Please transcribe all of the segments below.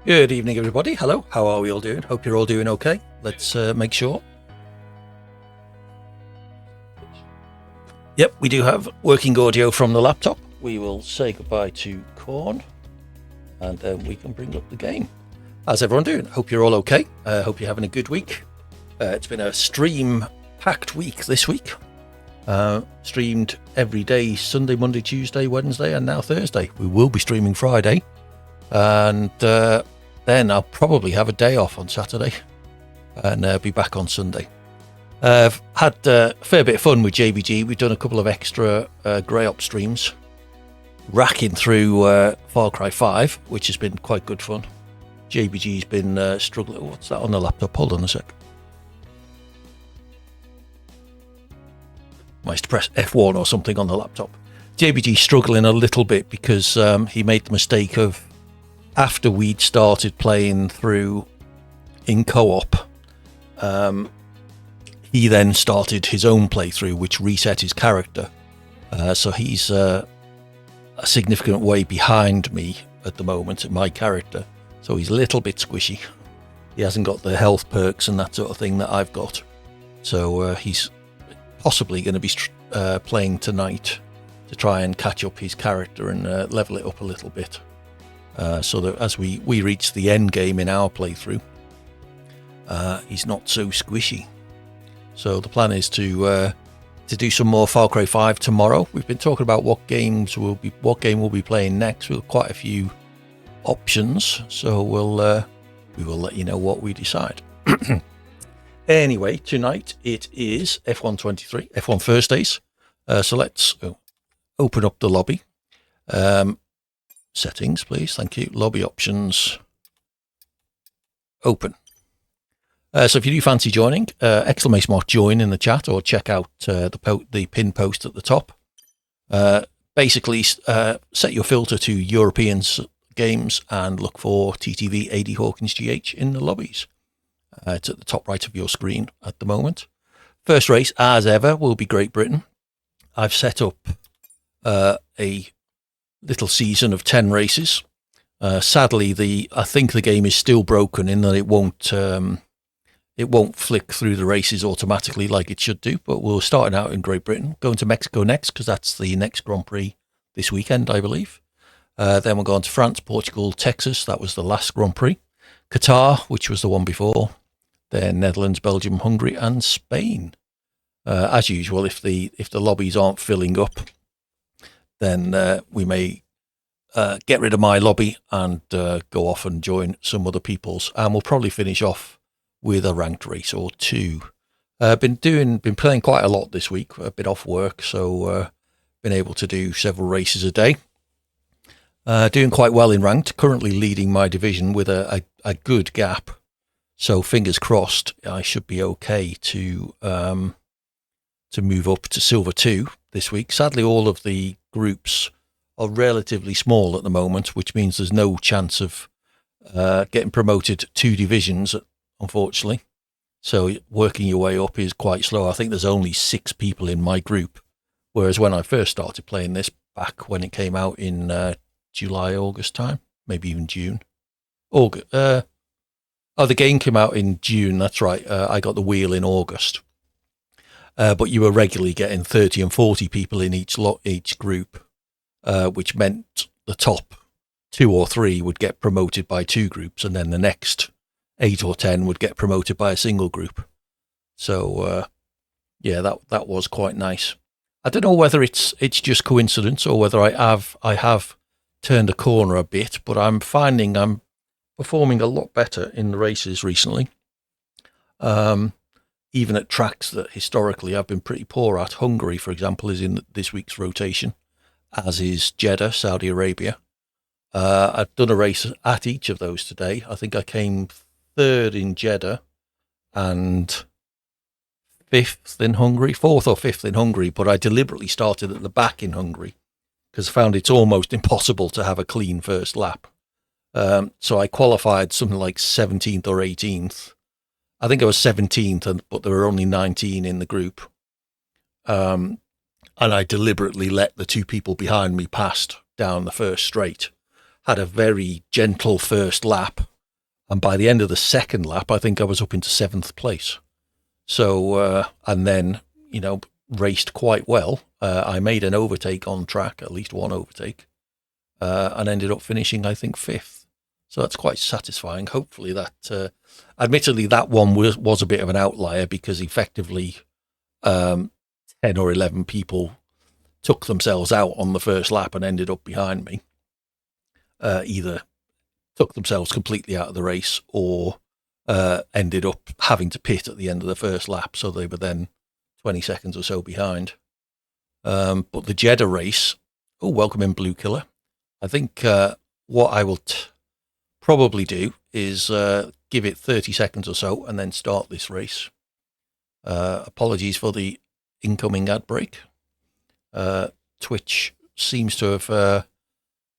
Good evening, everybody. Hello. How are we all doing? Hope you're all doing okay. Let's make sure. Yep, we do have working audio from the laptop. We will say goodbye to Corn, and then we can bring up the game. How's everyone doing? Hope you're all okay. Hope you're having a good week. It's been a stream-packed week this week. Streamed every day, Sunday, Monday, Tuesday, Wednesday, and now Thursday. We will be streaming Friday. And then I'll probably have a day off on Saturday and be back on Sunday. I've had a fair bit of fun with JBG. We've done a couple of extra Grey Ops streams, racking through Far Cry 5, which has been quite good fun. JBG's been struggling. What's that on the laptop? Hold on a sec. Might have to press F1 or something on the laptop. JBG's struggling a little bit because he made the mistake of, after we'd started playing through in co-op, he then started his own playthrough, which reset his character. So he's a significant way behind me at the moment in my character. So he's a little bit squishy. He hasn't got the health perks and that sort of thing that I've got. So he's possibly going to be playing tonight to try and catch up his character and level it up a little bit. So that as we reach the end game in our playthrough, he's not so squishy. So the plan is to do some more Far Cry 5 tomorrow. We've been talking about what game we'll be playing next. We've got quite a few options, so we will let you know what we decide. Anyway, tonight it is F123, F1 Fursdays. So let's open up the lobby. Settings, please. Thank you. Lobby options. Open. So if you do fancy joining, exclamation mark join in the chat, or check out the pin post at the top. Basically, set your filter to European games and look for TTV AD Hawkins GH in the lobbies. It's at the top right of your screen at the moment. First race, as ever, will be Great Britain. I've set up a little season of 10 races. Sadly, I think the game is still broken in that it won't flick through the races automatically like it should do. But we're starting out in Great Britain, going to Mexico next because that's the next Grand Prix this weekend, I believe. Then we're going to France, Portugal, Texas. That was the last Grand Prix. Qatar, which was the one before. Then Netherlands, Belgium, Hungary, and Spain. As usual, if the lobbies aren't filling up, then we may get rid of my lobby and go off and join some other people's. And we'll probably finish off with a ranked race or two. Been playing quite a lot this week. I've been off work, so been able to do several races a day. Doing quite well in ranked. Currently leading my division with a good gap. So fingers crossed, I should be okay to move up to Silver 2 this week. Sadly, all of the groups are relatively small at the moment, which means there's no chance of getting promoted 2 divisions, unfortunately. So working your way up is quite slow. I think there's only 6 people in my group, whereas when I first started playing this, back when it came out in July, August time, maybe even June. The game came out in June, that's right. I got the wheel in August. But you were regularly getting 30 and 40 people in each group, which meant the top 2 or 3 would get promoted by 2 groups, and then the next 8 or 10 would get promoted by a single group. So, that was quite nice. I don't know whether it's just coincidence or whether I have turned a corner a bit, but I'm finding I'm performing a lot better in the races recently. Even at tracks that historically I've been pretty poor at. Hungary, for example, is in this week's rotation, as is Jeddah, Saudi Arabia. I've done a race at each of those today. I think I came 3rd in Jeddah and 5th in Hungary, 4th or 5th in Hungary, but I deliberately started at the back in Hungary because I found it's almost impossible to have a clean first lap. So I qualified something like 17th or 18th. I think I was 17th, but there were only 19 in the group. And I deliberately let the 2 people behind me pass down the first straight. Had a very gentle first lap, And by the end of the second lap, I think I was up into 7th place. So, and then, raced quite well. I made an overtake on track, at least one overtake, and ended up finishing, I think, 5th. So that's quite satisfying. Hopefully that, admittedly, that one was a bit of an outlier because effectively 10 or 11 people took themselves out on the first lap and ended up behind me. Either took themselves completely out of the race or ended up having to pit at the end of the first lap. So they were then 20 seconds or so behind. But the Jeddah race, welcome in Blue Killer. I think what I will probably do is give it 30 seconds or so and then start this race. Apologies for the incoming ad break. Twitch seems to have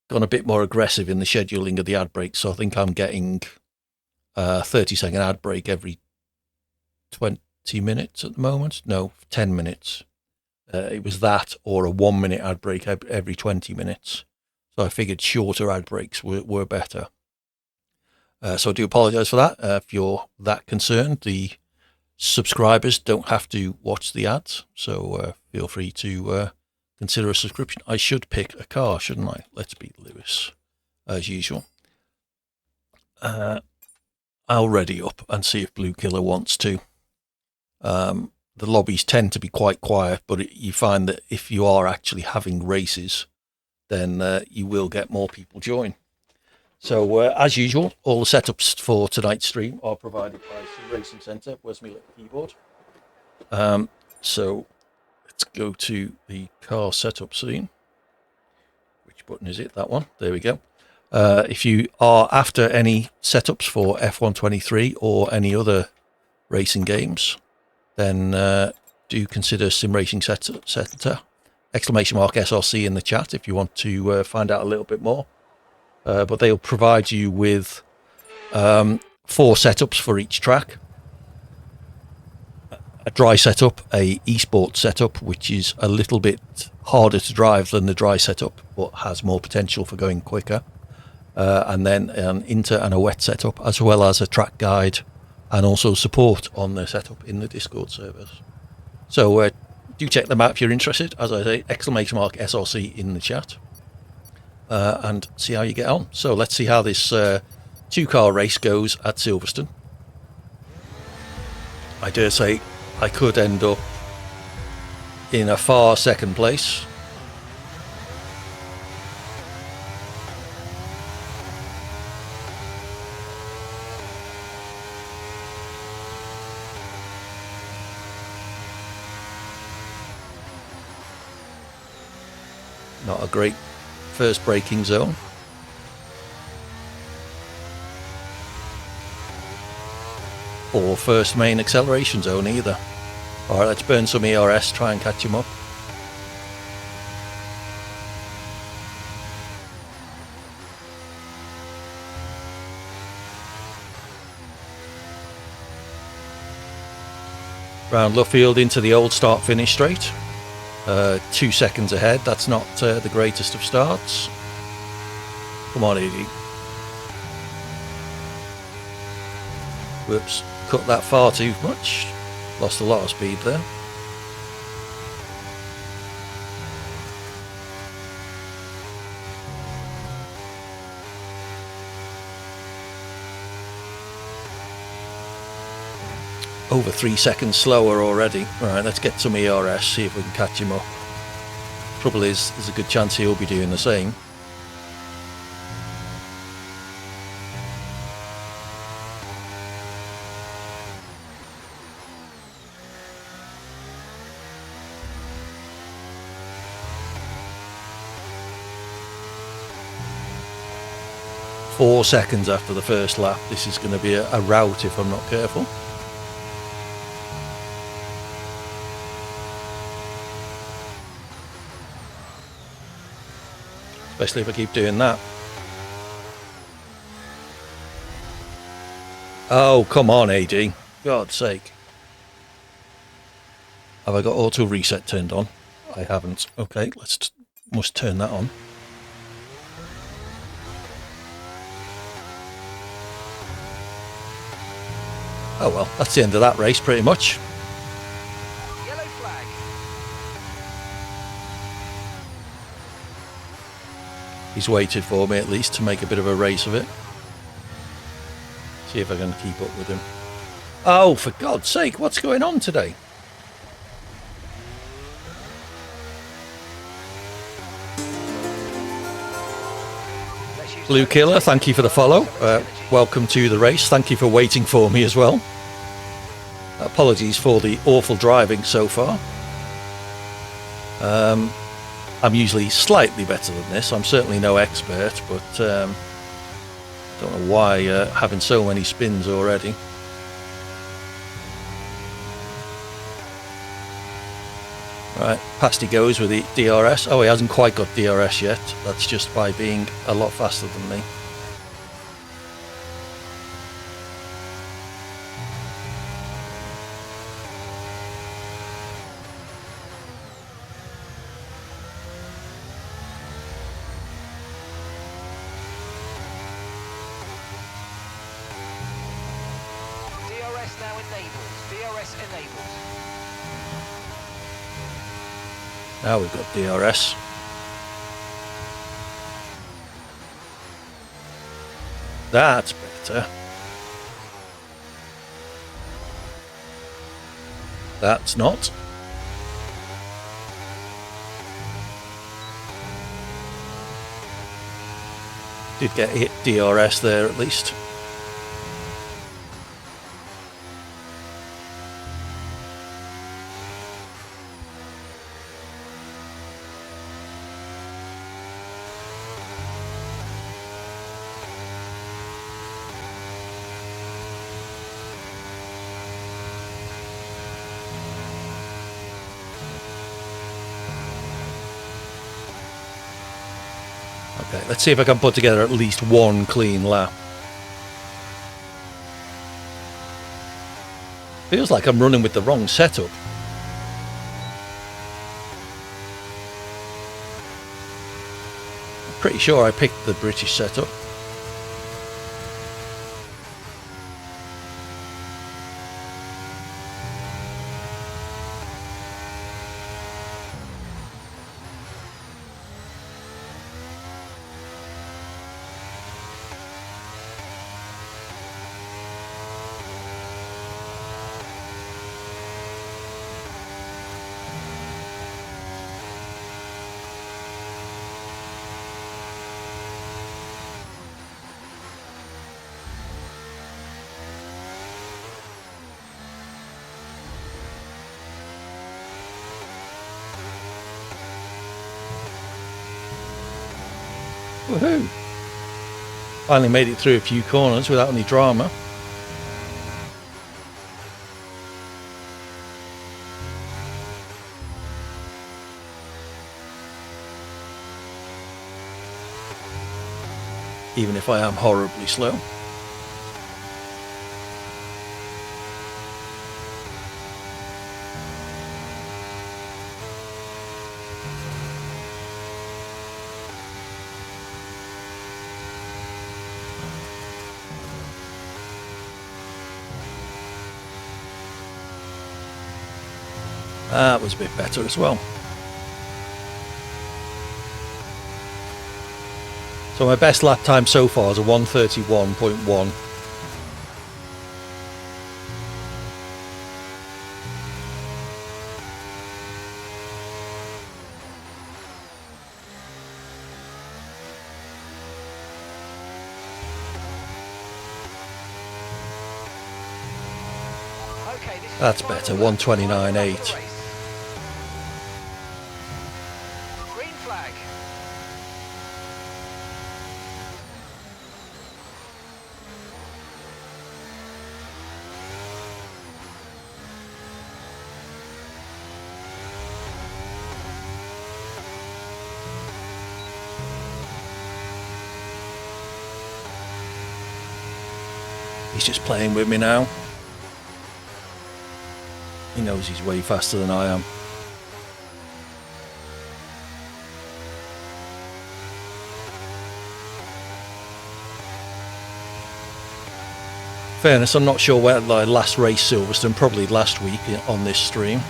gone a bit more aggressive in the scheduling of the ad break, so I think I'm getting a 30-second ad break every 20 minutes at the moment. No, 10 minutes. It was that or a 1-minute ad break every 20 minutes. So I figured shorter ad breaks were better. So I do apologise for that. If you're that concerned, the subscribers don't have to watch the ads, so feel free to consider a subscription. I should pick a car, shouldn't I? Let's beat Lewis, as usual. I'll ready up and see if Blue Killer wants to. The lobbies tend to be quite quiet, but you find that if you are actually having races, then you will get more people join. So, as usual, all the setups for tonight's stream are provided by Sim Racing Centre. Where's my little keyboard? So, let's go to the car setup scene. Which button is it? That one. There we go. If you are after any setups for F123 or any other racing games, then do consider Sim Racing Centre, !SRC in the chat if you want to find out a little bit more. But they'll provide you with 4 setups for each track. A dry setup, a eSport setup, which is a little bit harder to drive than the dry setup, but has more potential for going quicker. And then an inter and a wet setup, as well as a track guide and also support on the setup in the Discord servers. So do check them out if you're interested. As I say, !SRC in the chat. And see how you get on. So let's see how this 2-car race goes at Silverstone. I dare say I could end up in a far second place. Not a great first braking zone. Or first main acceleration zone either. Alright, let's burn some ERS, try and catch him up. Round Luffield into the old start-finish straight. 2 seconds ahead, that's not the greatest of starts. Come on, Edie. Whoops, cut that far too much. Lost a lot of speed there. Over 3 seconds slower already. Right, let's get some ERS, see if we can catch him up. Trouble is, there's a good chance he'll be doing the same. Four seconds after the first lap. This is going to be a rout if I'm not careful. Especially if I keep doing that. Oh, come on, AD. God's sake. Have I got auto reset turned on? I haven't. Okay, must turn that on. Oh well, that's the end of that race pretty much. Yellow flag. He's waited for me at least to make a bit of a race of it. See if I can keep up with him. Oh, for God's sake, what's going on today? Blue Killer, thank you for the follow. Welcome to the race. Thank you for waiting for me as well. Apologies for the awful driving so far. I'm usually slightly better than this. I'm certainly no expert, but don't know why having so many spins already. Right, past he goes with the DRS. Oh, he hasn't quite got DRS yet. That's just by being a lot faster than me. DRS now enabled. DRS enabled. Now we've got DRS. That's better. That's not. Did get hit DRS there at least. Okay, let's see if I can put together at least one clean lap. Feels like I'm running with the wrong setup. I'm pretty sure I picked the British setup. Woohoo! Finally made it through a few corners without any drama. Even if I am horribly slow. That was a bit better as well. So my best lap time so far is a 1:31.1. Okay, this is That's the better, final lap. 1:29.8. Green flag. He's just playing with me now. He knows he's way faster than I am. Fairness, I'm not sure where I last raced Silverstone, probably last week on this stream.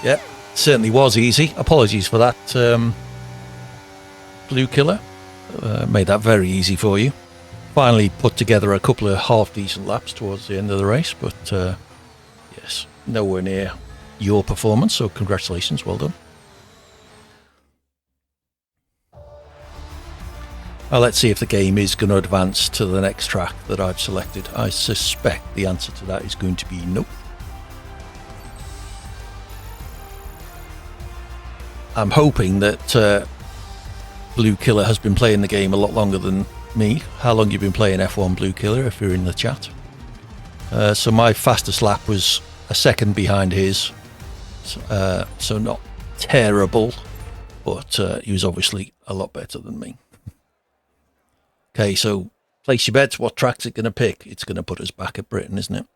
Yep, certainly was easy. Apologies for that, Blue Killer. Made that very easy for you. Finally put together a couple of half-decent laps towards the end of the race, but yes, nowhere near your performance, so congratulations, well done. Now let's see if the game is going to advance to the next track that I've selected. I suspect the answer to that is going to be nope. I'm hoping that Blue Killer has been playing the game a lot longer than me. How long have you been playing F1, Blue Killer, if you're in the chat? So my fastest lap was a second behind his, so not terrible, but he was obviously a lot better than me. Okay, so place your bets. What track's it going to pick? It's going to put us back at Britain, isn't it?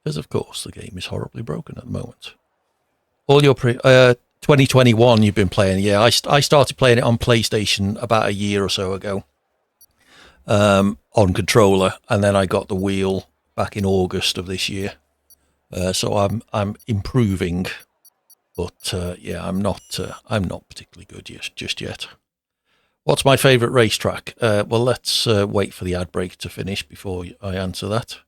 Because, of course, the game is horribly broken at the moment. All your 2021 you've been playing. Yeah, I started playing it on PlayStation about a year or so ago on controller, and then I got the wheel back in August of this year. So I'm improving, but yeah, I'm not particularly good just yet. What's my favourite racetrack? Well, let's wait for the ad break to finish before I answer that.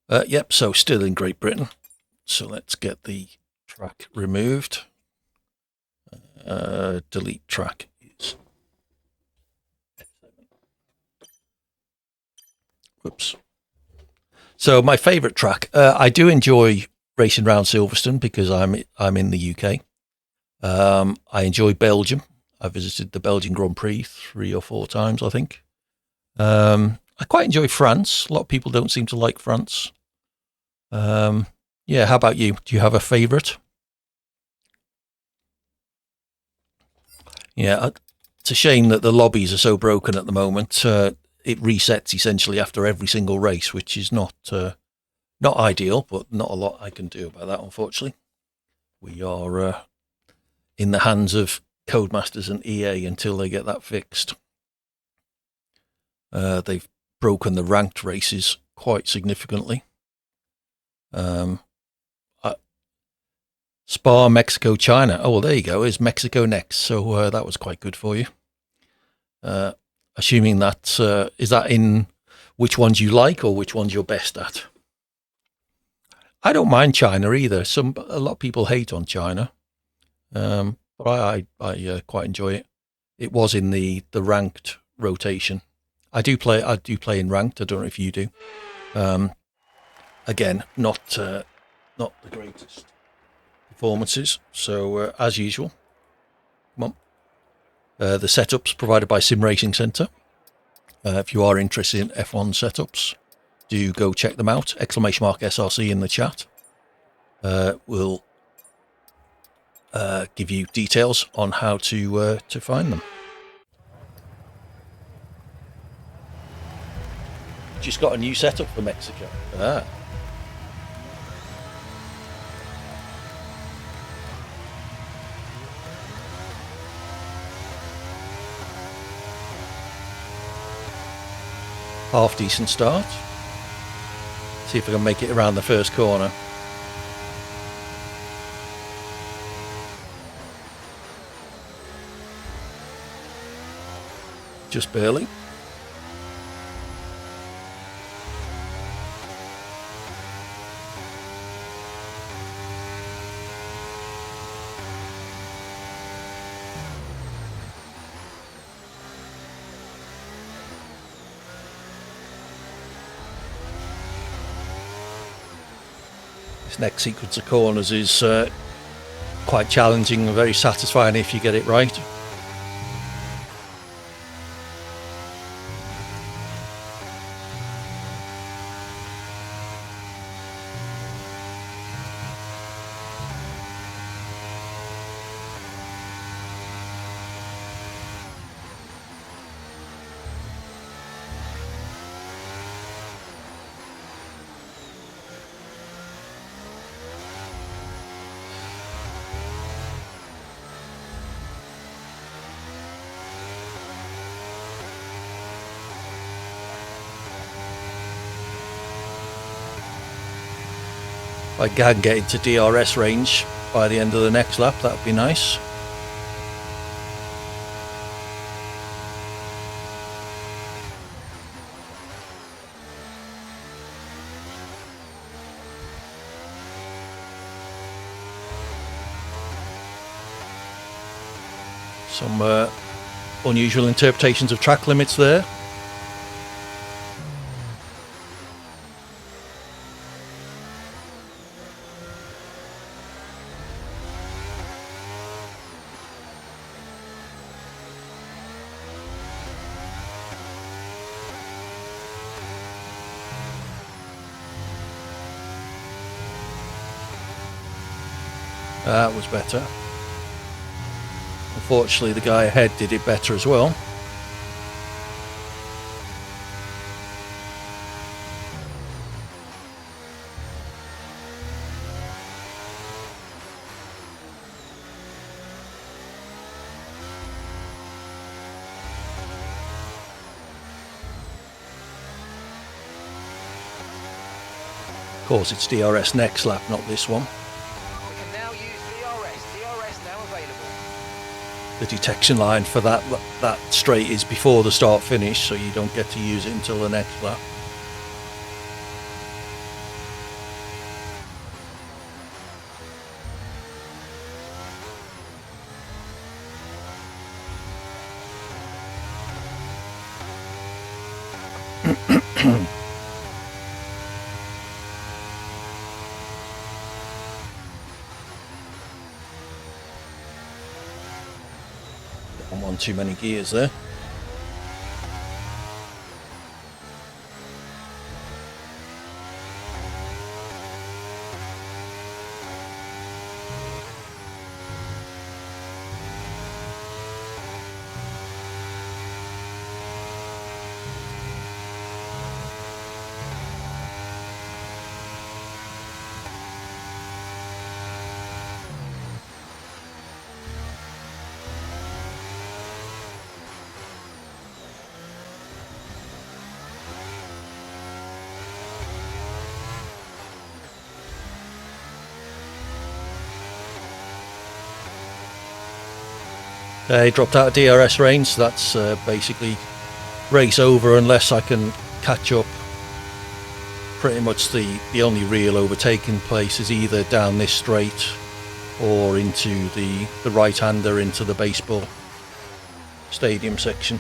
Yep, so still in Great Britain. So let's get the track removed. Delete track is... Whoops. So my favourite track, I do enjoy racing around Silverstone because I'm in the UK. I enjoy Belgium. I visited the Belgian Grand Prix 3 or 4 times, I think. I quite enjoy France. A lot of people don't seem to like France. Yeah, how about you? Do you have a favourite? Yeah, it's a shame that the lobbies are so broken at the moment. It resets essentially after every single race, which is not ideal, but not a lot I can do about that, unfortunately. We are in the hands of Codemasters and EA until they get that fixed. They've broken the ranked races quite significantly. Spa, Mexico, China. Oh, well, there you go. Is Mexico next? So that was quite good for you. Assuming that is that in which ones you like or which ones you're best at? I don't mind China either. A lot of people hate on China, but I quite enjoy it. It was in the ranked rotation. I do play in ranked. I don't know if you do. Again, not the greatest performances. So as usual, come on. The setups provided by Sim Racing Centre. If you are interested in F1 setups, do go check them out. ! SRC in the chat. Will give you details on how to find them. Just got a new setup for Mexico. Half decent start. See if I can make it around the first corner. Just barely. This next sequence of corners is quite challenging and very satisfying if you get it right. If I can get into DRS range by the end of the next lap, that would be nice. Some unusual interpretations of track limits there. That was better. Unfortunately, the guy ahead did it better as well. Of course, it's DRS next lap, not this one. We can now use DRS. DRS now available. The detection line for that straight is before the start finish, so you don't get to use it until the next lap. I'm on too many gears there. He dropped out of DRS range, so that's basically race over unless I can catch up. Pretty much the only real overtaking place is either down this straight or into the right-hander into the baseball stadium section.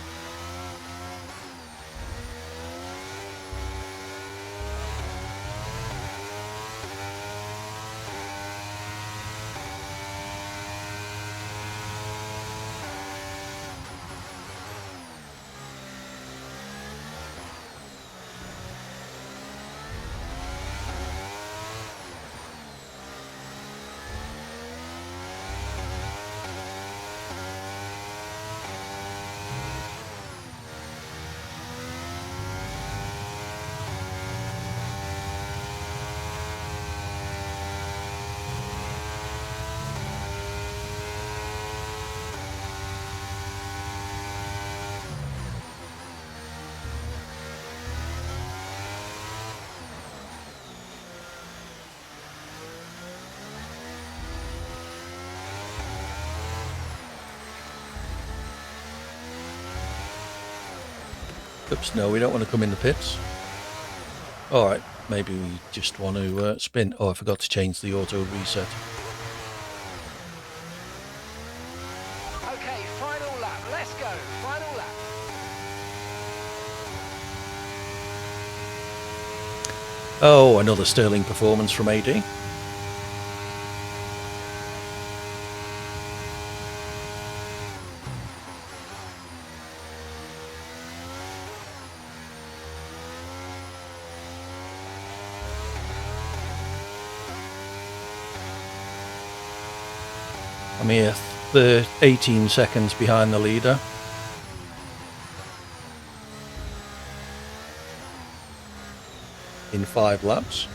Oops, no, we don't want to come in the pits. Alright, maybe we just want to spin. Oh, I forgot to change the auto reset. Okay, final lap. Let's go. Final lap. Oh, another sterling performance from AD. I'm here 18 seconds behind the leader. In 5 laps.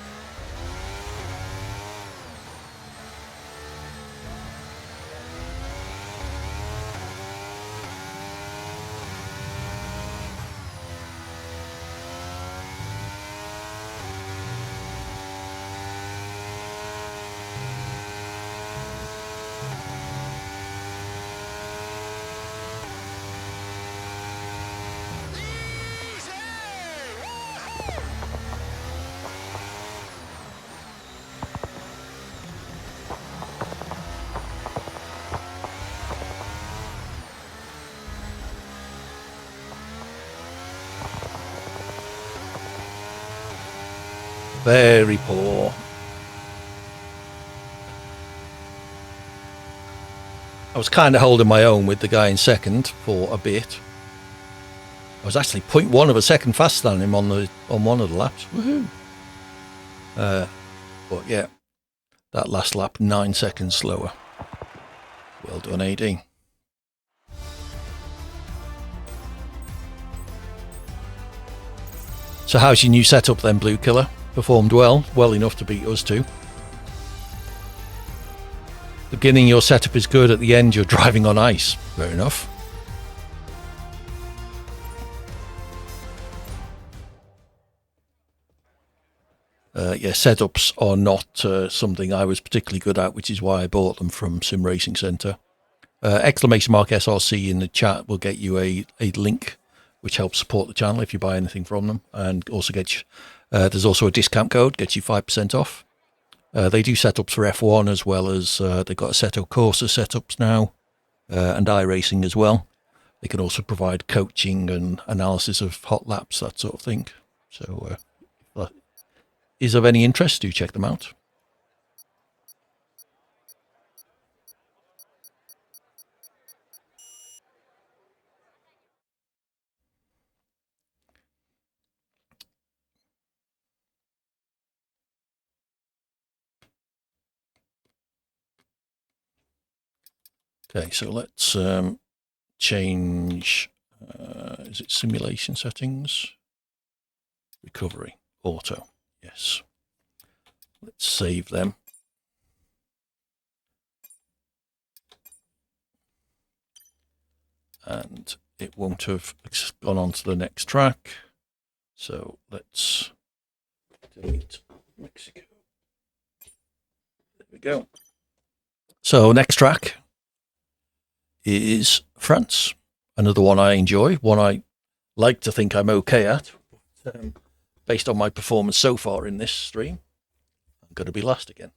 Very poor. I was kind of holding my own with the guy in second for a bit. I was actually 0.1 of a second faster than him on one of the laps. Woohoo! But yeah, that last lap 9 seconds slower. Well done, AD. So how's your new setup then, Blue Killer? Performed well enough to beat us too. Beginning your setup is good, at the end you're driving on ice. Fair enough. Yeah, setups are not something I was particularly good at, which is why I bought them from Sim Racing Centre. Exclamation mark SRC in the chat will get you a link which helps support the channel if you buy anything from them, and also there's also a discount code, gets you 5% off. They do setups for F1 as well as they've got Assetto Corsa setups now, and iRacing as well. They can also provide coaching and analysis of hot laps, that sort of thing. So if that is of any interest, do check them out. Okay, so let's change, is it simulation settings? Recovery, auto, yes. Let's save them. And it won't have gone on to the next track. So let's delete Mexico. There we go. So next track is France. Another one I enjoy, one I like to think I'm okay at. Based on my performance so far in this stream, I'm going to be last again.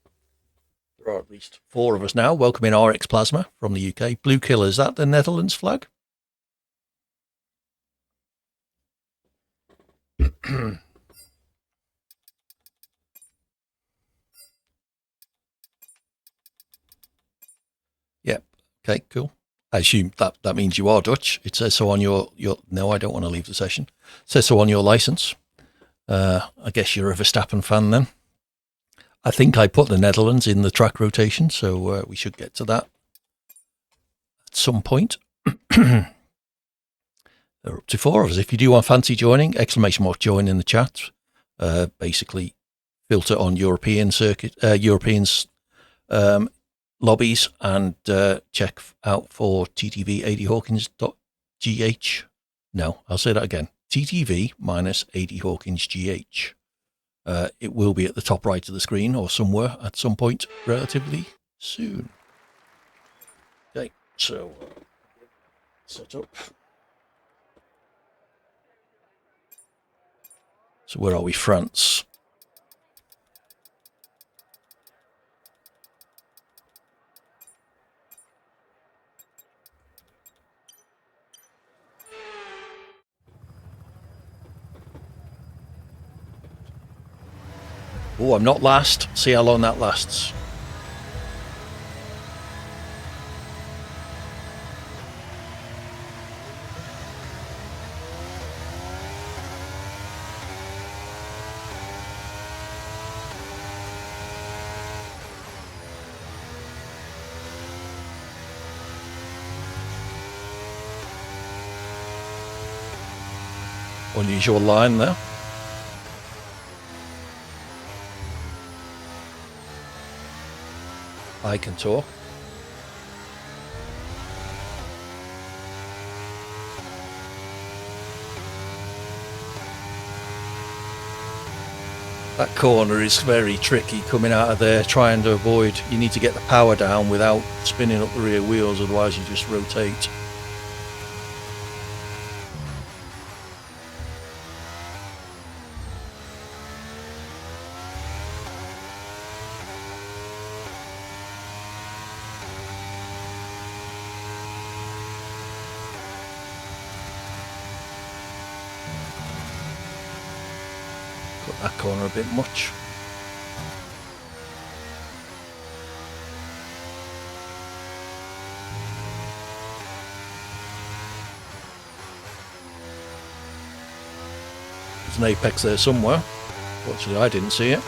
There are at least 4 of us now. Welcome in RX Plasma from the UK. Blue Killer, is that the Netherlands flag? Yep. Okay, cool. I assume that means you are Dutch. It says so on your no, I don't want to leave the session. It says so on your license. I guess you're a Verstappen fan then. I think I put the Netherlands in the track rotation, so we should get to that at some point. There are up to 4 of us. If you do want fancy joining, exclamation mark join in the chat. Basically, filter on European circuit, Europeans lobbies, and check out for TTV80Hawkins.gh. No, I'll say that again. TTV-80Hawkins.gh. It will be at the top right of the screen or somewhere at some point relatively soon. Okay, so set up. So where are we? France. Oh, I'm not last. See how long that lasts. Unusual line there. I can talk. That corner is very tricky coming out of there, trying to avoid. You need to get the power down without spinning up the rear wheels, otherwise you just rotate. Cut that corner a bit much. There's an apex there somewhere. Fortunately, I didn't see it.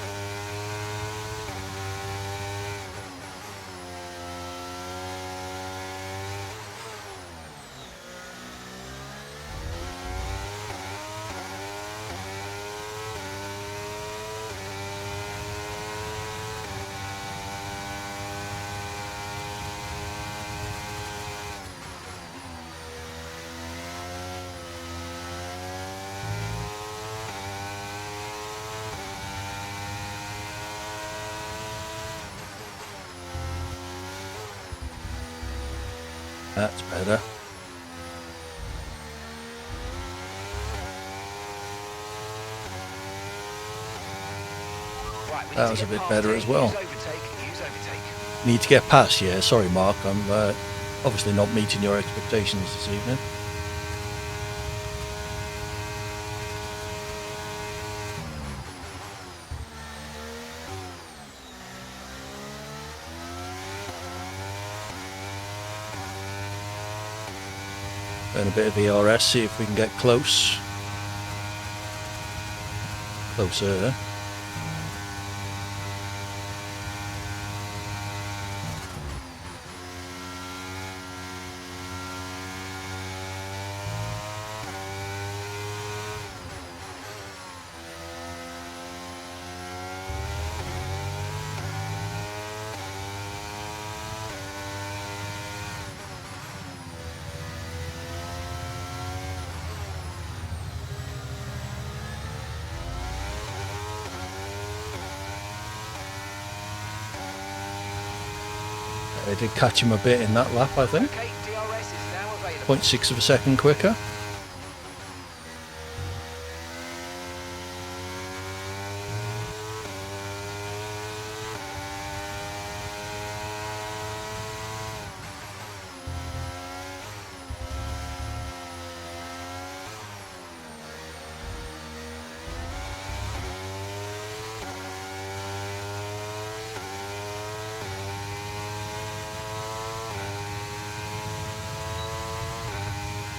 That's better. Right, That was a bit better as well. Use overtake. Need to get past, yeah. Sorry, Mark. I'm obviously not meeting your expectations this evening. Burn a bit of ERS, see if we can get close. Closer. They did catch him a bit in that lap, I think. Okay, DRS is now available. 0.6 of a second quicker.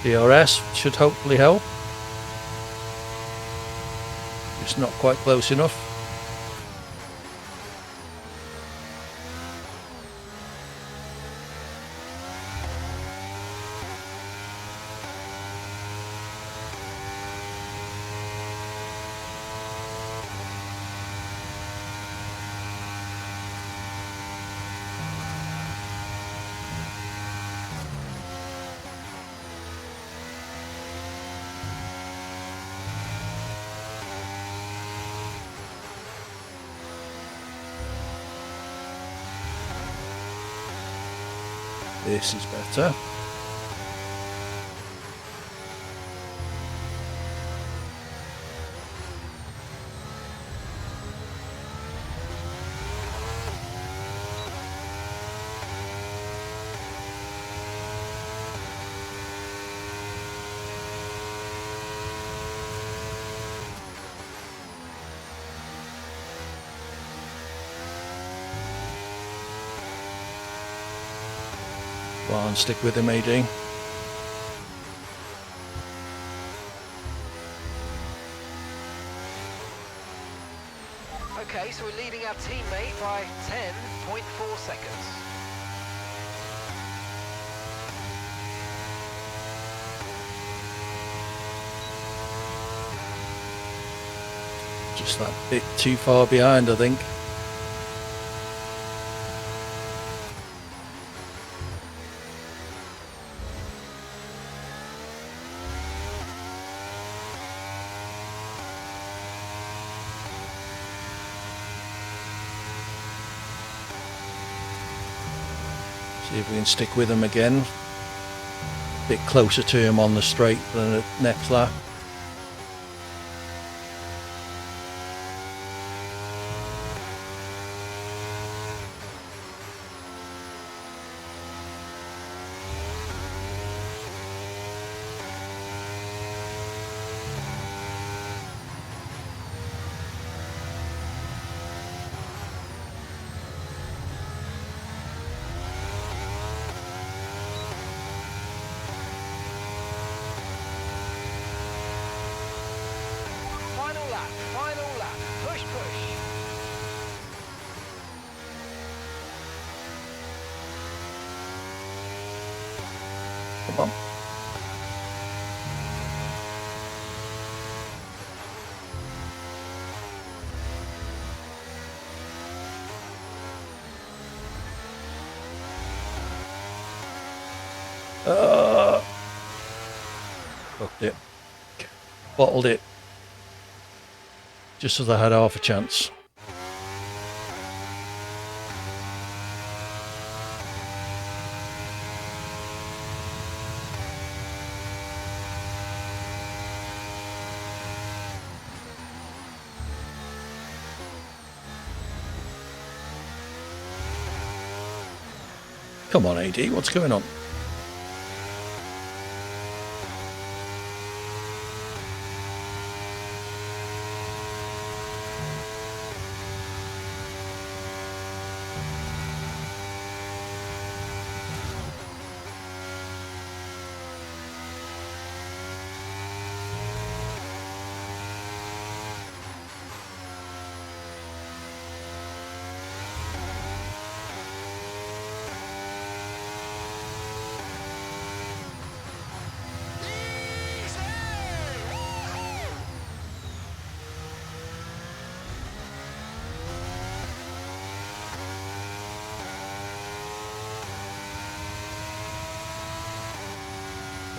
DRS should hopefully help. Just not quite close enough. This is better. Go on, stick with him, AD. Okay, so we're leading our teammate by 10.4 seconds. Just that bit too far behind, I think. See if we can stick with him again. A bit closer to him on the straight than the next lap. Final lap. Push, push. Come on. Fucked it. Bottled it. Just as I had half a chance. Come on, AD, what's going on?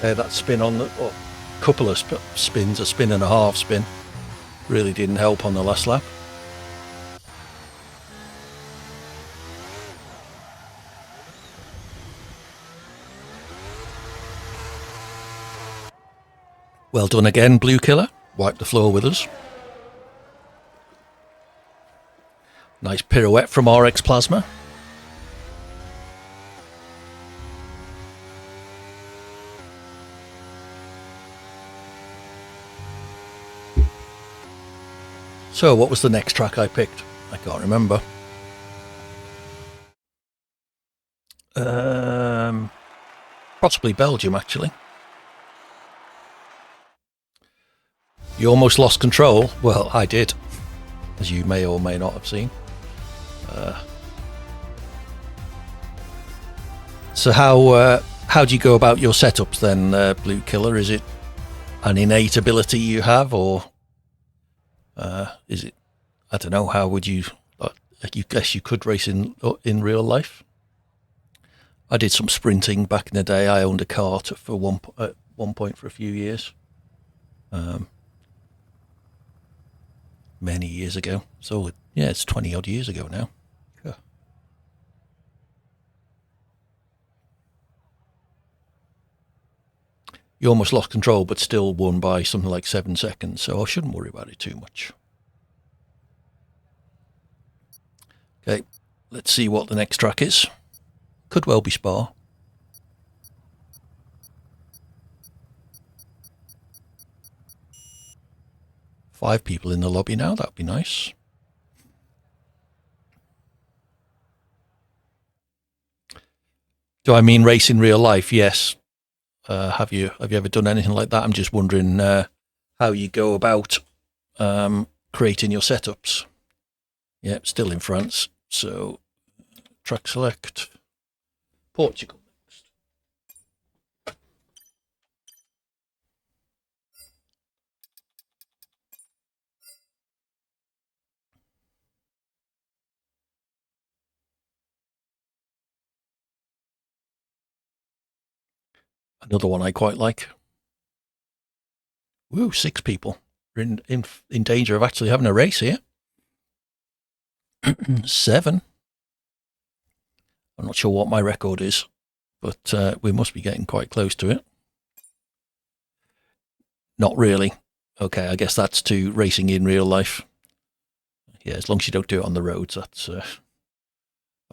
That spin on the couple of spins, a spin and a half spin, really didn't help on the last lap. Well done again, Blue Killer. Wipe the floor with us. Nice pirouette from RX Plasma. So what was the next track I picked? I can't remember. Possibly Belgium, actually. You almost lost control. Well, I did, as you may or may not have seen. So how do you go about your setups then, Blue Killer? Is it an innate ability you have, or is it? I don't know. How would you? You guess you could race in real life. I did some sprinting back in the day. I owned a kart for at one point for a few years. Many years ago. So yeah, it's 20 odd years ago now. Yeah. You almost lost control, but still won by something like 7 seconds. So I shouldn't worry about it too much. Okay, let's see what the next track is. Could well be Spa. Five people in the lobby now. That'd be nice. Do I mean race in real life? Yes. Have you ever done anything like that? I'm just wondering how you go about creating your setups. Yeah, still in France. So track select Portugal. Another one I quite like. Woo, 6 people. We're in danger of actually having a race here. 7. I'm not sure what my record is, but we must be getting quite close to it. Not really. Okay, I guess that's to racing in real life. Yeah, as long as you don't do it on the roads, that's a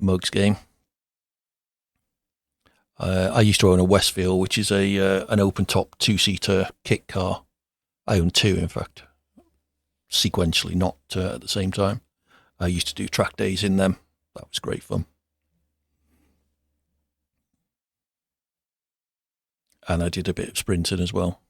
mug's game. I used to own a Westfield, which is an open-top 2-seater kit car. I own 2, in fact, sequentially, not at the same time. I used to do track days in them. That was great fun. And I did a bit of sprinting as well.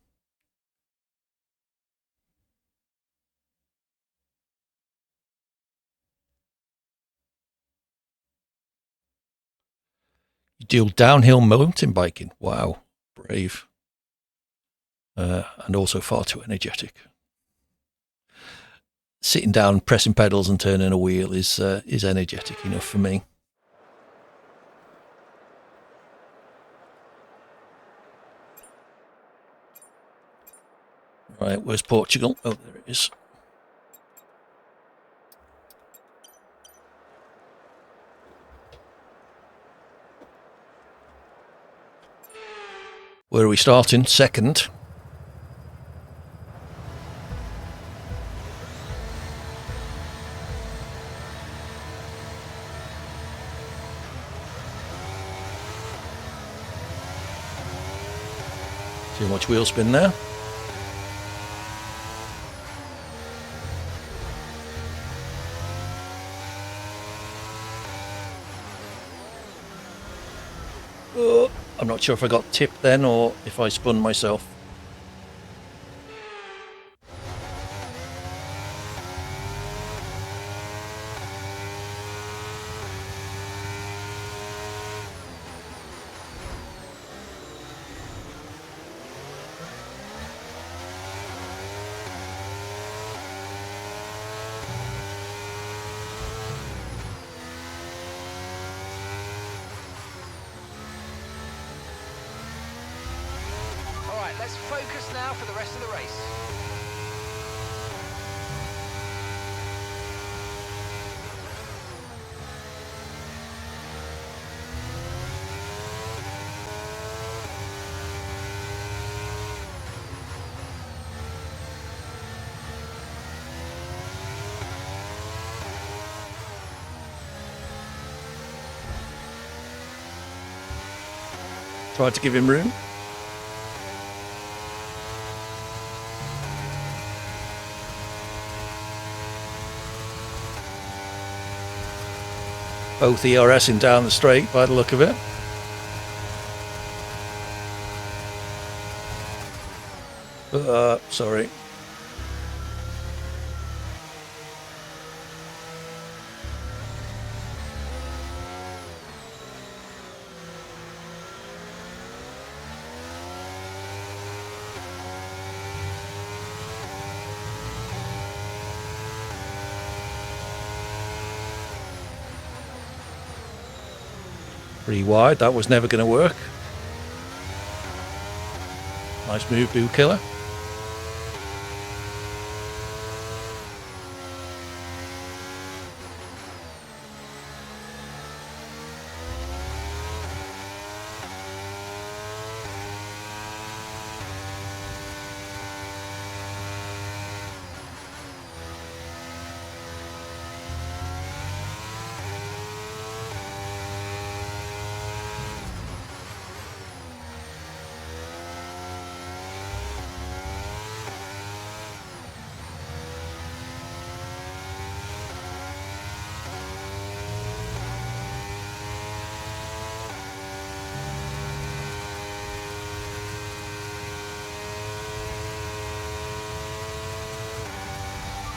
You do downhill mountain biking. Wow, brave. And also far too energetic. Sitting down, pressing pedals and turning a wheel is energetic enough for me. Right, where's Portugal? Oh, there it is. Where are we starting? Second. Too much wheel spin there. Oh, I'm not sure if I got tipped then or if I spun myself. Let's focus now for the rest of the race. Tried to give him room. Both ERSing down the straight by the look of it. Sorry. Pretty wide, that was never going to work. Nice move, Boo Killer.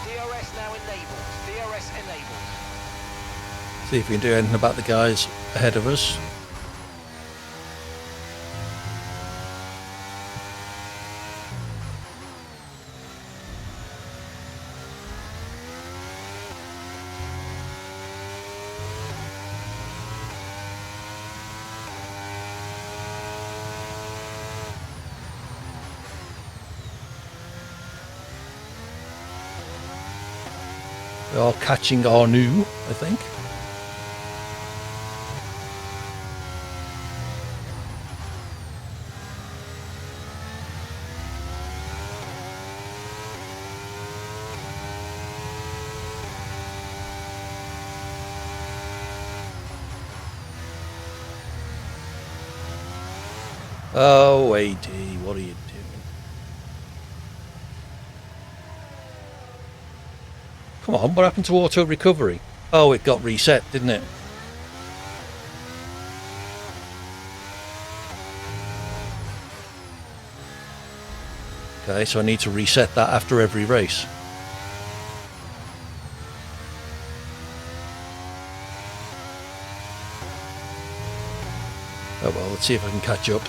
DRS now enabled. DRS enabled. See if we can do anything about the guys ahead of us. We are catching our new, I think. Oh, AD, what are you doing? Come on, what happened to auto recovery? Oh, it got reset, didn't it? Okay, so I need to reset that after every race. Oh well, let's see if I can catch up.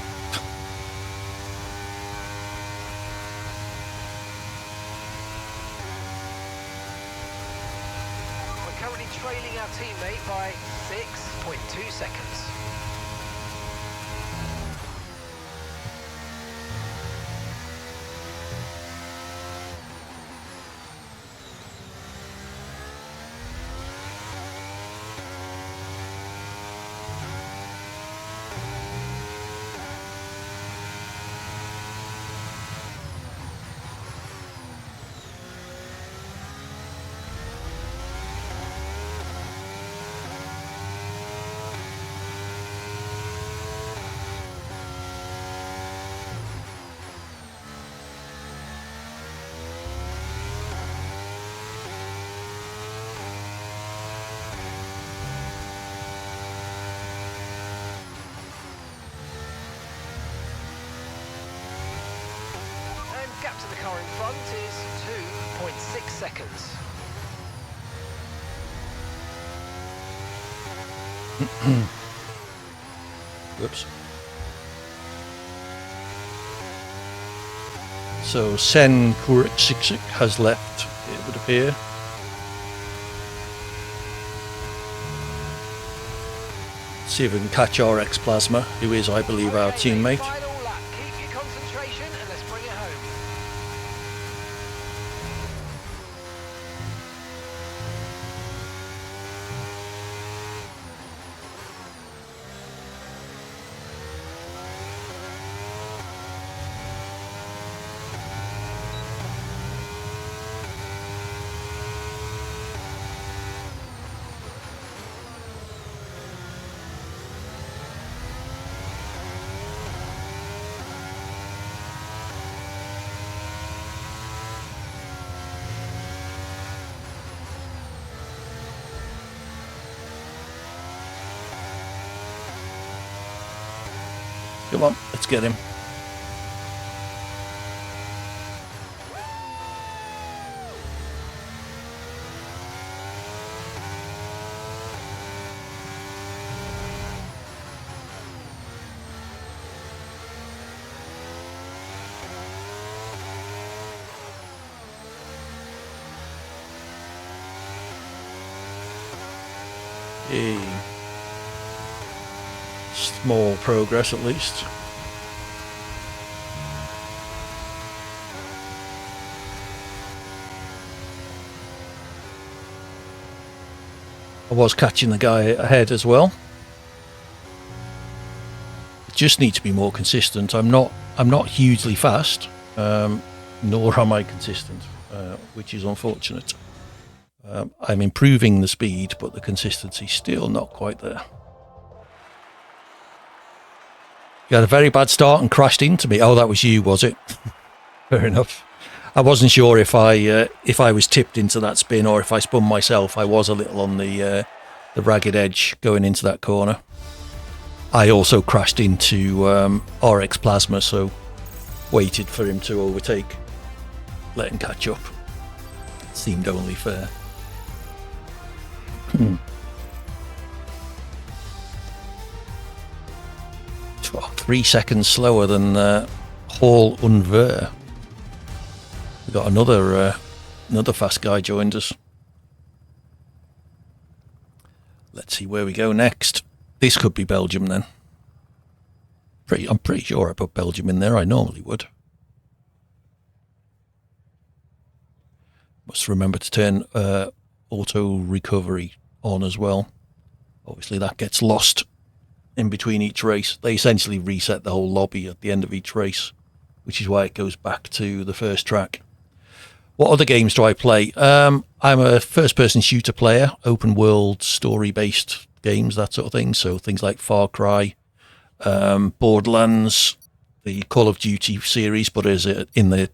We're currently trailing our teammate by 6.2 seconds. Gap to the car in front is 2.6 seconds. Whoops. So Sen Kuritsiksik has left, it would appear. See if we can catch our ex-Plasma, who is, I believe, our teammate. Final lap. Keep your concentration and let's bring it home. Come on, let's get him. Small progress at least. I was catching the guy ahead as well. Just need to be more consistent. I'm not hugely fast, nor am I consistent, which is unfortunate. I'm improving the speed, but the consistency's still not quite there. You had a very bad start and crashed into me. Oh, that was you, was it? Fair enough. I wasn't sure if I was tipped into that spin or if I spun myself. I was a little on the ragged edge going into that corner. I also crashed into RX Plasma, so waited for him to overtake. Let him catch up. Seemed only fair. 3 seconds slower than Hall Unver. We got another fast guy joined us. Let's see where we go next. This could be Belgium then. I'm pretty sure I put Belgium in there. I normally would. Must remember to turn auto recovery on as well. Obviously, that gets lost in between each race. They essentially reset the whole lobby at the end of each race, which is why it goes back to the first track. What other games do I play? I'm a first-person shooter player, open world, story-based games, that sort of thing. So things like Far Cry, Borderlands, the Call of Duty series, but as in the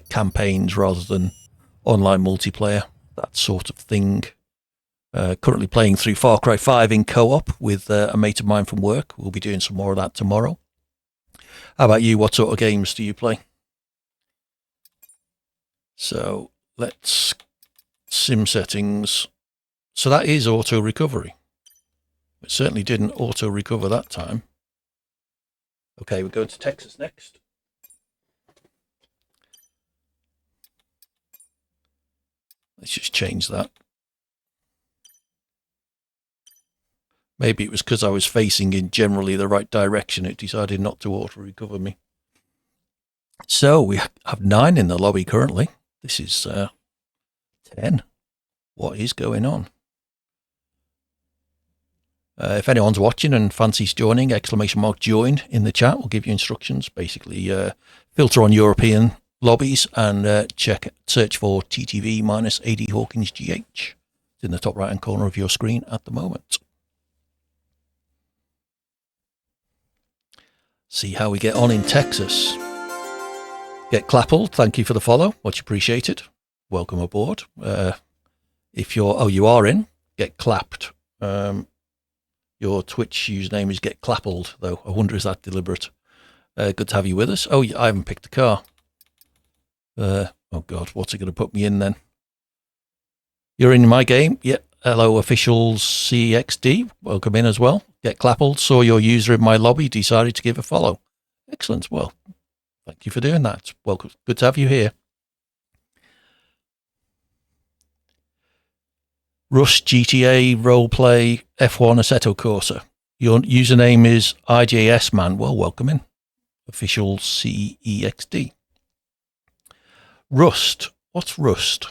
campaigns rather than online multiplayer, that sort of thing. Currently playing through Far Cry 5 in co-op with a mate of mine from work. We'll be doing some more of that tomorrow. How about you? What sort of games do you play? So let's sim settings. So that is auto recovery. It certainly didn't auto recover that time. Okay, we're going to Texas next. Let's just change that. Maybe it was because I was facing in generally the right direction. It decided not to auto recover me. So we have 9 in the lobby currently. This is 10. What is going on? If anyone's watching and fancies joining, !join in the chat. We'll give you instructions. Basically, filter on European lobbies and search for TTV-AD Hawkins GH. It's in the top right-hand corner of your screen at the moment. See how we get on in Texas. Get Clappled, thank you for the follow. Much appreciated. Welcome aboard. If you're, you are in, Get Clapped. Your Twitch username is Get Clappled, though. I wonder, is that deliberate? Good to have you with us. Oh, I haven't picked a car. Oh, God, what's it going to put me in then? You're in my game? Yep. Hello, officials CXD. Welcome in as well. Get Clappled. Saw your user in my lobby. Decided to give a follow. Excellent. Well, thank you for doing that. Welcome. Good to have you here. Rust, GTA, Roleplay, F1, Assetto Corsa. Your username is IJSman. Well, welcome in. Official CEXD. Rust. What's Rust?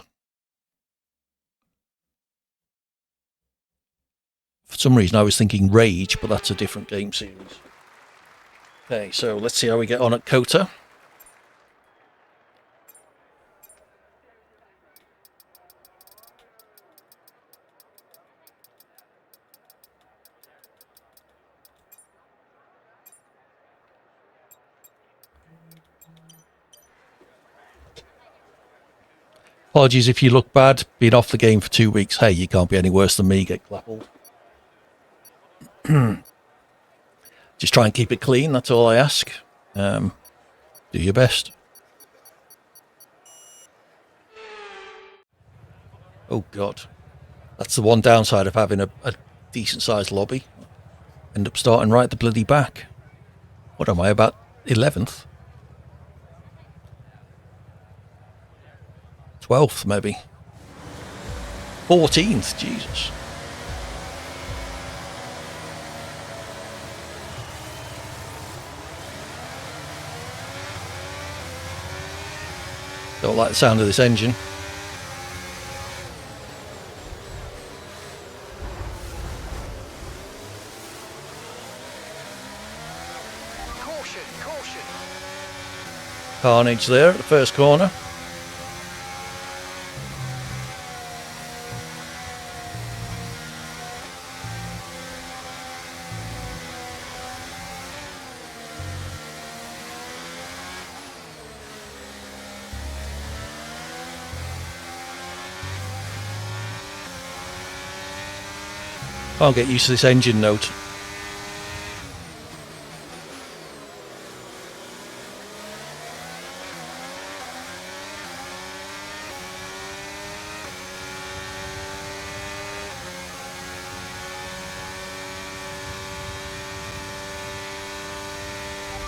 For some reason, I was thinking Rage, but that's a different game series. Okay, so let's see how we get on at Kota. Apologies if you look bad. Been off the game for 2 weeks. Hey, you can't be any worse than me. Get Clappled. Just try and keep it clean. That's all I ask. Do your best. Oh, God. That's the one downside of having a decent-sized lobby. End up starting right at the bloody back. What am I, about 11th? 12th, maybe. 14th, Jesus. Don't like the sound of this engine. Caution, caution. Carnage there at the first corner. Can't get used to this engine note.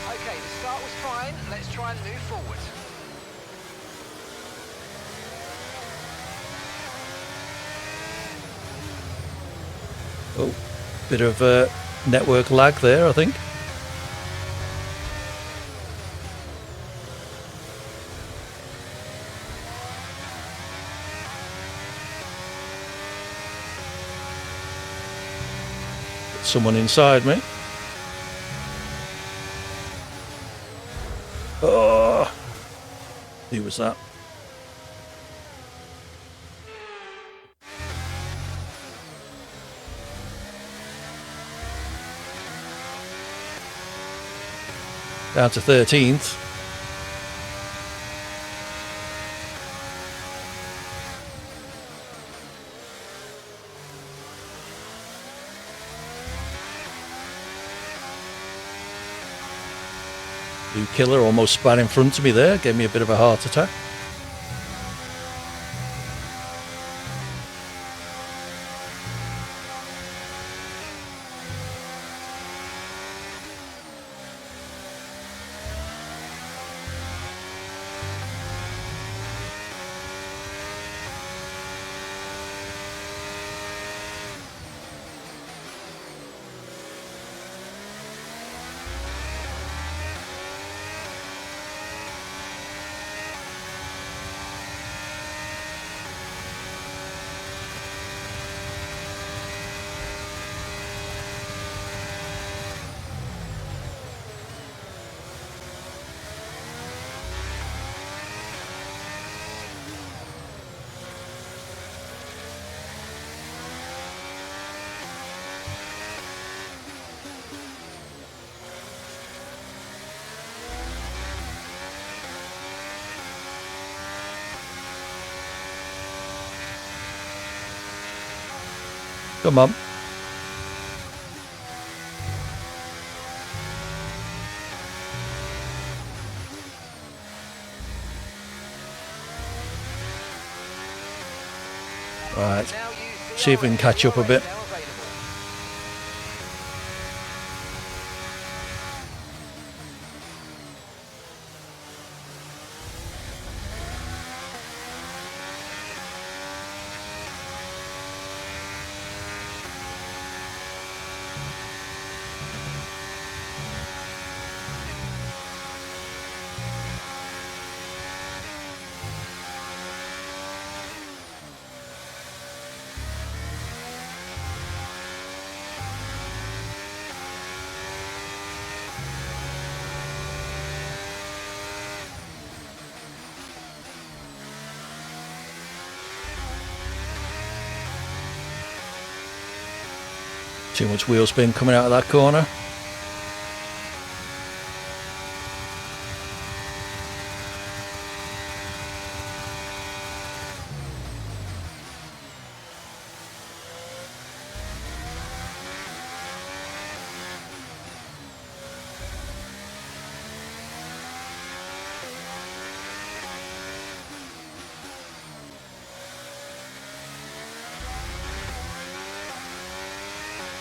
Okay, the start was fine. Let's try and move forward. Oh, bit of network lag there, I think. someone inside me. Oh, who was that? Down to 13th. Blue Killer almost spat in front of me there, gave me a bit of a heart attack. Come on. Right, see if we can catch up a bit. Too much wheel spin coming out of that corner.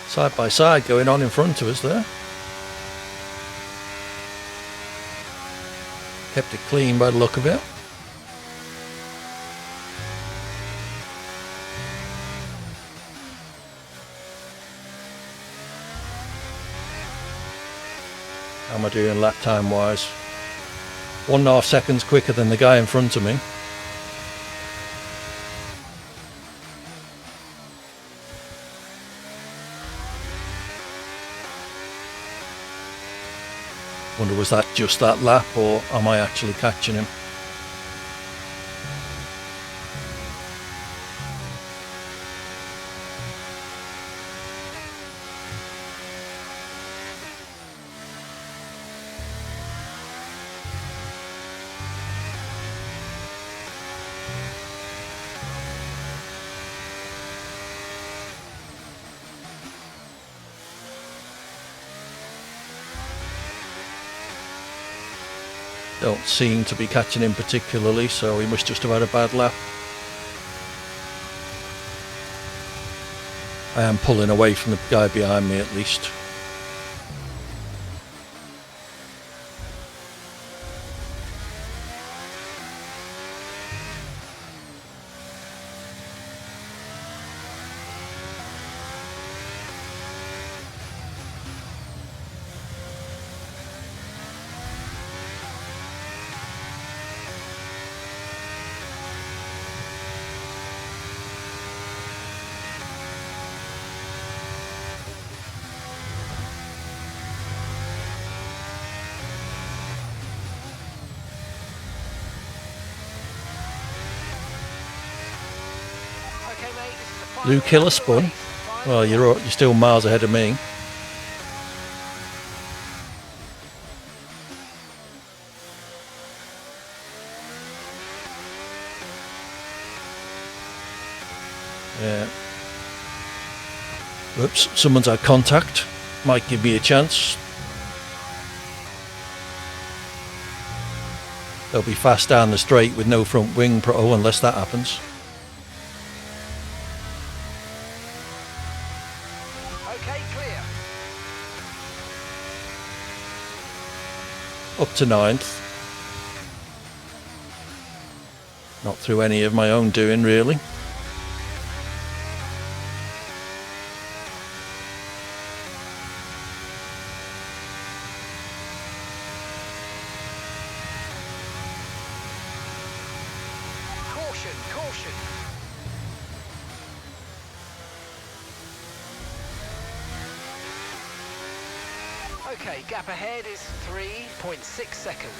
Side by side going on in front of us there. Kept it clean by the look of it. How am I doing lap time wise? 1.5 seconds quicker than the guy in front of me. Wonder, was that just that lap, or am I actually catching him? Don't seem to be catching him particularly, so he must just have had a bad lap. I am pulling away from the guy behind me at least. Blue Killer spun. Well, you're still miles ahead of me. Yeah. Whoops, someone's had contact. Might give me a chance. They'll be fast down the straight with no front wing pro unless that happens. Okay, clear. Up to 9th. Not through any of my own doing, really. Caution. Okay, gap ahead is 3.6 seconds.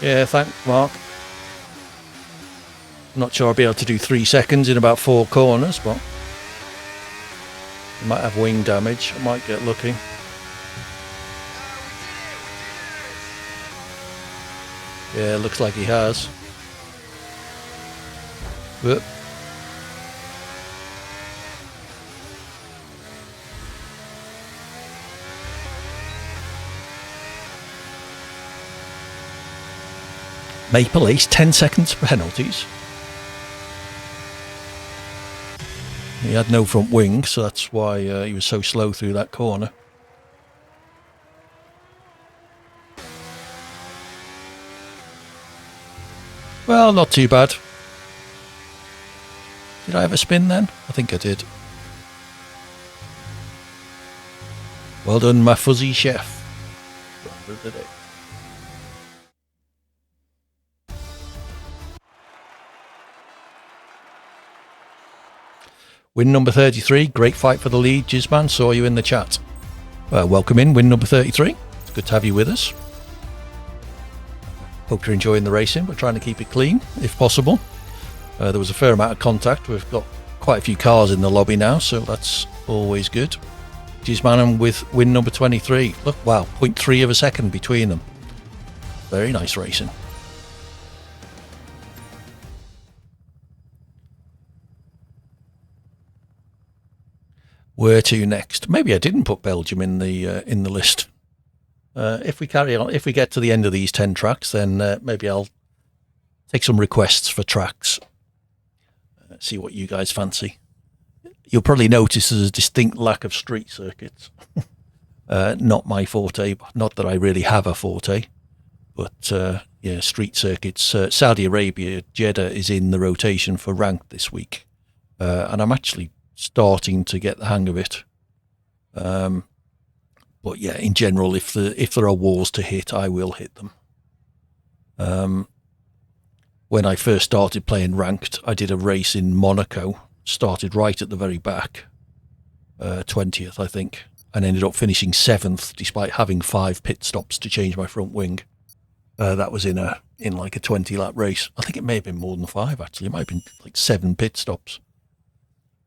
Yeah, thanks, Mark. Not sure I'll be able to do 3 seconds in about 4 corners, but I might have wing damage. I might get lucky. Yeah, looks like he has. Whoop. Maple Ace 10 seconds penalties. He had no front wing, so that's why he was so slow through that corner. Well, not too bad. Did I have a spin then? I think I did. Well done, my fuzzy chef. Win number 33. Great fight for the lead. Jizman, saw you in the chat. Welcome in, win number 33. It's good to have you with us. Hope you're enjoying the racing. We're trying to keep it clean, if possible. There was a fair amount of contact. We've got quite a few cars in the lobby now, so that's always good. Jizman with win number 23. Look, wow, 0.3 of a second between them. Very nice racing. Where to next? Maybe I didn't put Belgium in the list. If we carry on, if we get to the end of these 10 tracks, then maybe I'll take some requests for tracks. See what you guys fancy. You'll probably notice there's a distinct lack of street circuits. Not my forte. Not that I really have a forte, but yeah, street circuits. Saudi Arabia, Jeddah is in the rotation for ranked this week, and I'm actually starting to get the hang of it. But yeah, in general, if there are walls to hit, I will hit them. When I first started playing ranked, I did a race in Monaco, started right at the very back, 20th, I think, and ended up finishing 7th despite having 5 pit stops to change my front wing. That was in like a 20-lap race. I think it may have been more than 5, actually. It might have been like 7 pit stops.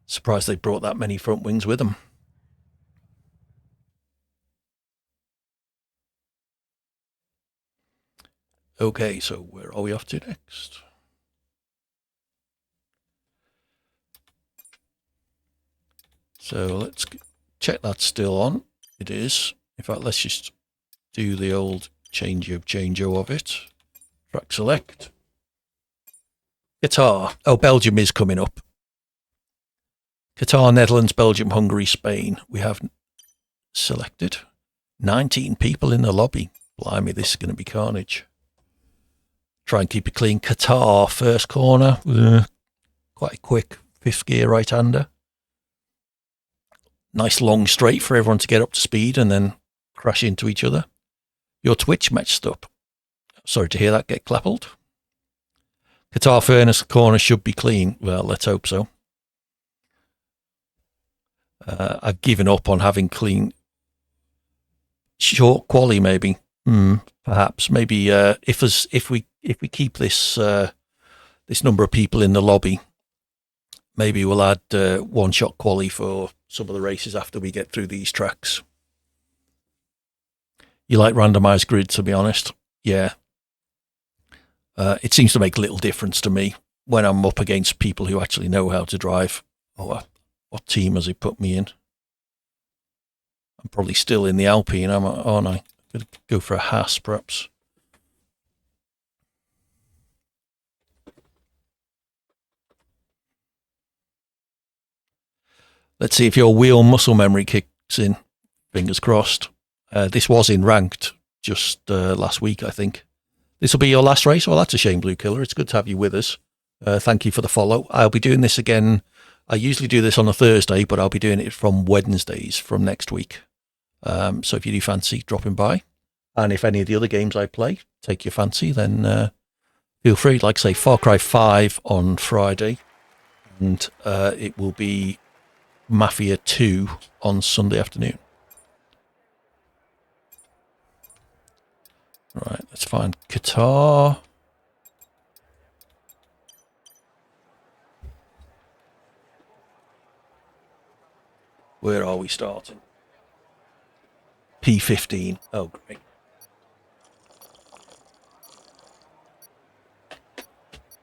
Surprised they brought that many front wings with them. Okay, so where are we off to next? So let's check that's still on. It is. In fact, let's just do the old change-o of it. Track select. Qatar. Oh, Belgium is coming up. Qatar, Netherlands, Belgium, Hungary, Spain. We have selected 19 people in the lobby. Blimey, this is going to be carnage. Try and keep it clean. Qatar, first corner. Quite a quick 5th gear right-hander. Nice long straight for everyone to get up to speed and then crash into each other. Your Twitch matched up. Sorry to hear that get clappled. Qatar furnace corner should be clean. Well, let's hope so. I've given up on having clean short quali, maybe. Perhaps. Maybe if we keep this this number of people in the lobby, maybe we'll add one-shot quali for some of the races after we get through these tracks. You like randomised grid, to be honest? Yeah. It seems to make little difference to me when I'm up against people who actually know how to drive. Oh, what team has he put me in? I'm probably still in the Alpine, aren't I? Could go for a Haas, perhaps. Let's see if your wheel muscle memory kicks in. Fingers crossed. This was in ranked just last week, I think. This will be your last race? Well, that's a shame, Blue Killer. It's good to have you with us. Thank you for the follow. I'll be doing this again. I usually do this on a Thursday, but I'll be doing it from Wednesdays from next week. So if you do fancy dropping by, and if any of the other games I play take your fancy, then feel free. Like I say, Far Cry 5 on Friday, and it will be Mafia 2 on Sunday afternoon. Right, let's find Qatar. Where are we starting? P15. Oh, great.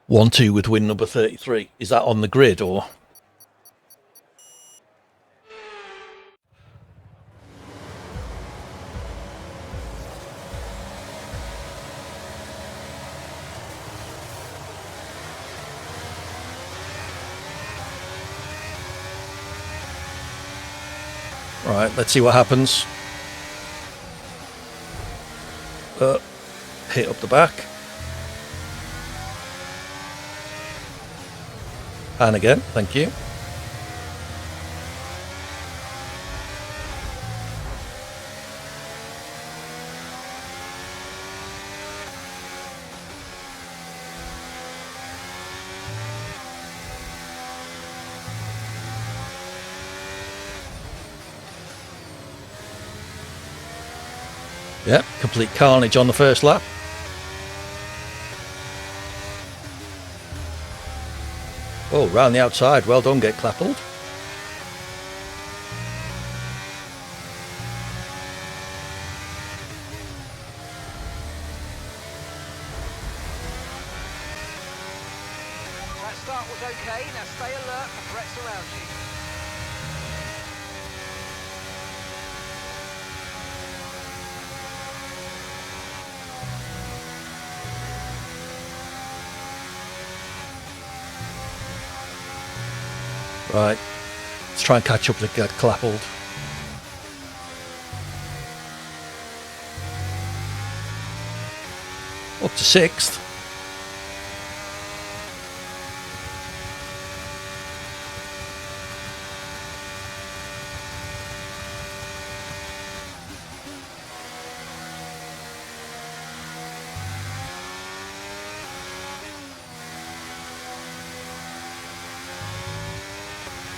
One, two with win number 33. Is that on the grid or? Right, let's see what happens. Hit up the back. And again, thank you. Yeah, complete carnage on the first lap. Oh, round the outside. Well done, Get Clappled. That start was okay. Now stay alert for threats around you. Right, let's try and catch up to Get Clappled. Up to 6th.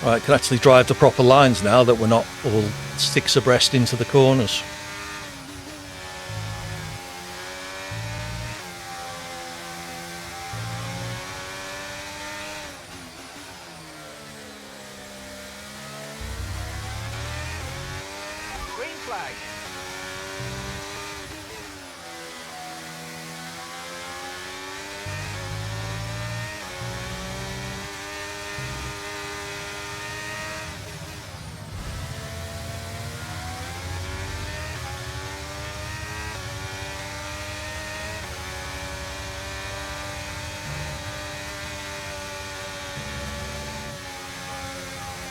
Right, can actually drive the proper lines now that we're not all 6 abreast into the corners. Green flag.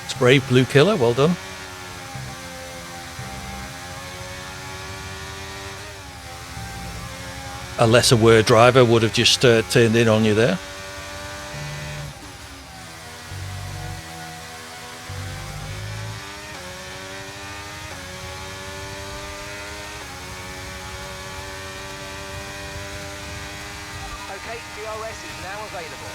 It's brave, Blue Killer, well done. A lesser word driver would have just turned in on you there. Okay, DRS is now available.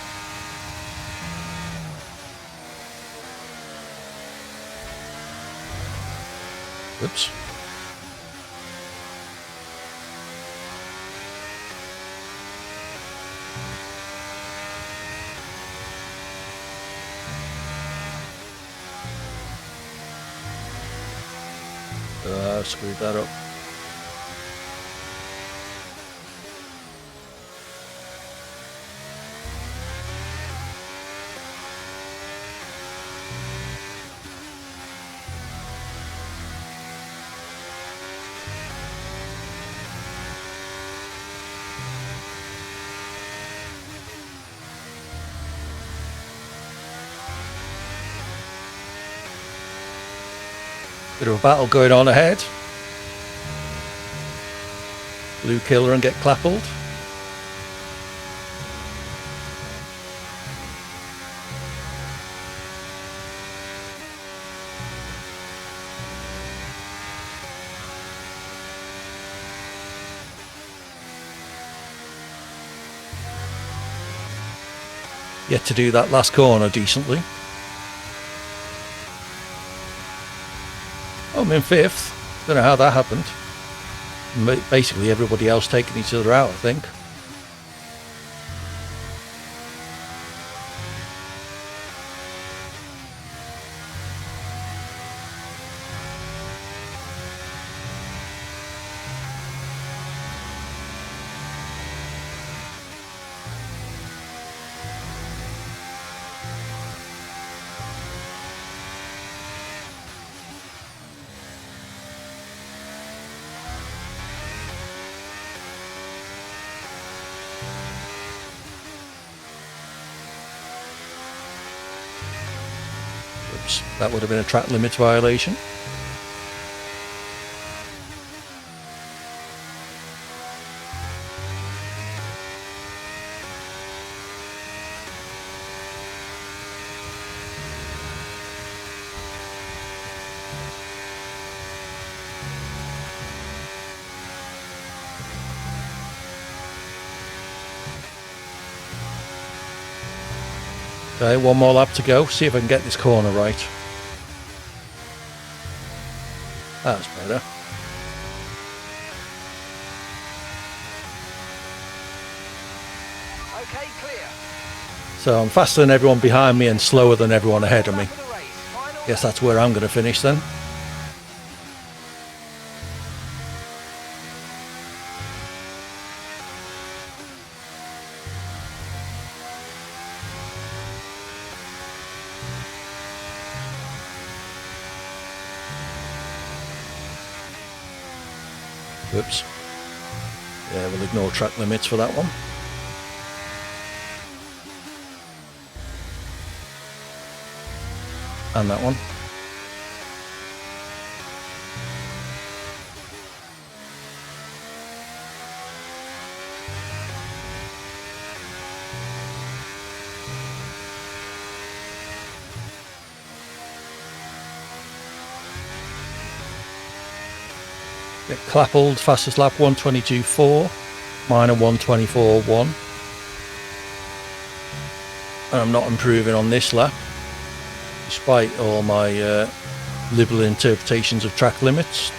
Oops. Screwed that up. Bit of a battle going on ahead. Blue Killer and Get Clappled. Yet to do that last corner decently. Oh, I'm in 5th. Don't know how that happened. Basically everybody else taking each other out, I think. Oops, that would have been a track limits violation. Okay, one more lap to go. See if I can get this corner right. That's better. Okay, clear. So I'm faster than everyone behind me and slower than everyone ahead of me. Guess that's where I'm going to finish then. Whoops. Yeah, we'll ignore track limits for that one. And that one. Get Clappled, fastest lap 1:22.4, mine a 1:24.1. And I'm not improving on this lap, despite all my liberal interpretations of track limits.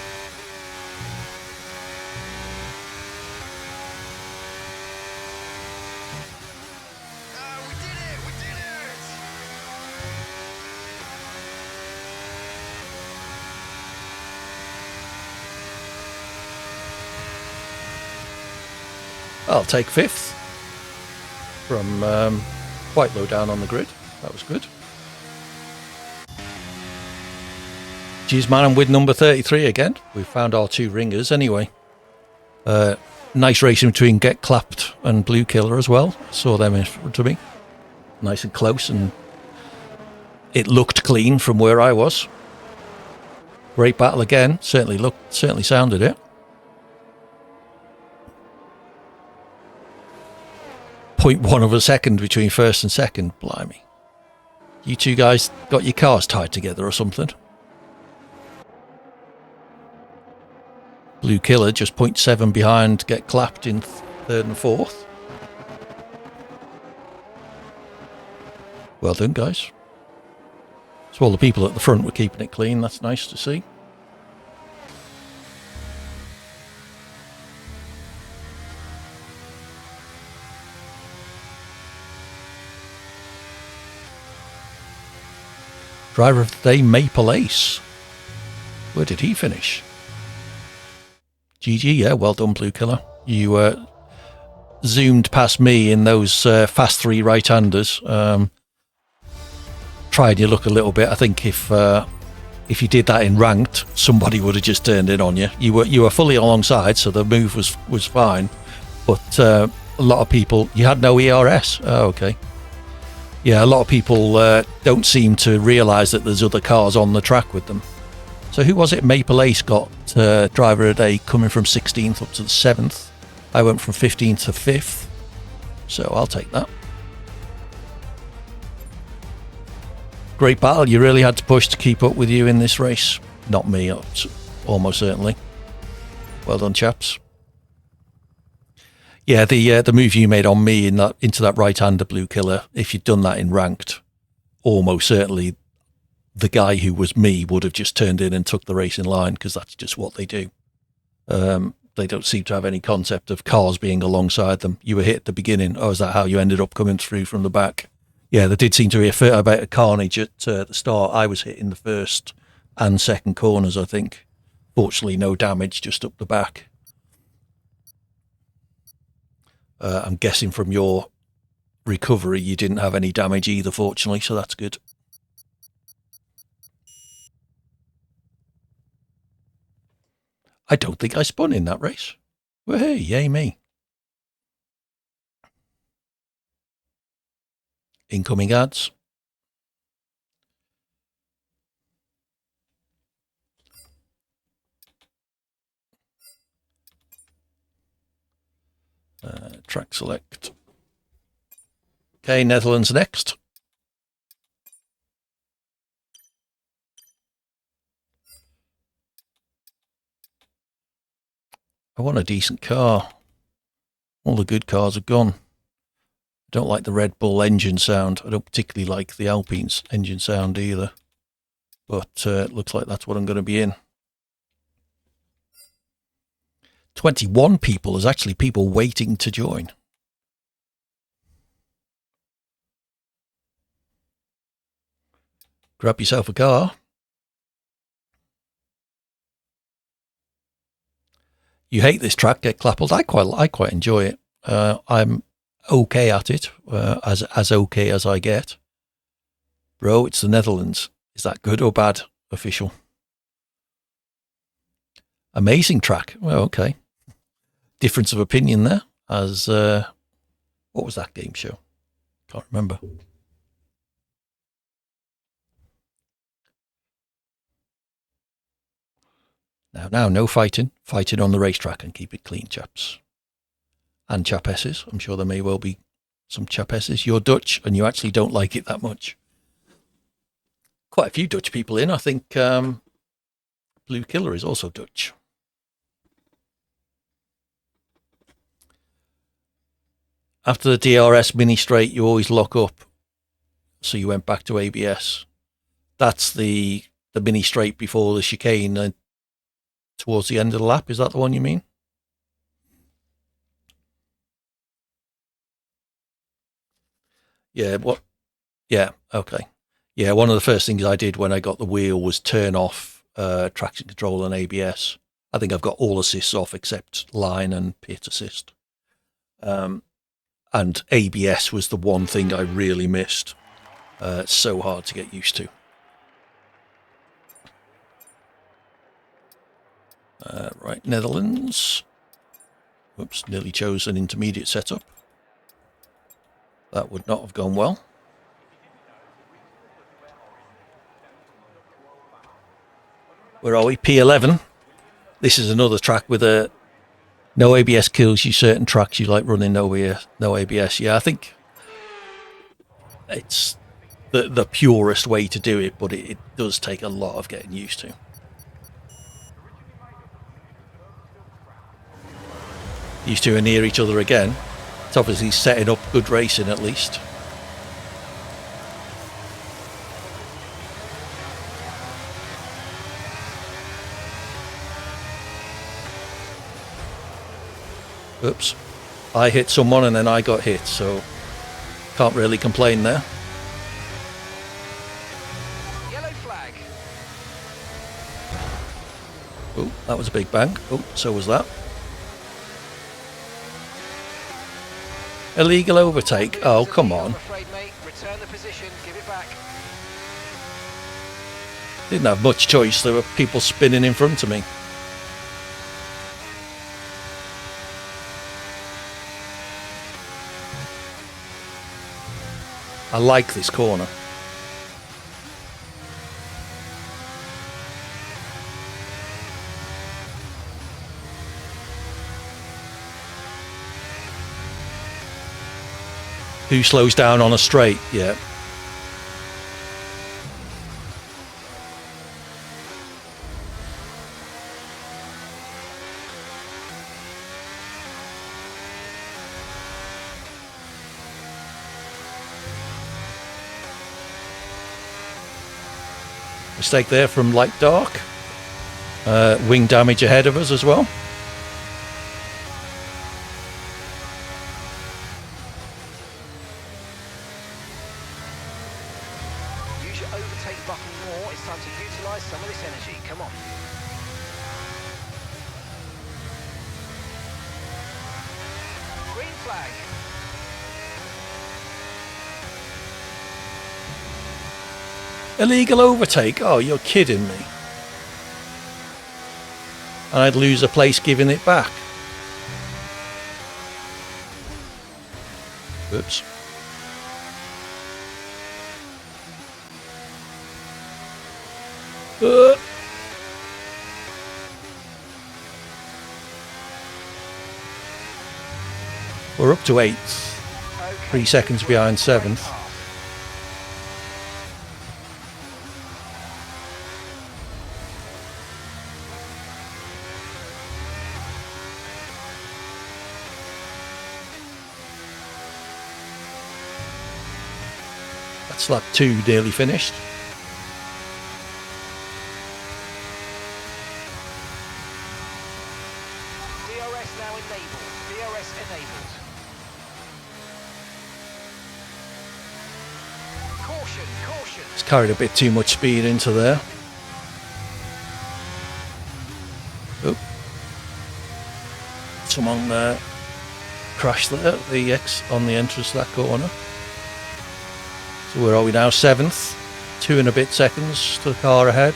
We did it! We did it! I'll take 5th from quite low down on the grid. That was good. Geez, man, I'm with number 33 again. We found our 2 ringers anyway. Nice racing between Get Clapped and Blue Killer as well. Saw them in front of me. Nice and close, and it looked clean from where I was. Great battle again. Certainly sounded it. 0.1 of a second between first and second. Blimey. You two guys got your cars tied together or something? Blue Killer just 0.7 behind Get Clapped in 3rd and 4th. Well done, guys. So all the people at the front were keeping it clean. That's nice to see. Driver of the day, Maple Ace. Where did he finish? GG, yeah, well done, Blue Killer. You zoomed past me in those fast 3 right-handers. Tried your luck a little bit. I think if you did that in ranked, somebody would have just turned in on you. You were fully alongside, so the move was fine. But a lot of people, you had no ERS. Oh, okay. Yeah, a lot of people don't seem to realise that there's other cars on the track with them. So who was it? Maple Ace got driver of the day coming from 16th up to the 7th. I went from 15th to 5th. So I'll take that. Great battle. You really had to push to keep up with you in this race. Not me, almost certainly. Well done, chaps. Yeah, the move you made on me into that right-hander, Blue Killer, if you'd done that in ranked, almost certainly the guy who was me would have just turned in and took the race in line, because that's just what they do. They don't seem to have any concept of cars being alongside them. You were hit at the beginning. Oh, is that how you ended up coming through from the back? Yeah, there did seem to be a fair bit of carnage at the start. I was hit in the first and second corners, I think. Fortunately, no damage, just up the back. I'm guessing from your recovery you didn't have any damage either, fortunately, so that's good. I don't think I spun in that race. Well, hey, yay me. Incoming ads. Track select. Okay, Netherlands next. I want a decent car. All the good cars are gone. I don't like the Red Bull engine sound. I don't particularly like the Alpine's engine sound either. But it looks like that's what I'm going to be in. 21 people. There's actually people waiting to join. Grab yourself a car. You hate this track, get clappled. I quite enjoy it. I'm okay at it, as okay as I get. Bro, it's the Netherlands. Is that good or bad, official? Amazing track. Well, okay. Difference of opinion there. As what was that game show? Can't remember. Now, no fighting. Fighting on the racetrack and keep it clean, chaps. And chapesses. I'm sure there may well be some chapesses. You're Dutch and you actually don't like it that much. Quite a few Dutch people in. I think Blue Killer is also Dutch. After the DRS mini straight, you always lock up. So you went back to ABS. That's the mini straight before the chicane towards the end of the lap. Is that the one you mean? Yeah, what? Yeah, okay. Yeah, one of the first things I did when I got the wheel was turn off traction control and ABS. I think I've got all assists off except line and pit assist. And ABS was the one thing I really missed. It's so hard to get used to. Right, Netherlands. Whoops, nearly chose an intermediate setup. That would not have gone well. Where are we? P11. This is another track with a no ABS kills you. Certain tracks you like running no ABS. Yeah, I think it's the purest way to do it, but it does take a lot of getting used to. These two are near each other again. It's obviously setting up good racing at least. Oops. I hit someone and then I got hit, so can't really complain there. Yellow flag. Oh, that was a big bang. Oh, so was that. Illegal overtake. Oh, come on. Return the position, give it back. Didn't have much choice. There were people spinning in front of me. I like this corner. Who slows down on a straight? Yeah. Mistake there from light dark. Wing damage ahead of us as well. Use your overtake button more. It's time to utilise some of this energy. Come on. Green flag. Illegal overtake? Oh, you're kidding me. And I'd lose a place giving it back. Oops. We're up to 8th. 3 seconds behind 7th. That's lap 2 nearly finished. DRS now enabled. DRS enabled. Caution, caution. It's carried a bit too much speed into there. Oh. Someone crashed there, the X on the entrance to that corner. So where are we now? 7th. 2 and a bit seconds to the car ahead.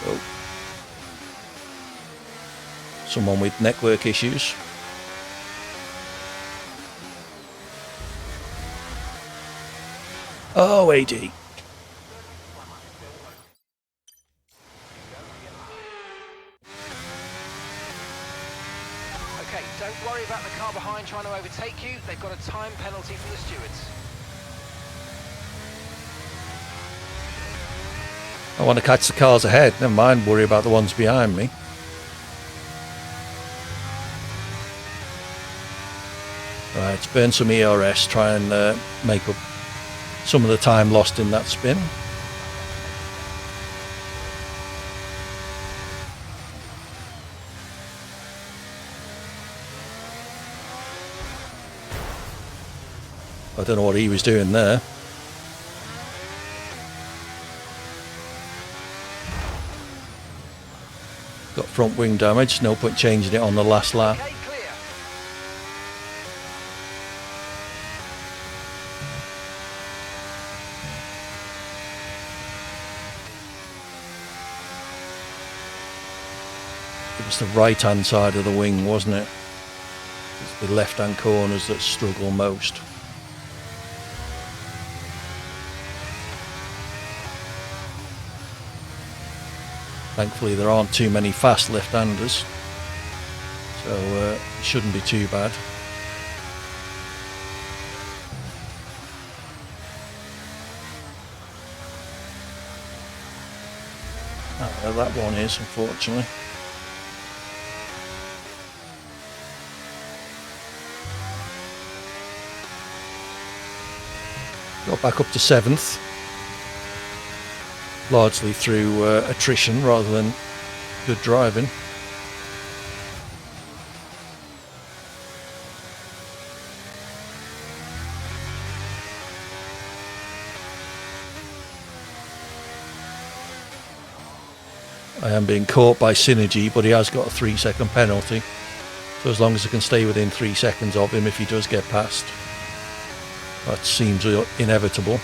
Oh. Someone with network issues. Oh, AD. Okay, don't worry about the car behind trying to overtake you. They've got a time penalty from the stewards. I want to catch the cars ahead. Never mind, worry about the ones behind me. Right, let's burn some ERS, try and make up some of the time lost in that spin. I don't know what he was doing there. Got front wing damage, no point changing it on the last lap. Okay, clear. It was the right hand side of the wing, wasn't it? It's the left hand corners that struggle most. Thankfully there aren't too many fast left-handers, so it shouldn't be too bad. Oh, that one is, unfortunately. Got back up to 7th. Largely through attrition rather than good driving. I am being caught by Synergy, but he has got a 3-second penalty. So as long as I can stay within 3 seconds of him if he does get past, that seems inevitable.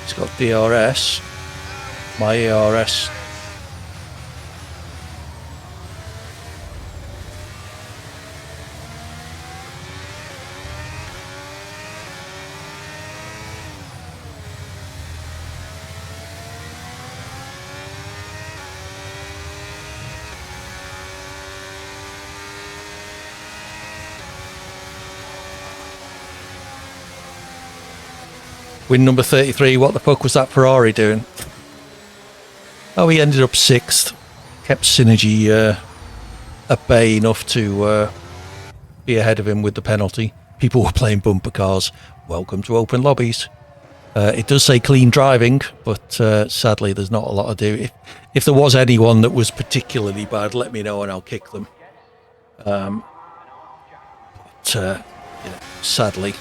It's got DRS, my ARS. Win number 33. What the fuck was that Ferrari doing? Oh, he ended up 6th. Kept Synergy at bay enough to be ahead of him with the penalty. People were playing bumper cars. Welcome to open lobbies. It does say clean driving, but sadly there's not a lot to do. If there was anyone that was particularly bad, let me know and I'll kick them. Yeah, sadly,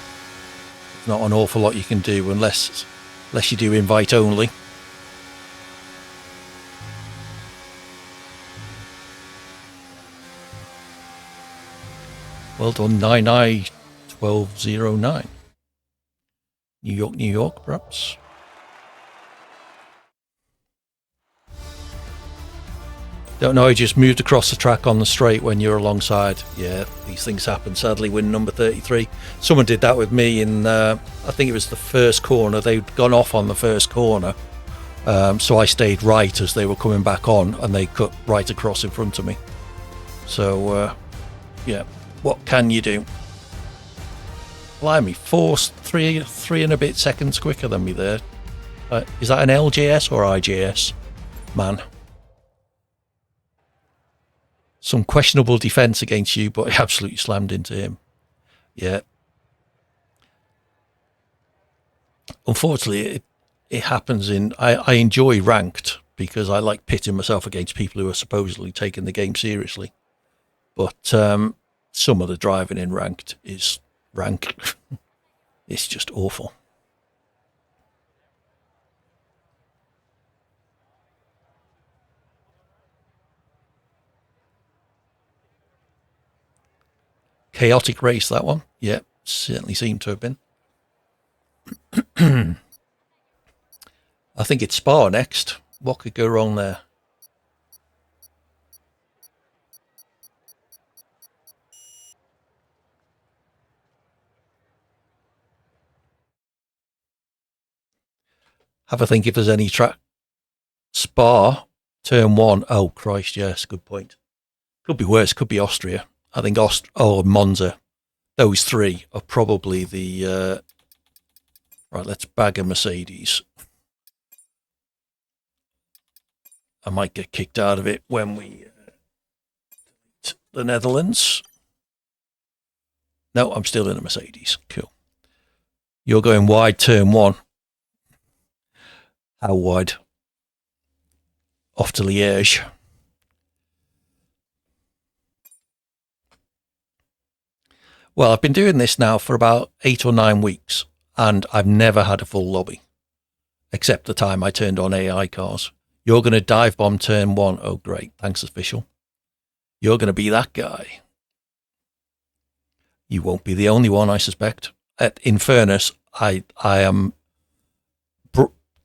not an awful lot you can do unless you do invite only. Well done, 9I1209. New York, perhaps. Don't know, I just moved across the track on the straight when you're alongside. Yeah, these things happen. Sadly, win number 33. Someone did that with me in, I think it was the first corner. They'd gone off on the first corner. So I stayed right as they were coming back on, and they cut right across in front of me. So, yeah, what can you do? Blimey, three and a bit seconds quicker than me there. Is that an LJS or IJS? Man. Some questionable defence against you, but he absolutely slammed into him. Yeah. Unfortunately, it happens in... I enjoy ranked because I like pitting myself against people who are supposedly taking the game seriously. But some of the driving in ranked is rank. It's just awful. Chaotic race, that one. Yeah, certainly seemed to have been. I think it's Spa next. What could go wrong there? Have a think if there's any track. Spa, turn 1. Oh, Christ, yes, good point. Could be worse, could be Austria. I think Monza. Those three are probably the... right, let's bag a Mercedes. I might get kicked out of it when we... the Netherlands. No, I'm still in a Mercedes. Cool. You're going wide, turn 1. How wide? Off to Liège. Well, I've been doing this now for about 8 or 9 weeks, and I've never had a full lobby, except the time I turned on AI cars. You're going to dive bomb turn 1. Oh, great. Thanks, official. You're going to be that guy. You won't be the only one, I suspect. In fairness, I am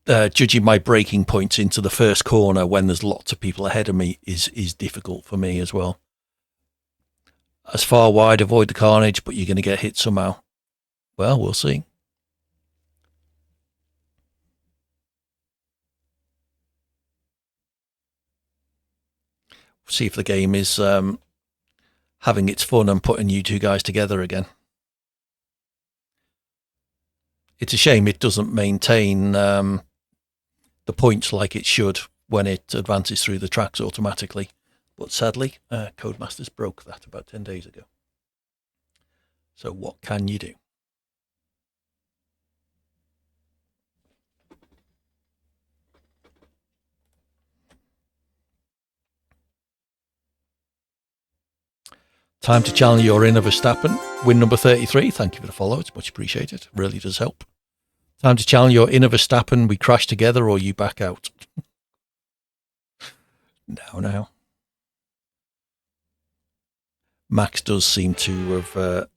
judging my braking points into the first corner when there's lots of people ahead of me is difficult for me as well. As far wide, avoid the carnage, but you're going to get hit somehow. Well, we'll see. See if the game is having its fun and putting you two guys together again. It's a shame it doesn't maintain the points like it should when it advances through the tracks automatically. But sadly, Codemasters broke that about 10 days ago. So what can you do? Time to challenge your inner Verstappen. Win number 33. Thank you for the follow. It's much appreciated. Really does help. Time to challenge your inner Verstappen. We crash together or you back out. Now. Max does seem to have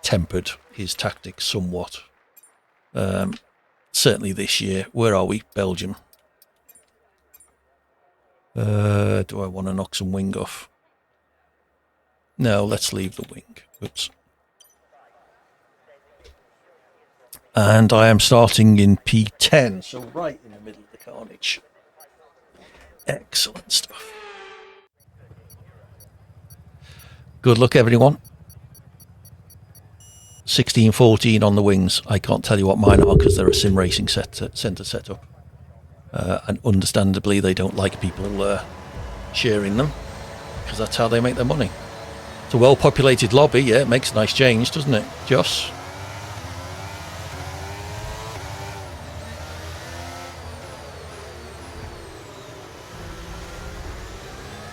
tempered his tactics somewhat. Certainly this year. Where are we? Belgium. Do I want to knock some wing off? No, let's leave the wing. Oops. And I am starting in P10, so right in the middle of the carnage. Excellent stuff. Good luck, everyone. 16-14 on the wings. I can't tell you what mine are because they're a sim racing centre setup. And understandably, they don't like people sharing them because that's how they make their money. It's a well-populated lobby, yeah, it makes a nice change, doesn't it, Joss?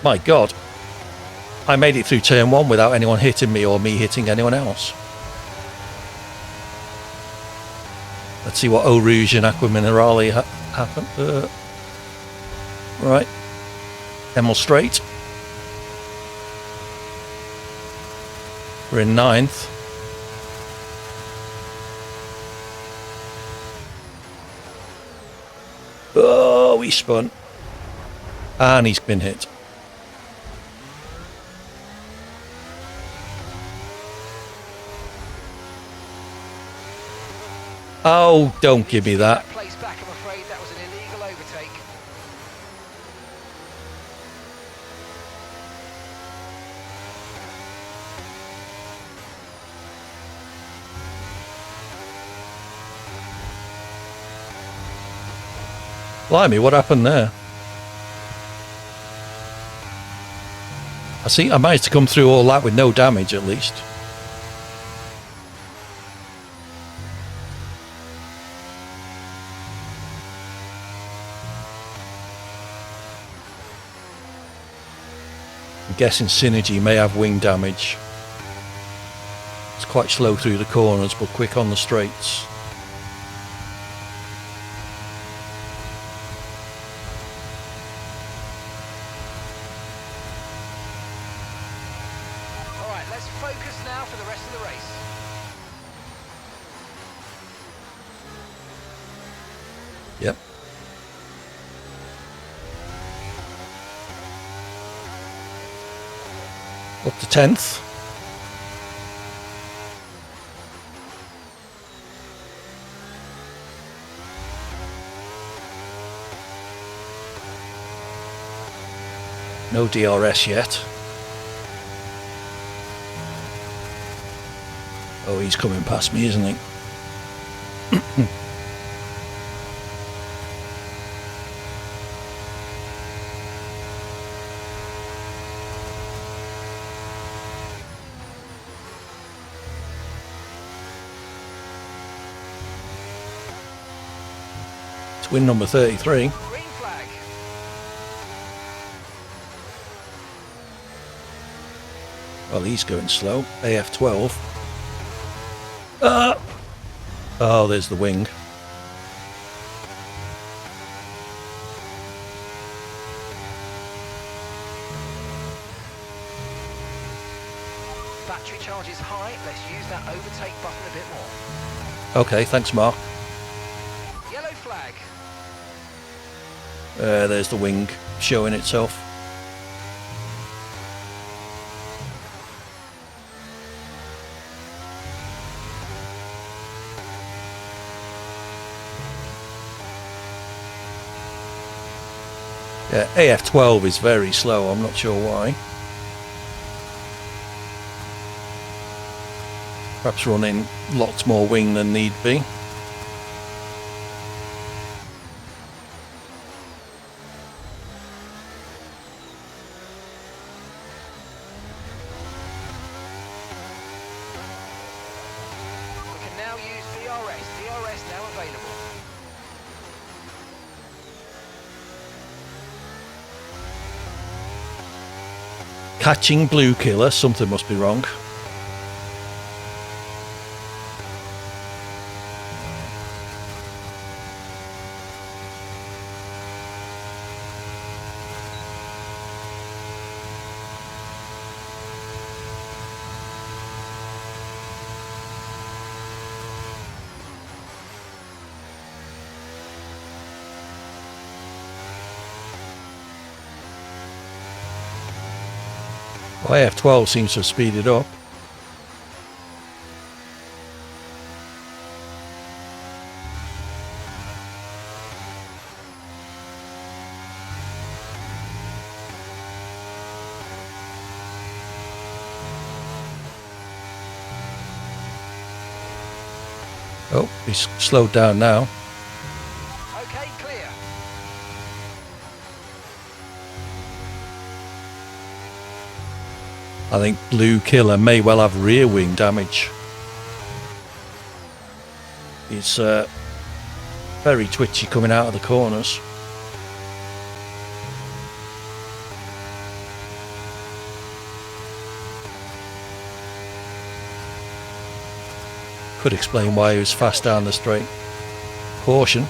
My God, I made it through turn 1 without anyone hitting me or me hitting anyone else. Let's see what Eau Rouge and Aqua Minerale happen. Right, Emil Straight. We're in 9th. Oh, he spun. And he's been hit. Oh, don't give me that. Place back, I'm afraid that was an illegal overtake. Blimey, what happened there? I managed to come through all that with no damage at least. I'm guessing Synergy may have wing damage. It's quite slow through the corners but quick on the straights. Alright, let's focus now for the rest of the race. Yep. Up to 10th. No DRS yet. Oh, he's coming past me, isn't he? It's win number 33. Green flag. Well, he's going slow. AF12. Oh, there's the wing. Battery charge is high. Let's use that overtake button a bit more. Okay, thanks, Mark. Yellow flag. There's the wing showing itself. Yeah, AF12 is very slow. I'm not sure why. Perhaps running lots more wing than need be. We can now use DRS. DRS now available. Catching Blue Killer, something must be wrong. IF-12 seems to have speeded up. Oh, he's slowed down now. Okay, clear. I think Blue Killer may well have rear wing damage. He's very twitchy coming out of the corners. Could explain why he was fast down the straight. Caution.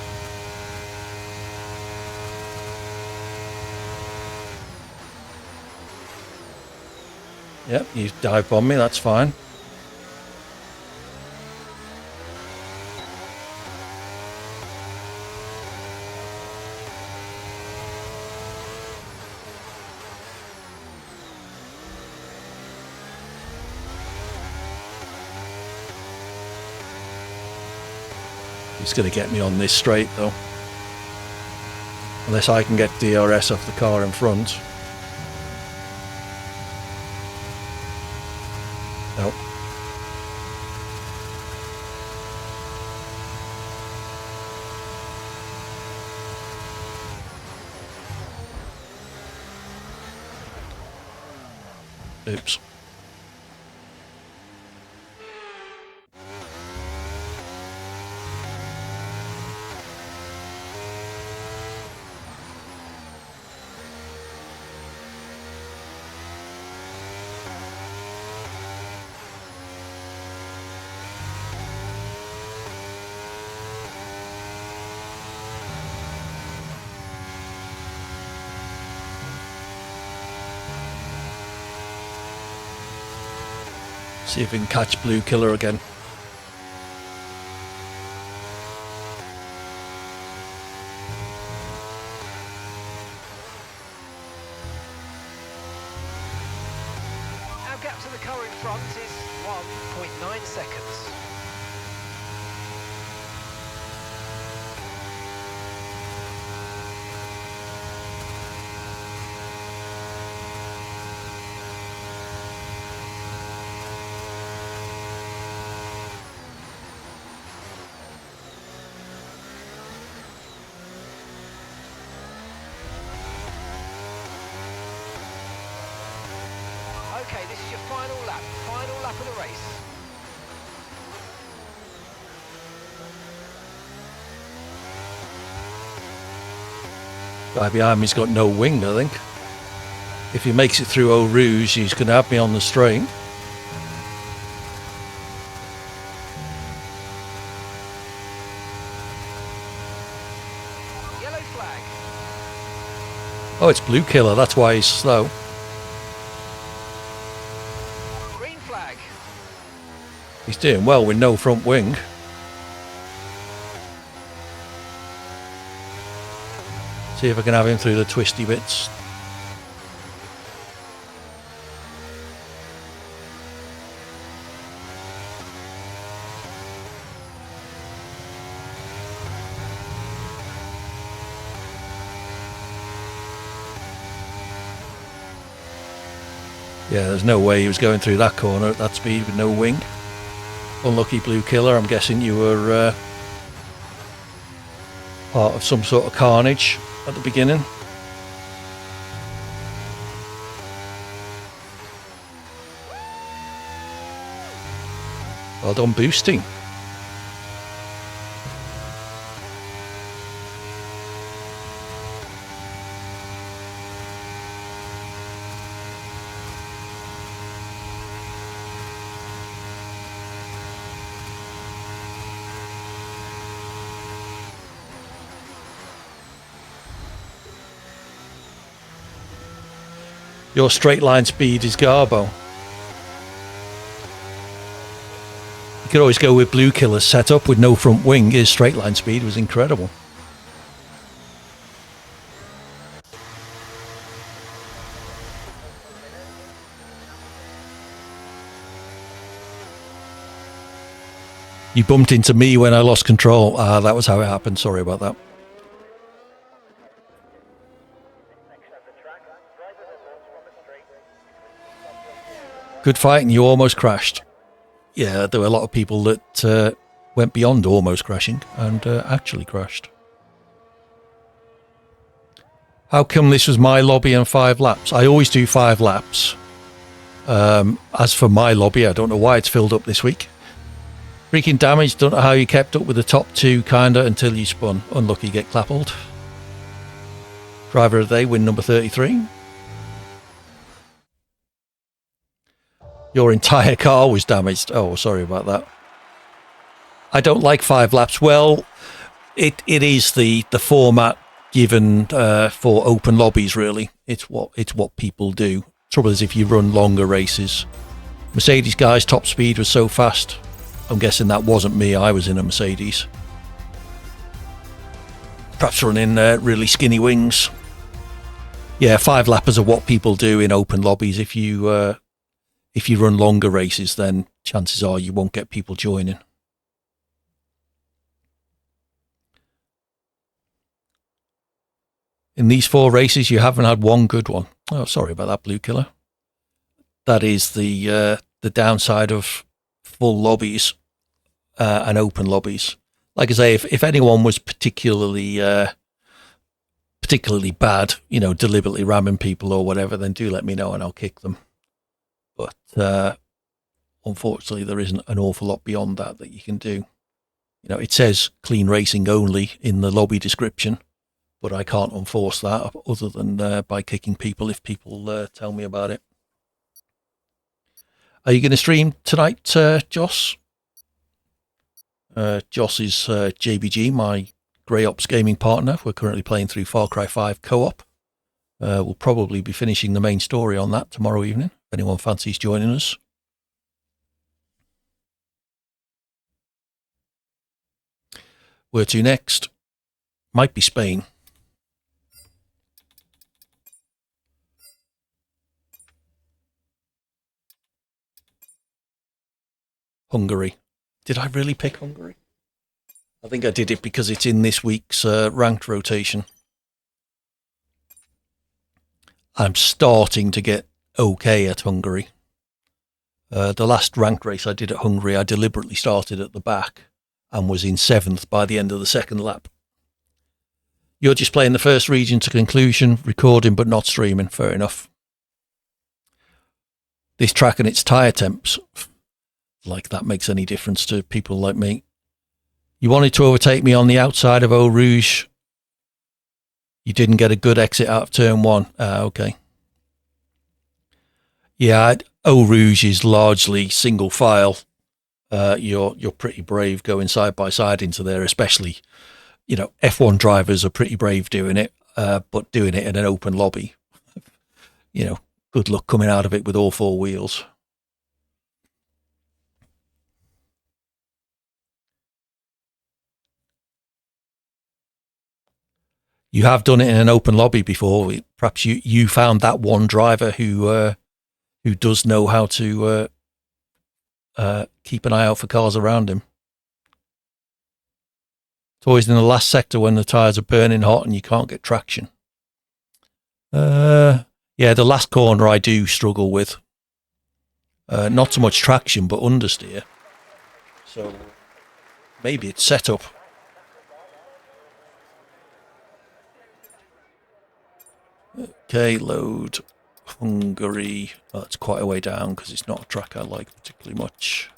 Yep, you dive bomb me, that's fine. He's going to get me on this straight though. Unless I can get DRS off the car in front. Nope. Oops. See if we can catch Blue Killer again. Our gap to the car in front is 1.9 seconds. Okay, this is your final lap of the race. Guy behind me's got no wing, I think. If he makes it through Eau Rouge, he's going to have me on the straight. Yellow flag. Oh, it's Blue Killer, that's why he's slow. Green flag. He's doing well with no front wing. See if I can have him through the twisty bits. Yeah, there's no way he was going through that corner at that speed with no wing. Unlucky Blue Killer, I'm guessing you were part of some sort of carnage at the beginning. Well done boosting. Your straight line speed is Garbo. You could always go with Blue Killer's setup with no front wing. His straight line speed was incredible. You bumped into me when I lost control. That was how it happened. Sorry about that. Good fight, and you almost crashed. Yeah, there were a lot of people that went beyond almost crashing and actually crashed. How come this was my lobby and 5 laps? I always do 5 laps. As for my lobby, I don't know why it's filled up this week. Freaking damage, don't know how you kept up with the top 2 kinda until you spun. Unlucky, get clappled. Driver of the day, win number 33. Your entire car was damaged. Oh, sorry about that. I don't like 5 laps. Well, it is the format given for open lobbies, really. It's what people do. Trouble is, if you run longer races. Mercedes guy's top speed was so fast. I'm guessing that wasn't me. I was in a Mercedes. Perhaps running really skinny wings. Yeah, 5 lappers are what people do in open lobbies. If you run longer races, then chances are you won't get people joining. In these 4 races, you haven't had one good one. Oh, sorry about that, Blue Killer. That is the downside of full lobbies and open lobbies. Like I say, if anyone was particularly bad, deliberately ramming people or whatever, then do let me know and I'll kick them. But unfortunately, there isn't an awful lot beyond that you can do. It says clean racing only in the lobby description, but I can't enforce that other than by kicking people if people tell me about it. Are you going to stream tonight, Joss? Joss is JBG, my Grey Ops gaming partner. We're currently playing through Far Cry 5 co-op. We'll probably be finishing the main story on that tomorrow evening, if anyone fancies joining us. Where to next? Might be Spain. Hungary. Did I really pick Hungary? I think I did it because it's in this week's ranked rotation. I'm starting to get okay at Hungary. The last ranked race I did at Hungary, I deliberately started at the back and was in 7th by the end of the second lap. You're just playing the first region to conclusion, recording but not streaming. Fair enough. This track and its tyre temps, like that makes any difference to people like me. You wanted to overtake me on the outside of Eau Rouge. You didn't get a good exit out of turn 1. Okay. Yeah, Eau Rouge is largely single file. You're pretty brave going side by side into there, especially, F1 drivers are pretty brave doing it, but doing it in an open lobby, good luck coming out of it with all 4 wheels. You have done it in an open lobby before. Perhaps you found that one driver who does know how to keep an eye out for cars around him. It's always in the last sector when the tyres are burning hot and you can't get traction. Yeah, the last corner I do struggle with. Not so much traction, but understeer. So maybe it's set up. Okay, load Hungary. Well, it's quite a way down because it's not a track I like particularly much.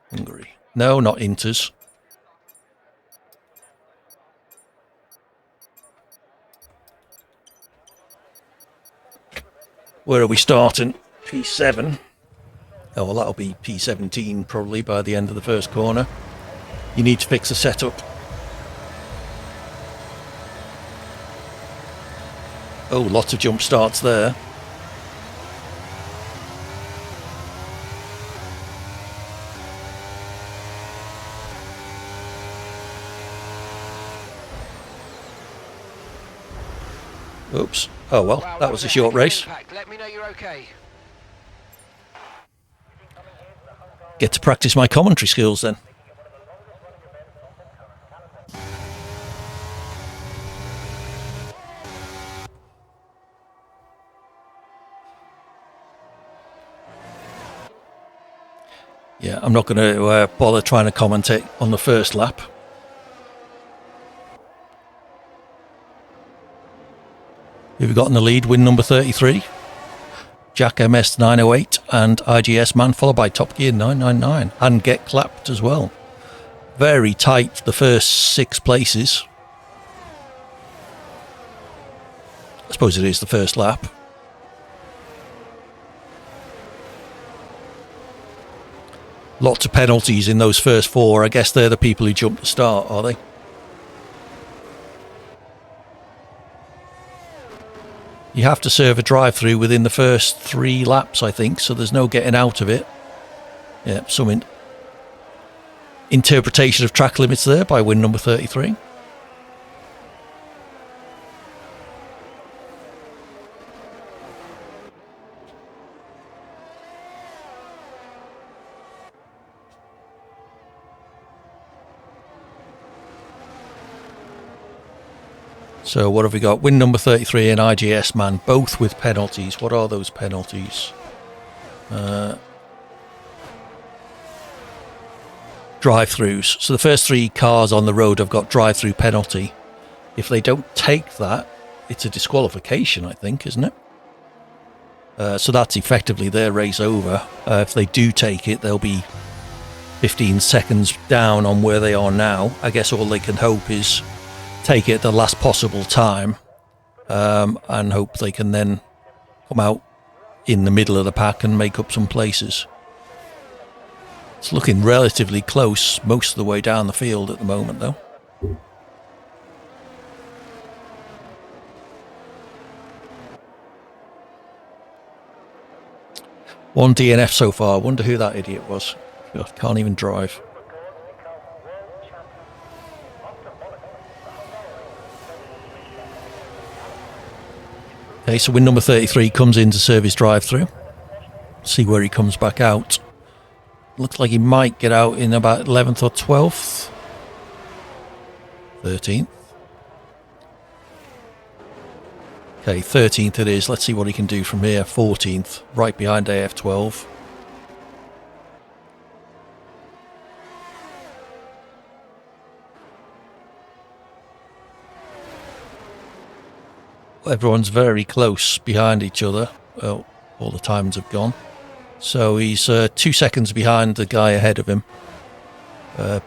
Hungary. No, not Inters. Where are we starting? P7. Oh, well, that'll be P17 probably by the end of the first corner. You need to fix the setup. Oh, lots of jump starts there. Oops. Oh well, Wow, that was a short heck of an race. impact. Let me know you're okay. Get to practice my commentary skills then. Yeah, I'm not going to bother trying to commentate on the first lap. Who have we got in the lead? Win number 33. Jack MS 908 and IGS Man, followed by Top Gear 999 and Get Clapped as well. Very tight, the first 6 places. I suppose it is the first lap. Lots of penalties in those first 4. I guess they're the people who jumped the start, are they? You have to serve a drive-through within the first 3 laps, I think, so there's no getting out of it. Yeah, some interpretation of track limits there by win number 33. So what have we got? Win number 33 and IGS Man, both with penalties. What are those penalties? Drive-throughs. So the first 3 cars on the road have got drive-through penalty. If they don't take that, it's a disqualification, I think, isn't it? So that's effectively their race over. If they do take it, they'll be 15 seconds down on where they are now. I guess all they can hope is take it at the last possible time, and hope they can then come out in the middle of the pack and make up some places. It's looking relatively close most of the way down the field at the moment, though. One DNF so far. I wonder who that idiot was. God, can't even drive. Okay, so win number 33 comes in to serve his drive-through. See where he comes back out. Looks like he might get out in about 11th or 12th. 13th. Okay, 13th it is. Let's see what he can do from here. 14th, right behind AF12. Everyone's very close behind each other. Well, all the times have gone. So he's 2 seconds behind the guy ahead of him,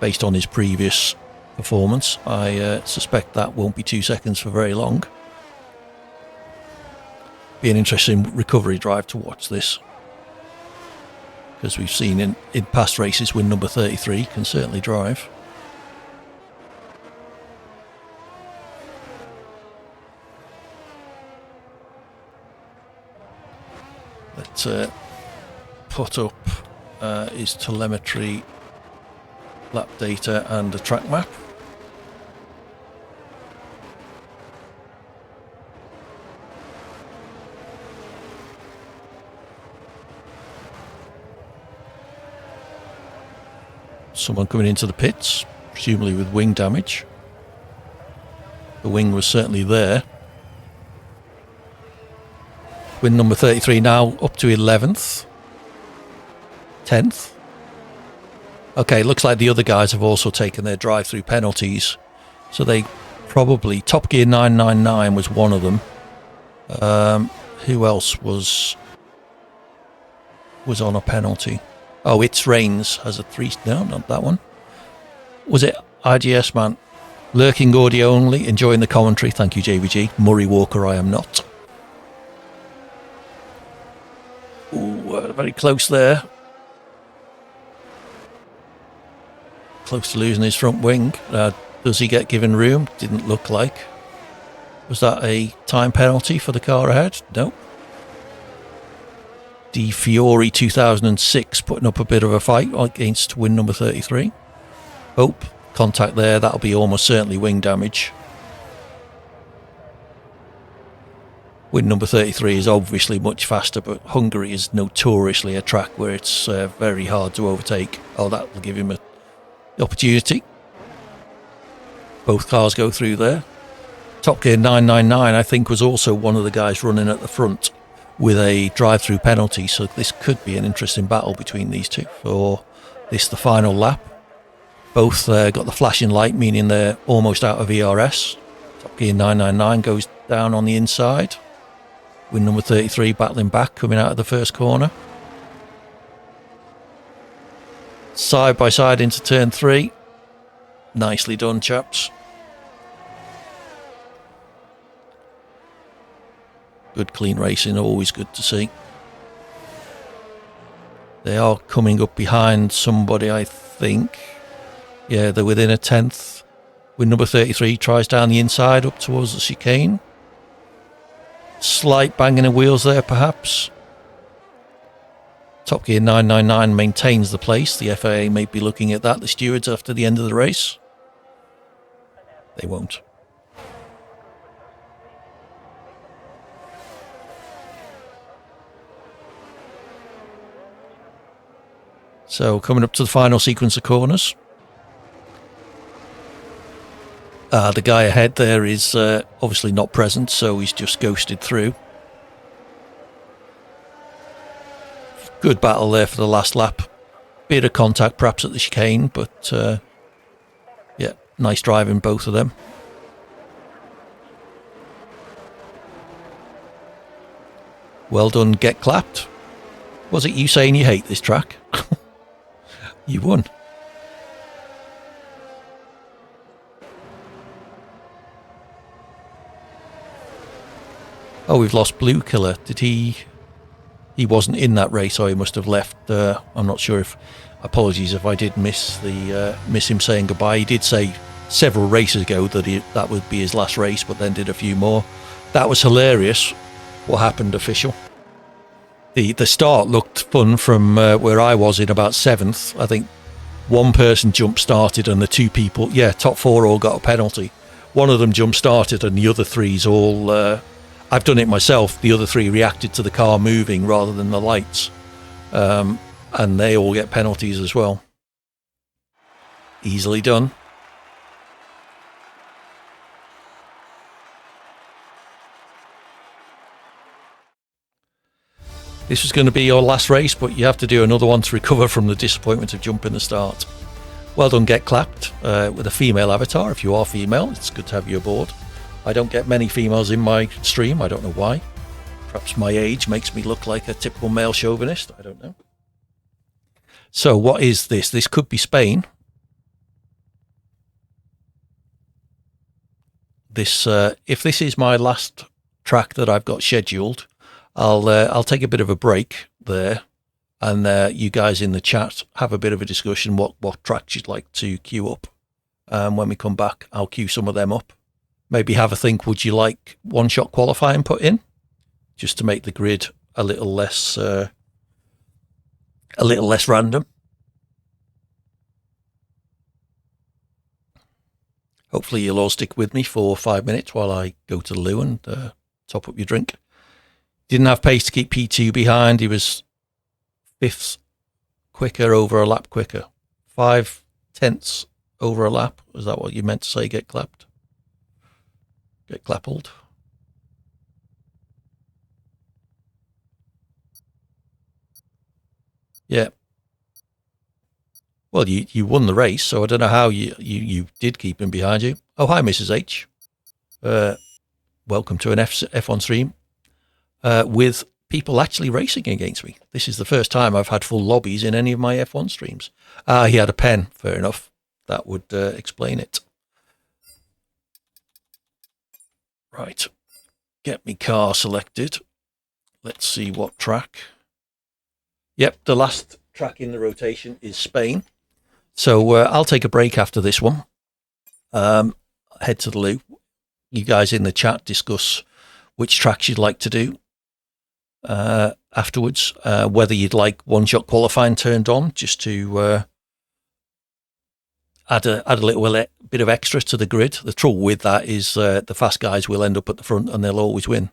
based on his previous performance. I suspect that won't be 2 seconds for very long. Be an interesting recovery drive to watch this, because we've seen in past races win number 33 can certainly drive. Let's put up his telemetry, lap data and a track map. Someone coming into the pits, presumably with wing damage. The wing was certainly there. Win number 33 now up to 11th. 10th. Okay, looks like the other guys have also taken their drive-through penalties. So they probably... Top Gear 999 was one of them. Who else was on a penalty? Oh, It's Rains has a 3... No, not that one. Was it IGS Man? Lurking audio only, enjoying the commentary. Thank you, JVG. Murray Walker, I am not. Ooh, very close there. Close to losing his front wing. Does he get given room? Didn't look like. Was that a time penalty for the car ahead? No. Di Fiore 2006 putting up a bit of a fight against win number 33. Contact there. That'll be almost certainly wing damage. Win number 33 is obviously much faster, but Hungary is notoriously a track where it's very hard to overtake. Oh, that will give him an opportunity. Both cars go through there. Top Gear 999, I think, was also one of the guys running at the front with a drive-through penalty, so this could be an interesting battle between these two for the final lap. Both got the flashing light, meaning they're almost out of ERS. Top Gear 999 goes down on the inside. Win number 33 battling back, coming out of the first corner. Side by side into turn 3. Nicely done, chaps. Good clean racing, always good to see. They are coming up behind somebody, I think. Yeah, they're within a tenth. Win number 33 tries down the inside up towards the chicane. Slight banging of wheels there, perhaps. Top Gear 999 maintains the place. The FIA may be looking at that, the stewards, after the end of the race. They won't. So coming up to the final sequence of corners. The guy ahead there is obviously not present, so he's just ghosted through. Good battle there for the last lap. Bit of contact perhaps at the chicane, but yeah, nice driving, both of them. Well done, get clapped. Was it you saying you hate this track? You won. Oh, we've lost Blue Killer. Did he wasn't in that race, or he must have left. I'm not sure if. Apologies if I did miss him saying goodbye. He did say several races ago that would be his last race, but then did a few more. That was hilarious. What happened, official? The start looked fun from where I was in about 7th. I think one person jump started and the two people, top 4 all got a penalty. One of them jump started and the other 3's all, I've done it myself, the other 3 reacted to the car moving rather than the lights. And they all get penalties as well. Easily done. This was going to be your last race, but you have to do another one to recover from the disappointment of jumping the start. Well done, get clapped with a female avatar. If you are female, it's good to have you aboard. I don't get many females in my stream. I don't know why. Perhaps my age makes me look like a typical male chauvinist. I don't know. So what is this? This could be Spain. If this is my last track that I've got scheduled, I'll take a bit of a break there, and you guys in the chat have a bit of a discussion what tracks you'd like to queue up. When we come back, I'll queue some of them up. Maybe have a think. Would you like one-shot qualifying put in, just to make the grid a little less random? Hopefully you'll all stick with me for 5 minutes while I go to the loo and top up your drink. Didn't have pace to keep P2 behind. He was 5th quicker over a lap quicker. 5/10 over a lap. Was that what you meant to say, get clapped? Get clappled. Yeah. Well, you won the race, so I don't know how you did keep him behind you. Oh, hi, Mrs. H. Welcome to an F1 stream. With people actually racing against me. This is the first time I've had full lobbies in any of my F1 streams. He had a pen. Fair enough. That would explain it. Right. Get me car selected. Let's see what track. Yep, the last track in the rotation is Spain. So I'll take a break after this one. Head to the loo. you guys in the chat discuss which tracks you'd like to do afterwards, whether you'd like one-shot qualifying turned on just to add a little bit of extra to the grid. The trouble with that is the fast guys will end up at the front and they'll always win.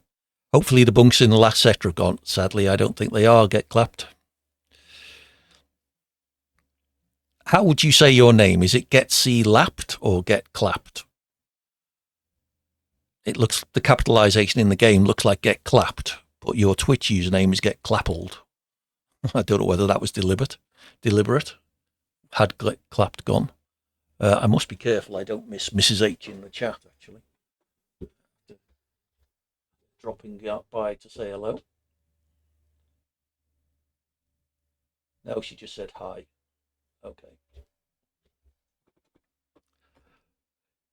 Hopefully the bunks in the last sector have gone. Sadly, I don't think they are. Get clapped. How would you say your name? Is it Get C Lapped or Get Clapped? It looks, the capitalization in the game looks like Get Clapped, but your Twitch username is Get Clappled. I don't know whether that was deliberate. Had Get Clapped gone. I must be careful I don't miss Mrs. H in the chat, actually. Dropping out by to say hello. No, she just said hi. Okay.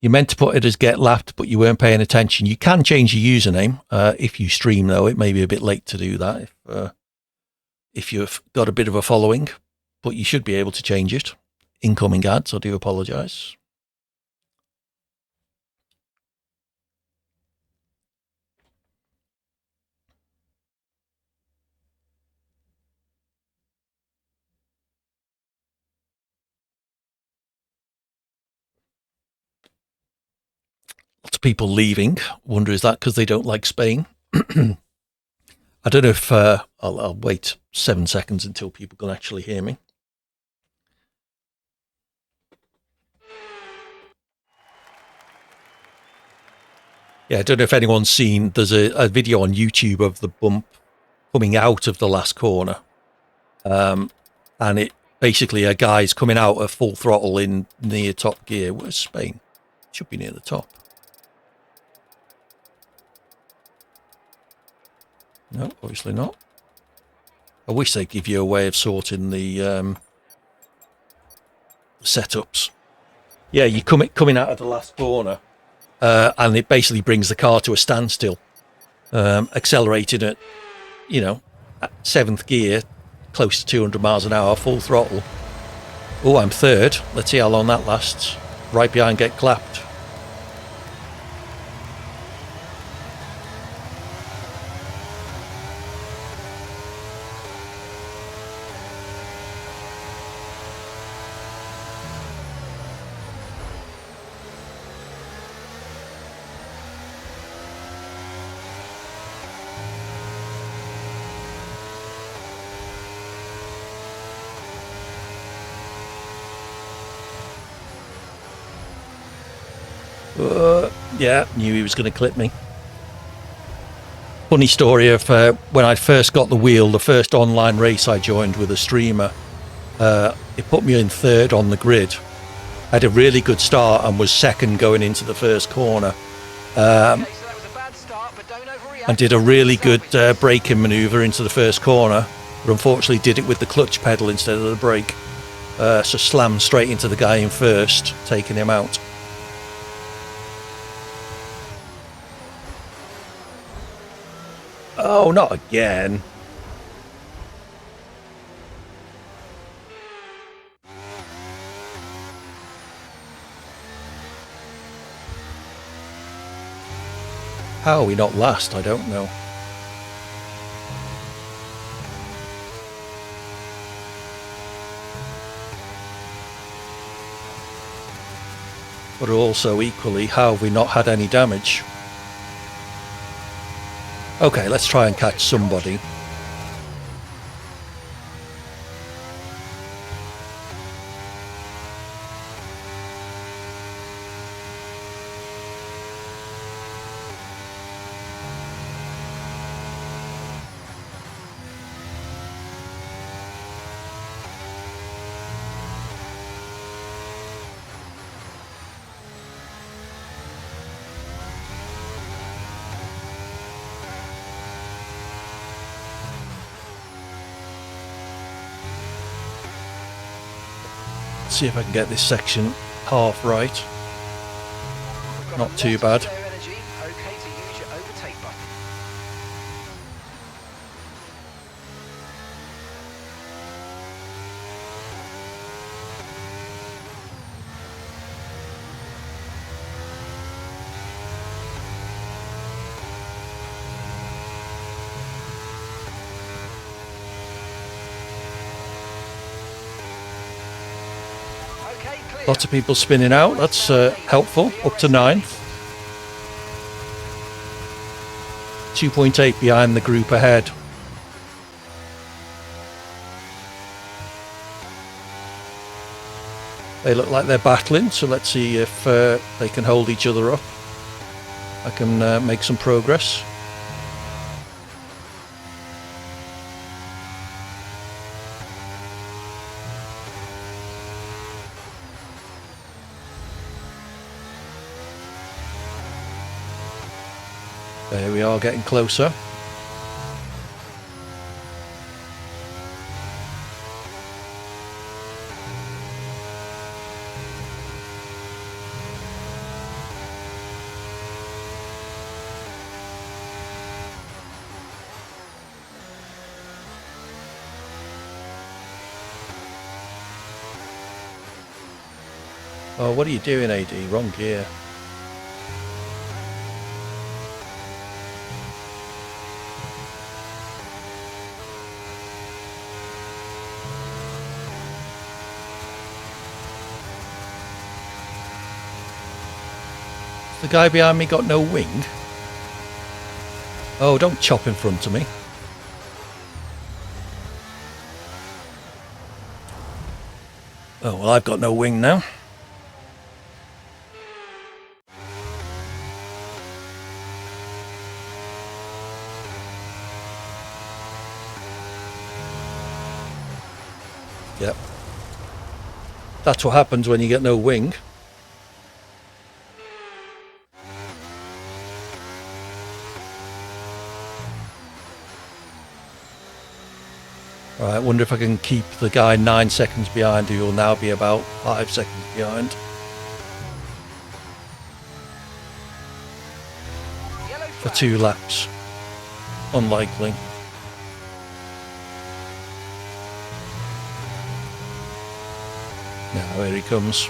You meant to put it as Get Lapped, but you weren't paying attention. You can change your username if you stream, though. It may be a bit late to do that if you've got a bit of a following, but you should be able to change it. Incoming ads, I do apologise. Lots of people leaving. Wonder, is that because they don't like Spain? I don't know if I'll wait 7 seconds until people can actually hear me. Yeah, I don't know if anyone's seen, there's a video on YouTube of the bump coming out of the last corner. And it basically a guy's coming out at full throttle in near top gear. Where's Spain? Should be near the top. No, obviously not. I wish they'd give you a way of sorting the setups. Yeah, you coming out of the last corner, and it basically brings the car to a standstill, accelerating at, at 7th gear, close to 200 miles an hour, full throttle. Oh, I'm third. Let's see how long that lasts. Right behind Get Clapped. Yeah, knew he was going to clip me. Funny story of when I first got the wheel, the first online race I joined with a streamer, it put me in third on the grid. I had a really good start and was second going into the first corner. And did a really good braking manoeuvre into the first corner, but unfortunately did it with the clutch pedal instead of the brake. So slammed straight into the guy in first, taking him out. Oh, not again. How are we not last? I don't know. But also equally, how have we not had any damage? Okay, let's try and catch somebody. See if I can get this section half right. Not too bad. Lots of people spinning out. That's helpful. Up to 9th. 2.8 behind the group ahead. They look like they're battling, so let's see if they can hold each other up. I can make some progress. There we are, getting closer. Oh, what are you doing, AD? Wrong gear. The guy behind me got no wing? Oh, don't chop in front of me. Oh, well, I've got no wing now. Yep. That's what happens when you get no wing. Right, I wonder if I can keep the guy 9 seconds behind, who will now be about 5 seconds behind. For 2 laps. Unlikely. Now here he comes.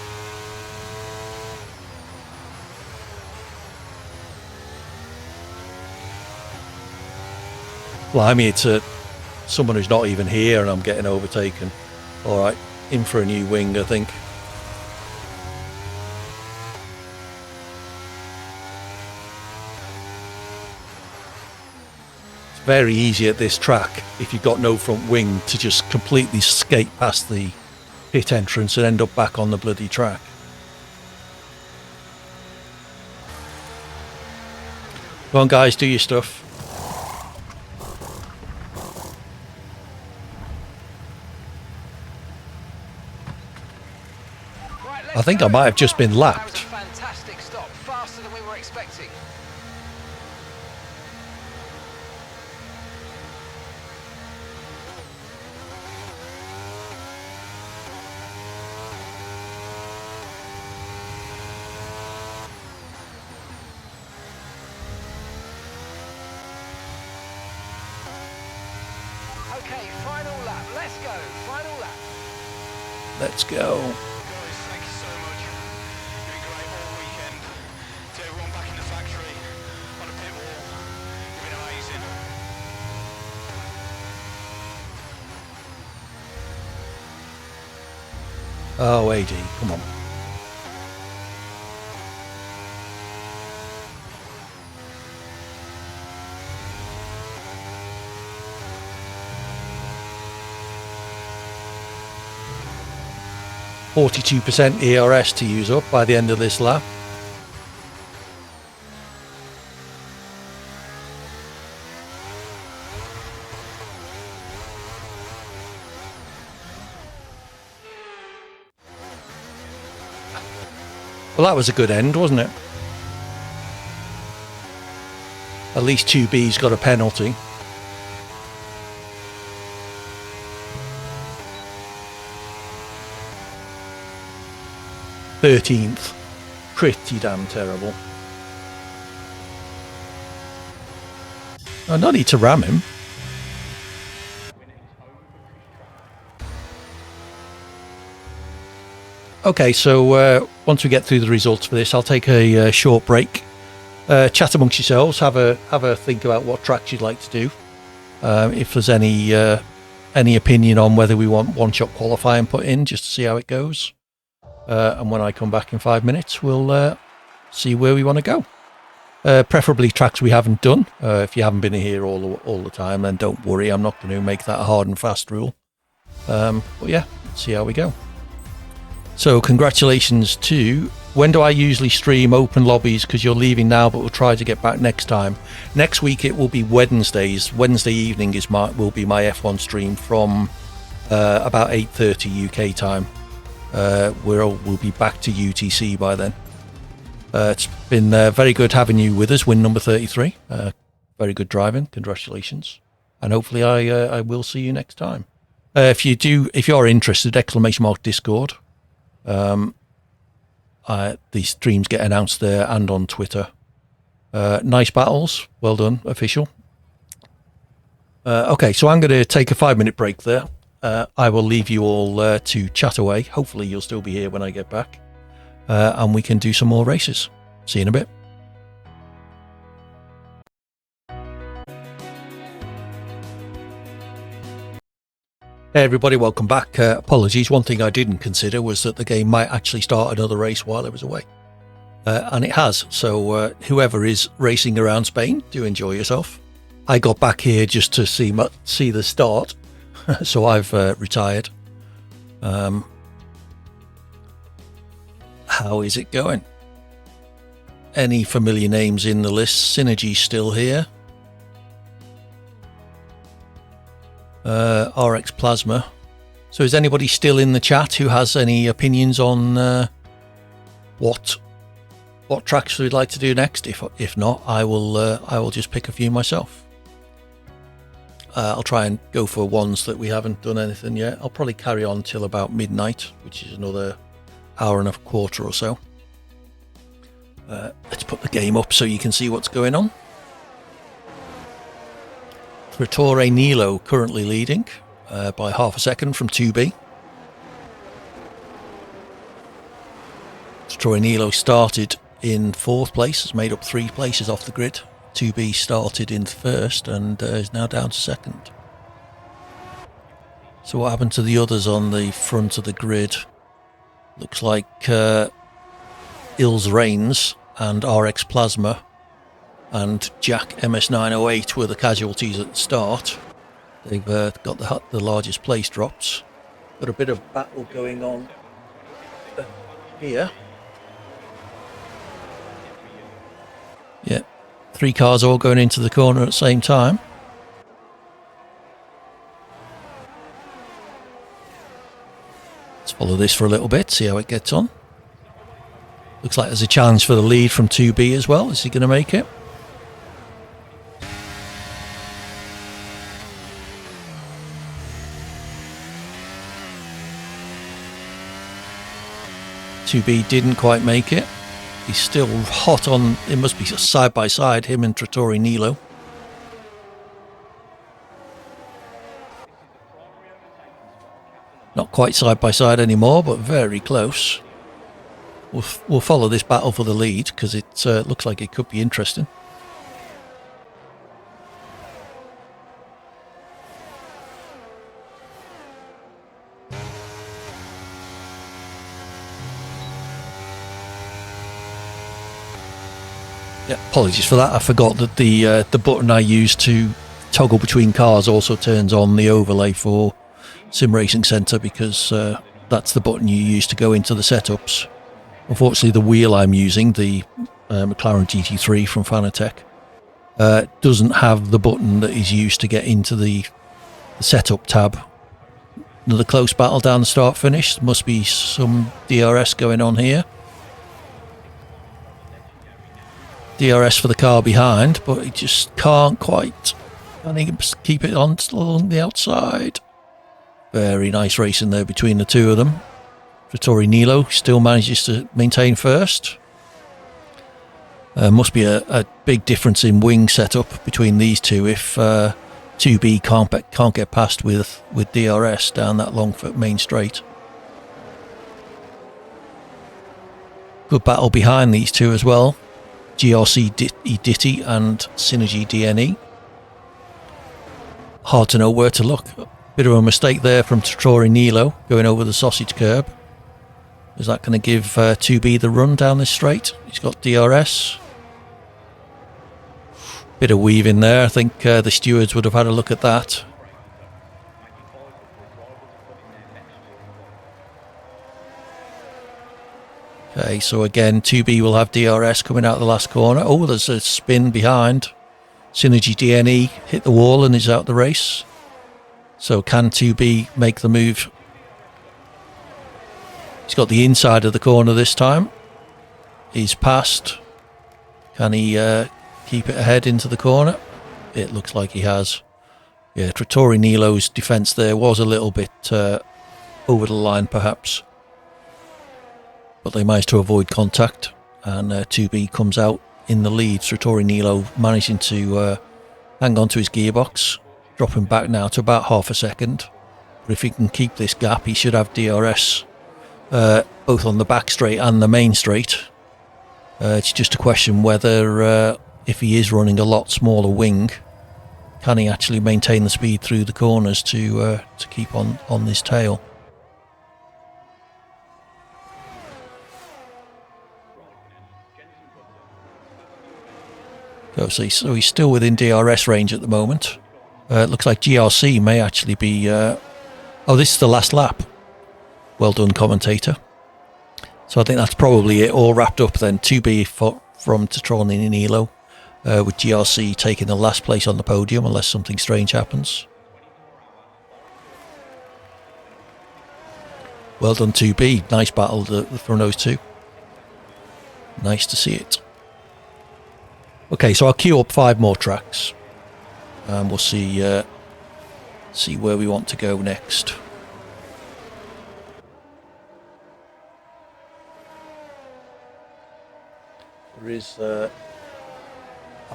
Blimey, it's someone who's not even here and I'm getting overtaken. Alright, in for a new wing, I think. It's very easy at this track, if you've got no front wing, to just completely skate past the pit entrance and end up back on the bloody track. Come on guys, do your stuff. I think I might have just been lapped. Fantastic stop, faster than we were expecting. Okay, final lap. Let's go. Final lap. Let's go. Oh, AD, come on. %42% ERS to use up by the end of this lap. Well, that was a good end, wasn't it? At least 2B's got a penalty. .13th. Pretty damn terrible. I don't need to ram him. Okay, so once we get through the results for this, I'll take a short break. Chat amongst yourselves. Have a think about what tracks you'd like to do. If there's any opinion on whether we want one-shot qualifying put in, just to see how it goes. And when I come back in 5 minutes, we'll see where we want to go. Preferably tracks we haven't done. If you haven't been here all the time, then don't worry. I'm not going to make that a hard and fast rule. But yeah, see how we go. So congratulations to... When do I usually stream open lobbies? Because you're leaving now, but we'll try to get back next time. Next week it will be Wednesdays. Wednesday evening will be my F1 stream from about 8:30 UK time. We'll be back to UTC by then. It's been very good having you with us. Win number 33. Very good driving. Congratulations. And hopefully I will see you next time. If you're interested, !Discord. The streams get announced there and on Twitter. Nice battles. Well done, official. Okay, so I'm going to take a 5-minute break there. I will leave you all to chat away. Hopefully you'll still be here when I get back. And we can do some more races. See you in a bit. Hey everybody, welcome back. Apologies, one thing I didn't consider was that the game might actually start another race while I was away. And it has, so whoever is racing around Spain, do enjoy yourself. I got back here just to see the start, so I've retired. How is it going? Any familiar names in the list? Synergy's still here. RX Plasma. So is anybody still in the chat who has any opinions on what tracks we'd like to do next? If not, I will just pick a few myself. I'll try and go for ones that we haven't done anything yet. I'll probably carry on till about midnight, which is another hour and a quarter or so. Let's put the game up so you can see what's going on. Trattore Nilo currently leading by half a second from 2B. Trattore Nilo started in 4th place, has made up 3 places off the grid. 2B started in 1st and is now down to 2nd. So what happened to the others on the front of the grid? Looks like Ills Reigns and RX Plasma and Jack MS908 were the casualties at the start. They've got the largest place drops. Got a bit of battle going on here. Yeah, 3 cars all going into the corner at the same time. Let's follow this for a little bit, see how it gets on. Looks like there's a challenge for the lead from 2B as well. Is he going to make it? B didn't quite make it. He's still hot on. It must be side by side, him and Trattore Nilo. Not quite side by side anymore, but very close. We'll follow this battle for the lead because it looks like it could be interesting. Yeah, apologies for that. I forgot that the button I use to toggle between cars also turns on the overlay for Sim Racing Centre, because that's the button you use to go into the setups. Unfortunately, the wheel I'm using, the McLaren GT3 from Fanatec, doesn't have the button that is used to get into the setup tab. Another close battle down the start finish. Must be some DRS going on here. DRS for the car behind, but he just can't quite. And he can keep it on along the outside. Very nice racing there between the two of them. Trattore Nilo still manages to maintain first. Must be a big difference in wing setup between these two if 2B can't get past with DRS down that long main straight. Good battle behind these two as well. GRC Ditty and Synergy DNE. Hard to know where to look. Bit of a mistake there from Trattore Nilo going over the sausage curb. Is that going to give 2B the run down this straight? He's got DRS. Bit of weaving there. I think the stewards would have had a look at that. Okay, so again, 2B will have DRS coming out of the last corner. Oh, there's a spin behind. Synergy DNE hit the wall and is out the race. So can 2B make the move? He's got the inside of the corner this time. He's passed. Can he keep it ahead into the corner? It looks like he has. Yeah, Trattori Nilo's defence there was a little bit over the line perhaps. But they managed to avoid contact, and 2B comes out in the lead. Trattori Nilo managing to hang on to his gearbox, dropping back now to about half a second. But if he can keep this gap, he should have DRS both on the back straight and the main straight. It's just a question whether if he is running a lot smaller wing, can he actually maintain the speed through the corners to keep on this tail. So he's still within DRS range at the moment. It looks like GRC may actually be... oh, this is the last lap. Well done, commentator. So I think that's probably it, all wrapped up then. 2B from Trattori Nilo, with GRC taking the last place on the podium unless something strange happens. Well done, 2B. Nice battle from those two. Nice to see it. Okay, so I'll queue up 5 more tracks, and we'll see where we want to go next. There is a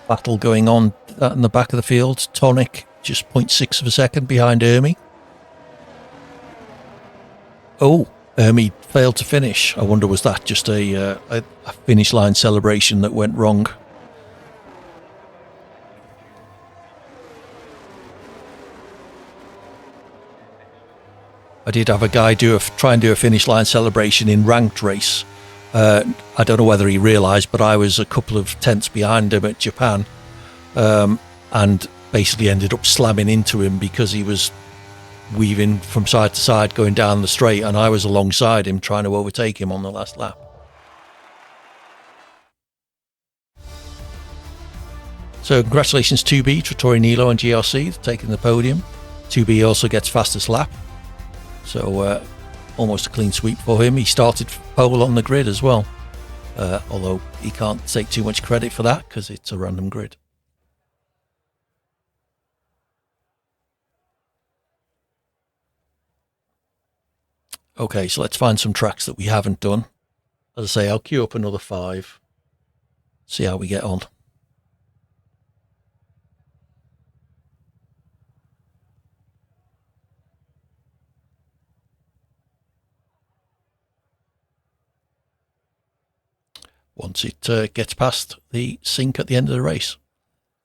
battle going on in the back of the field. Tonic just 0.6 of a second behind Ermi. Oh, Ermi failed to finish. I wonder, was that just a finish line celebration that went wrong? I did have a guy try and do a finish line celebration in ranked race. I don't know whether he realised, but I was a couple of tenths behind him at Japan, and basically ended up slamming into him because he was weaving from side to side going down the straight, and I was alongside him trying to overtake him on the last lap. So congratulations 2B, Trattori Nilo and GRC taking the podium. 2B also gets fastest lap. So almost a clean sweep for him. He started pole on the grid as well, although he can't take too much credit for that because it's a random grid. Okay, so let's find some tracks that we haven't done. As I say, I'll queue up another 5, see how we get on. Once it gets past the sink at the end of the race.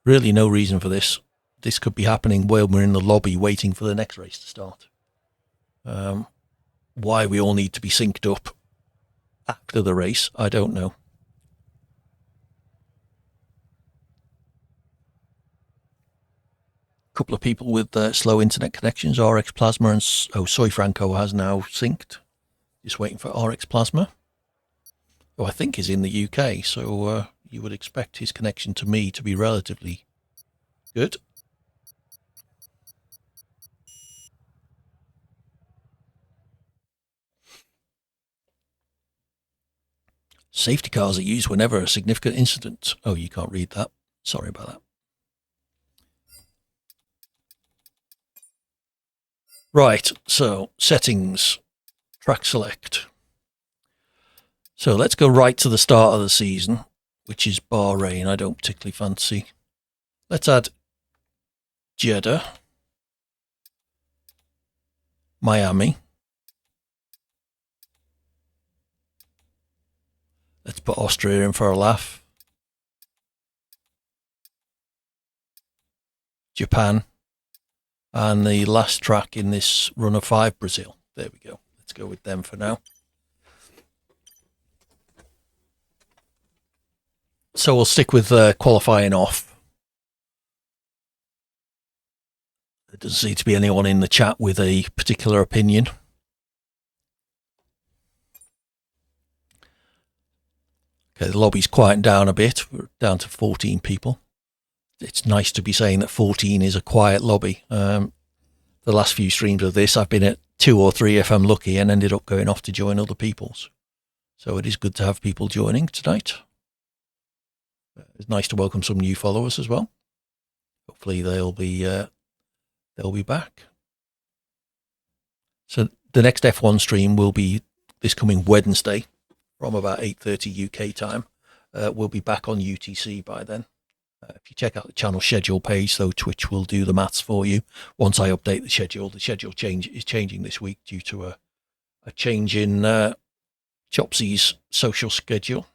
Really no reason for this. This could be happening while we're in the lobby waiting for the next race to start. Why we all need to be synced up after the race, I don't know. A couple of people with slow internet connections, RX Plasma and Soy Franco has now synced. Just waiting for RX Plasma, who I think is in the UK, so you would expect his connection to me to be relatively good. Safety cars are used whenever a significant incident... Oh, you can't read that. Sorry about that. Right, so settings, track select. So let's go right to the start of the season, which is Bahrain. I don't particularly fancy. Let's add Jeddah, Miami. Let's put Austria in for a laugh. Japan. And the last track in this run of 5, Brazil. There we go. Let's go with them for now. So we'll stick with qualifying off. There doesn't seem to be anyone in the chat with a particular opinion. Okay, the lobby's quieting down a bit. We're down to 14 people. It's nice to be saying that 14 is a quiet lobby. The last few streams of this, I've been at 2 or 3 if I'm lucky, and ended up going off to join other people's. So it is good to have people joining tonight. It's nice to welcome some new followers as well. Hopefully they'll be back. So the next F1 stream will be this coming Wednesday from about 8:30 UK time. We'll be back on UTC by then. If you check out the channel schedule page, though, Twitch will do the maths for you. Once I update the schedule is changing this week due to a change in Chopsy's social schedule.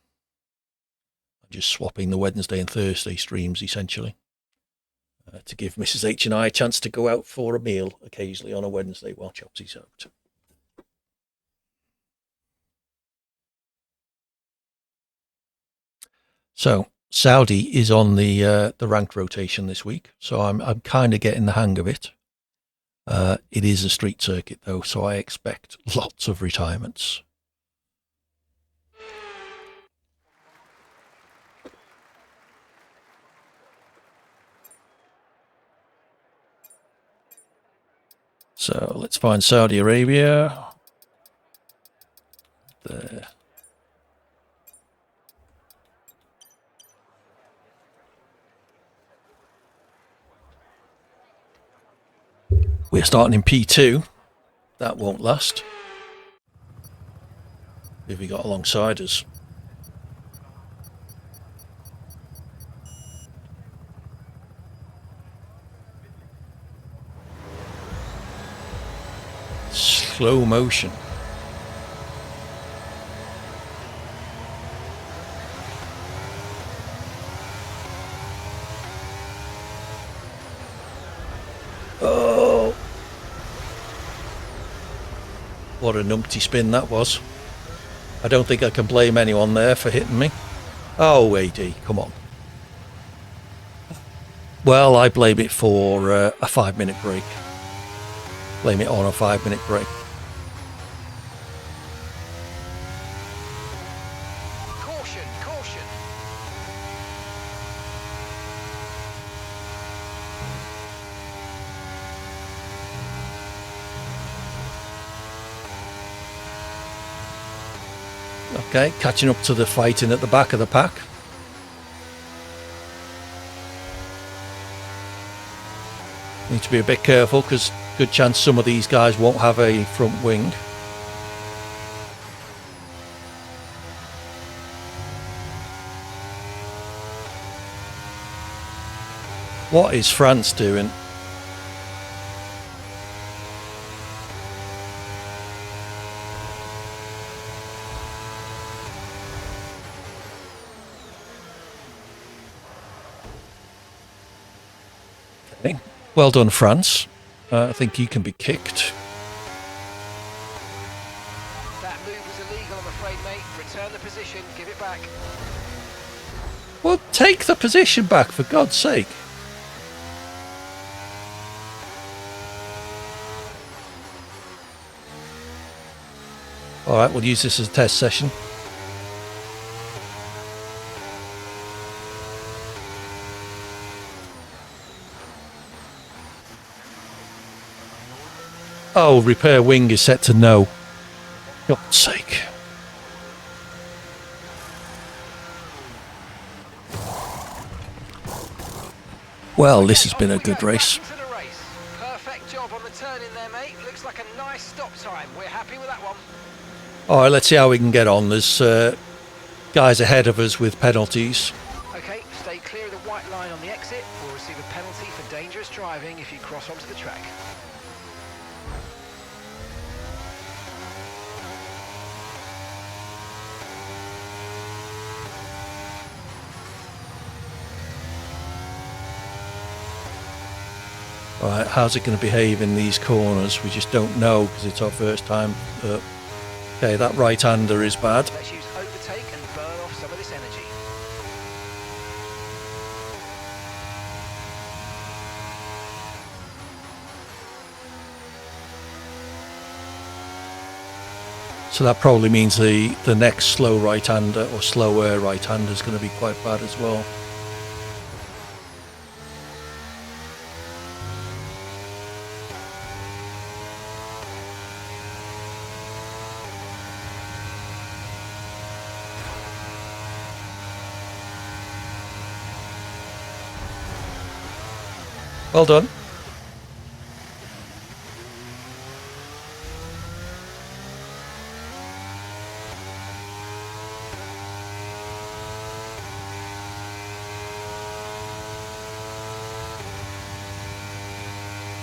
I'm just swapping the Wednesday and Thursday streams, essentially, to give Mrs. H and I a chance to go out for a meal occasionally on a Wednesday while Chopsy's out. So Saudi is on the ranked rotation this week, so I'm kind of getting the hang of it. It is a street circuit though, so I expect lots of retirements. So let's find Saudi Arabia. There. We're starting in P2. That won't last. Who have we got alongside us? Slow motion. Oh! What a numpty spin that was. I don't think I can blame anyone there for hitting me. Oh, AD, come on. Well, I blame it for a 5-minute break. Blame it on a 5-minute break. Caution, caution. Okay, catching up to the fighting at the back of the pack. Need to be a bit careful because good chance some of these guys won't have a front wing. What is France doing? Okay. Well done, France. I think you can be kicked. That move was illegal, I'm afraid, mate. Return the position, give it back. Well, take the position back, for God's sake. All right, we'll use this as a test session. Oh, repair wing is set to no. For God's sake. Well, this has been a good race. Perfect job on the turn in there, mate. Looks like a nice stop time. We're happy with that one. All right, let's see how we can get on. There's guys ahead of us with penalties. Okay, stay clear of the white line on the exit. We'll receive a penalty for dangerous driving if you cross onto the track. All right, how's it going to behave in these corners? We just don't know because it's our first time. Okay, that right-hander is bad. Let's use overtake and burn off some of this energy. So that probably means the next slow right-hander or slower right-hander is going to be quite bad as well. Well done.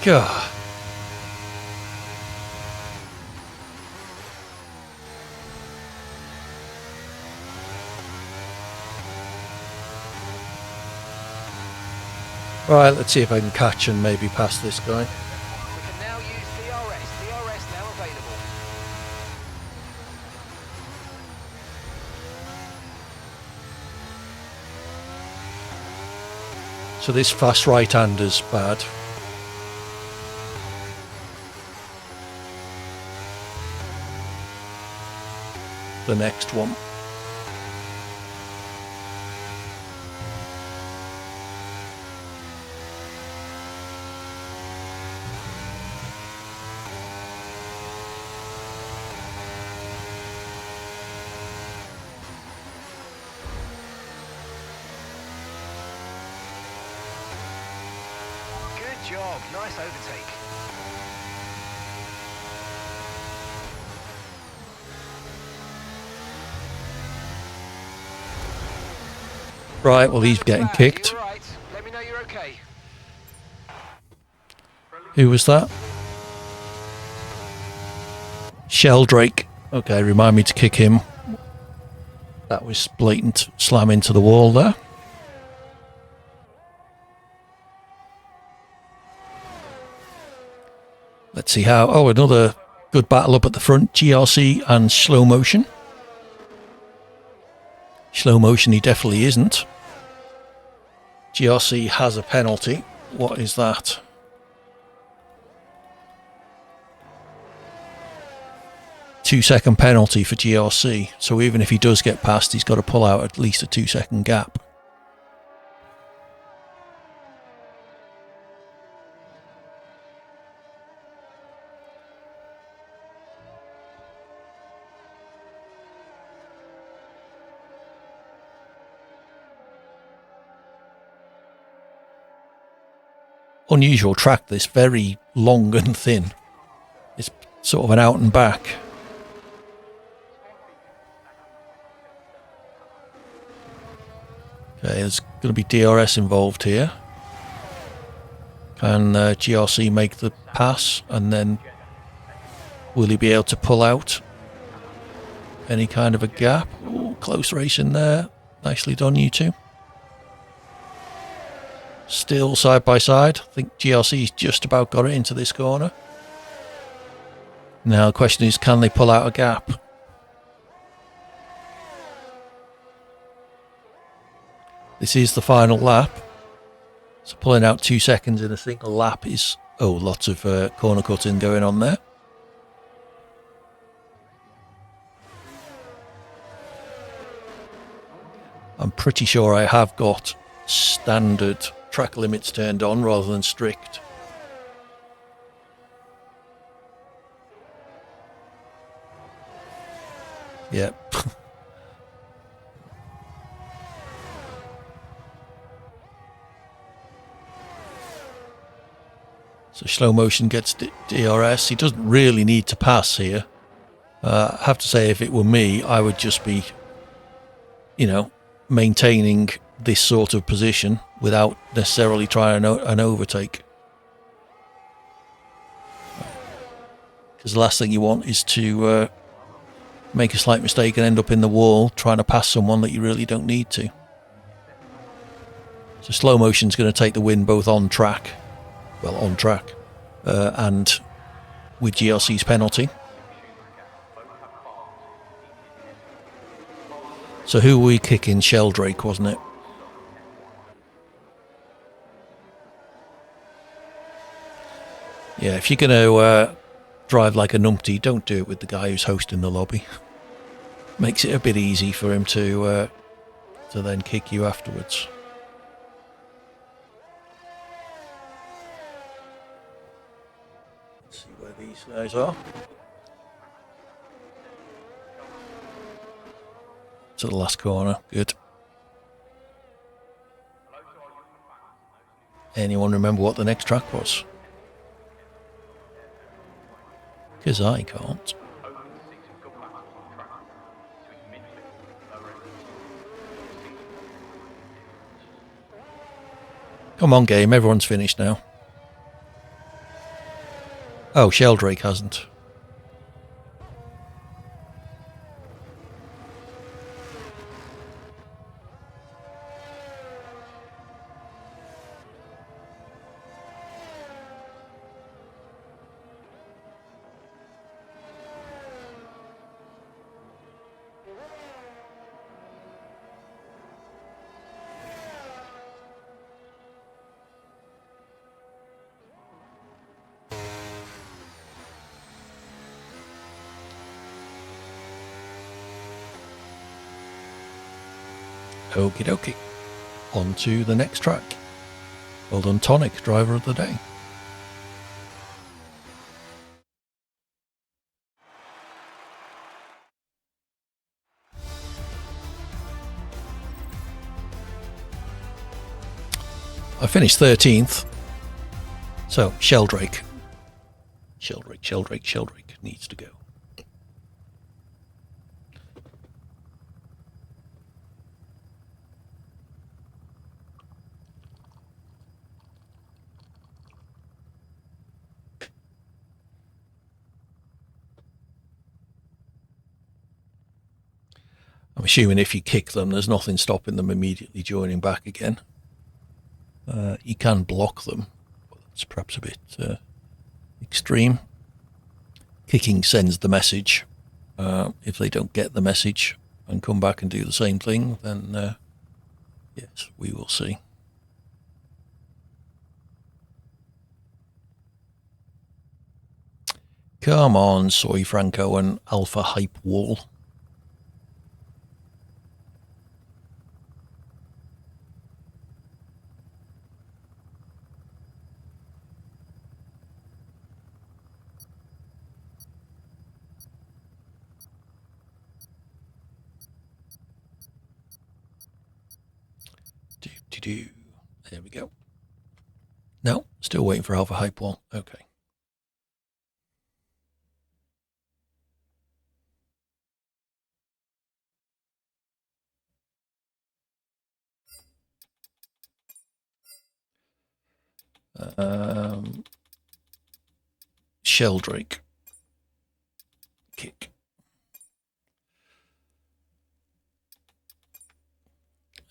God. Right, let's see if I can catch and maybe pass this guy. We can now use DRS. DRS now available. So this fast right-hander's bad. The next one. Good job. Nice overtake. Right, well he's getting kicked. You're right. Let me know you're okay. Who was that? Sheldrake. Okay, remind me to kick him. That was blatant slam into the wall there. Let's see how... Oh, another good battle up at the front. GRC and Slow Motion. Slow Motion he definitely isn't. GRC has a penalty. What is that? Two-second penalty for GRC. So even if he does get past, he's got to pull out at least a 2-second gap. Unusual track, this, very long and thin. It's sort of an out and back. Okay, there's going to be DRS involved here. Can GRC make the pass, and then will he be able to pull out any kind of a gap? Ooh, close race in there. Nicely done, you two. Still side by side. I think GRC's just about got it into this corner. Now the question is, can they pull out a gap? This is the final lap. So pulling out 2 seconds in a single lap is... Oh, lots of corner cutting going on there. I'm pretty sure I have got standard track limits turned on rather than strict. Yep. So Slow Motion gets DRS. He doesn't really need to pass here. I have to say, if it were me, I would just be, you know, maintaining this sort of position without necessarily trying an overtake. Because the last thing you want is to make a slight mistake and end up in the wall trying to pass someone that you really don't need to. So Slow Motion's going to take the win both on track, well, on track, and with GRC's penalty. So who were we kicking? Sheldrake, wasn't it? Yeah, if you're going to drive like a numpty, don't do it with the guy who's hosting the lobby. Makes it a bit easy for him to then kick you afterwards. Let's see where these guys are. To the last corner, good. Anyone remember what the next track was? Because I can't. Come on, game, everyone's finished now. Oh, Sheldrake hasn't. Okie dokie. On to the next track. Well done, Tonic, driver of the day. I finished 13th. So, Sheldrake needs to go. I'm assuming if you kick them, there's nothing stopping them immediately joining back again. You can block them, but that's perhaps a bit extreme. Kicking sends the message. If they don't get the message and come back and do the same thing, then yes, we will see. Come on, Soy Franco and Alpha Hype Wall. There we go. No, still waiting for Alpha Hype Wall. Okay. Sheldrake. Kick.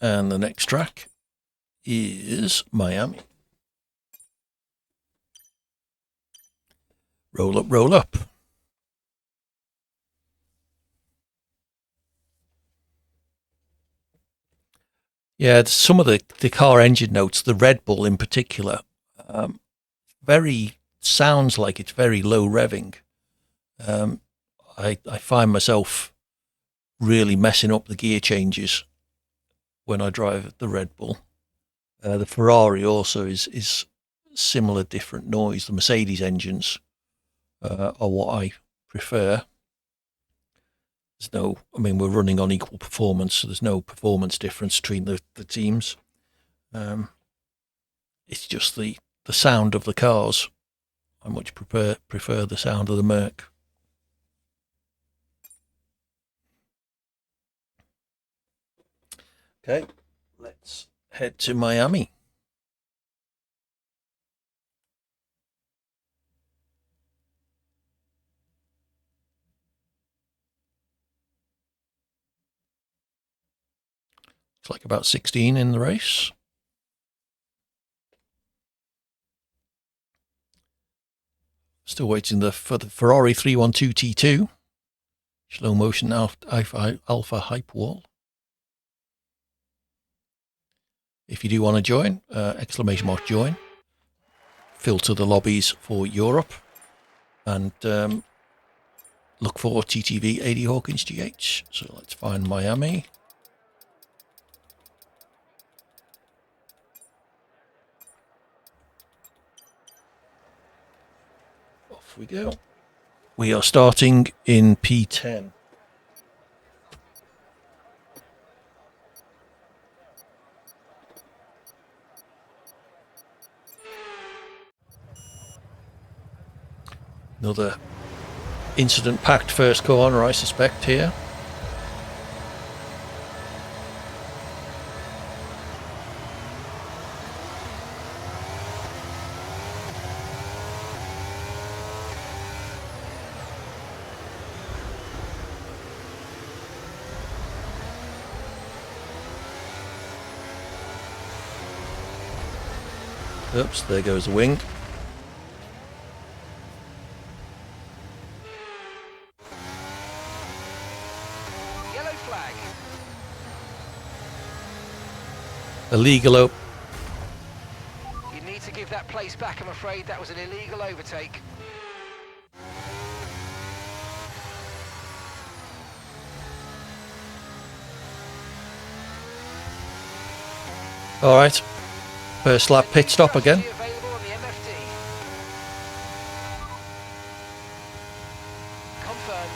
And the next track is Miami. Roll up, roll up. Yeah, some of the car engine notes, the Red Bull in particular, sounds like it's very low revving. I find myself really messing up the gear changes when I drive the Red Bull. The Ferrari also is similar, different noise. The Mercedes engines are what I prefer. We're running on equal performance, so there's no performance difference between the teams. It's just the sound of the cars. I much prefer the sound of the Merc. Okay, let's head to Miami. It's like about 16 in the race. Still waiting for the Ferrari 312 T2. Slow motion Alpha Hype Wall. If you do want to join, !join. Filter the lobbies for Europe. and look for TTV 80 Hawkins GH. So let's find Miami. Off we go. We are starting in P10. Another incident-packed first corner, I suspect, here. Oops, there goes the wing. Yellow flag. Illegal. You need to give that place back, I'm afraid. That was an illegal overtake. All right. First lap pit stop again. Available on the MFD. Confirmed.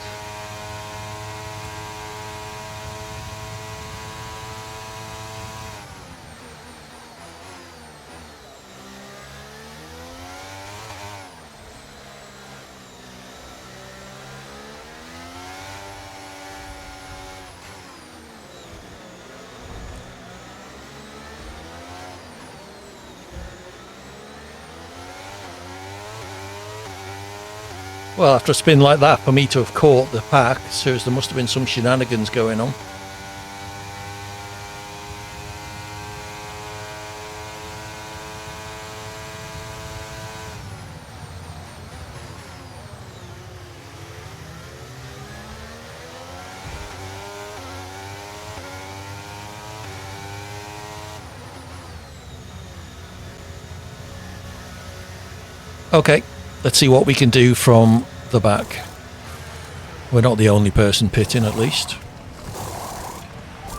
Well, after a spin like that, for me to have caught the pack, shows there must have been some shenanigans going on. Okay, let's see what we can do from the back. We're not the only person pitting, at least.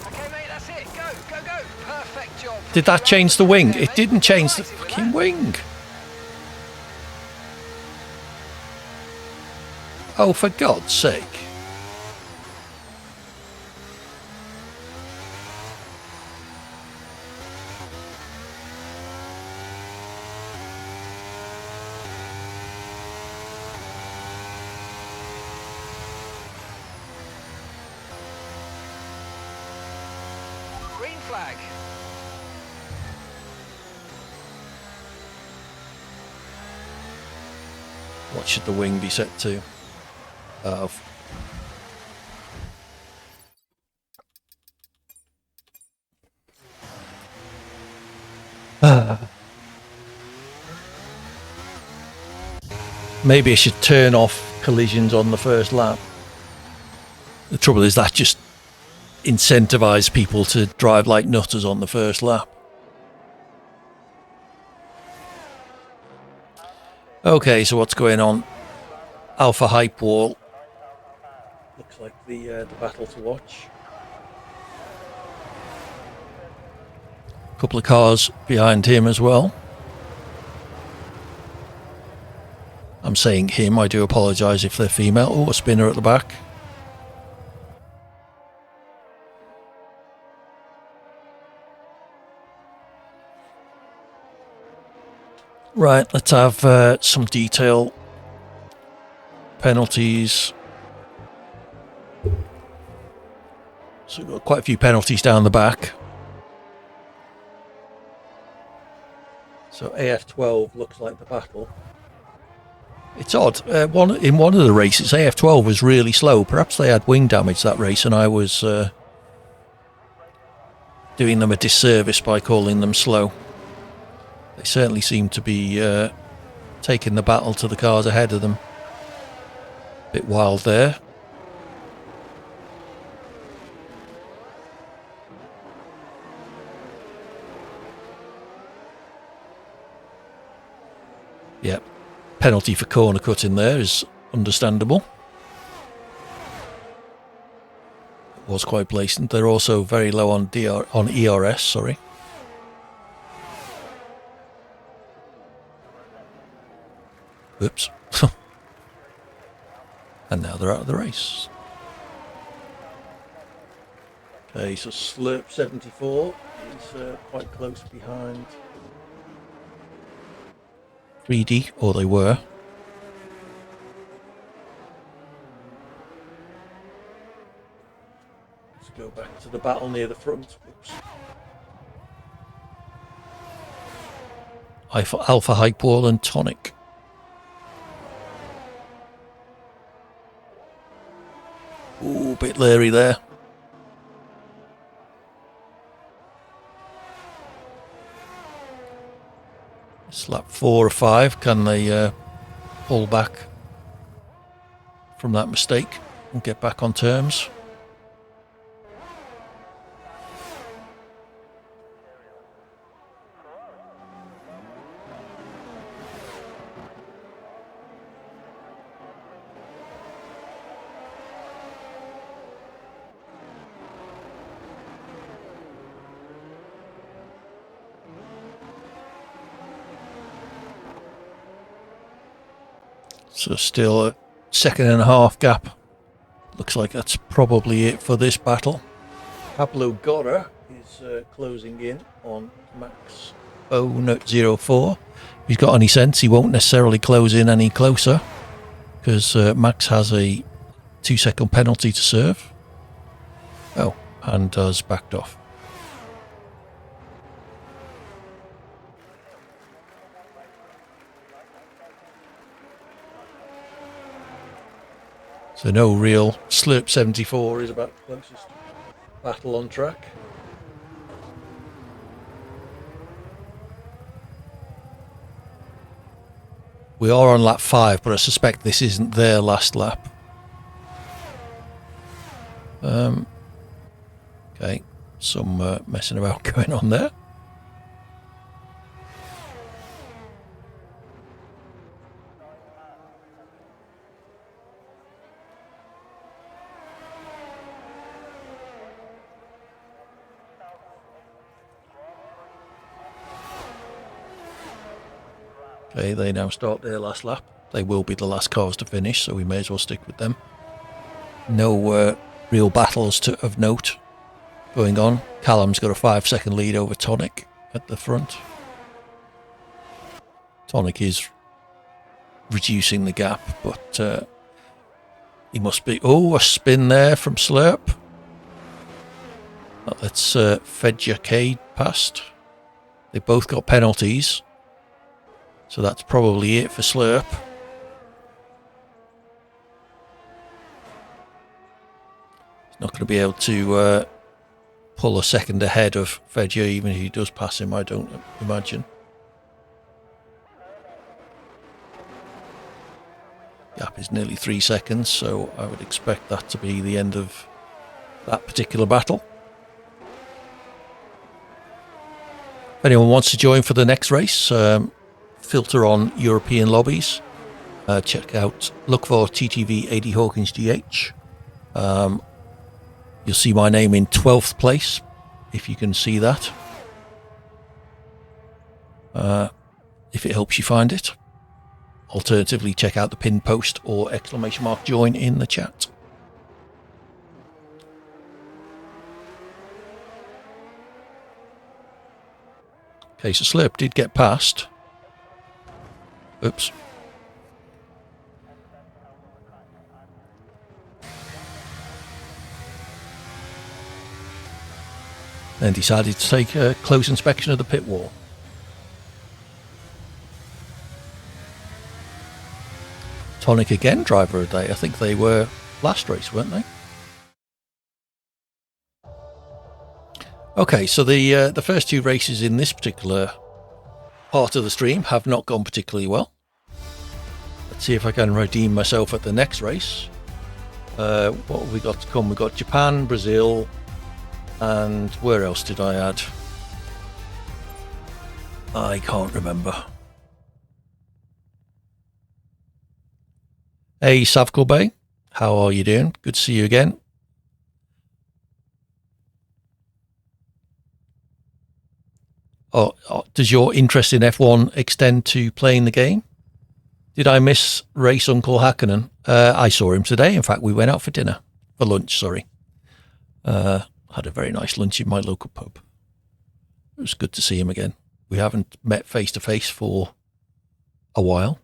Okay, mate, that's it. Go, go, go. Perfect job. Did that change the wing? It didn't change the fucking wing. Oh, for God's sake. Green flag. What should the wing be set to? Maybe I should turn off collisions on the first lap. The trouble is that just incentivise people to drive like nutters on the first lap. Okay, so what's going on? Alpha hype wall. Looks like the battle to watch. Couple of cars behind him as well. I'm saying him, I do apologise if they're female. Oh, a spinner at the back. Right, let's have some detail. Penalties. So we've got quite a few penalties down the back. So AF12 looks like the battle. It's odd. In one of the races, AF12 was really slow. Perhaps they had wing damage that race, and I was doing them a disservice by calling them slow. They certainly seem to be taking the battle to the cars ahead of them. Bit wild there. Yep. penalty for corner cut in there is understandable. It was quite blatant. They're also very low on ERS, sorry. Oops. And now they're out of the race. Okay, so Slurp 74 is quite close behind 3D, or they were. Let's go back to the battle near the front. Oops. Alpha Hypewall and Tonic. Ooh, a bit leery there. It's lap 4 or 5. Can they pull back from that mistake and get back on terms? So still a 2.5 gap. Looks like that's probably it for this battle. Pablo Gora is closing in on Max 004. If he's got any sense, he won't necessarily close in any closer, because Max has a 2-second penalty to serve. Oh, and has backed off. So no real Slurp 74 is about the closest battle on track. We are on lap 5, but I suspect this isn't their last lap. Okay, some messing about going on there. Okay, they now start their last lap. They will be the last cars to finish, so we may as well stick with them. No real battles of note going on. Callum's got a 5-second lead over Tonic at the front. Tonic is reducing the gap, but he must be... Oh, a spin there from Slurp. That's Fedjacade past. They both got penalties. So that's probably it for Slurp. He's not going to be able to pull a second ahead of Fedja, even if he does pass him, I don't imagine. Gap is nearly 3 seconds, so I would expect that to be the end of that particular battle. If anyone wants to join for the next race, filter on European lobbies. Look for TTV 80 Hawkins GH. You'll see my name in 12th place, if you can see that. If it helps you find it. Alternatively, check out the pinned post or ! join in the chat. Okay, so Slurp did get past. Oops. Then decided to take a close inspection of the pit wall. Tonic again, driver of the day. I think they were last race, weren't they? Okay, so the first 2 races in this particular part of the stream have not gone particularly well. Let's see if I can redeem myself at the next race. What have we got to come? We've got Japan, Brazil, and where else did I add? I can't remember. Hey, Savkul Bay, how are you doing? Good to see you again. Does your interest in F1 extend to playing the game? Did I miss Race Uncle Hakkinen? I saw him today. In fact, we went out for dinner. For lunch, sorry. Had a very nice lunch in my local pub. It was good to see him again. We haven't met face to face for a while.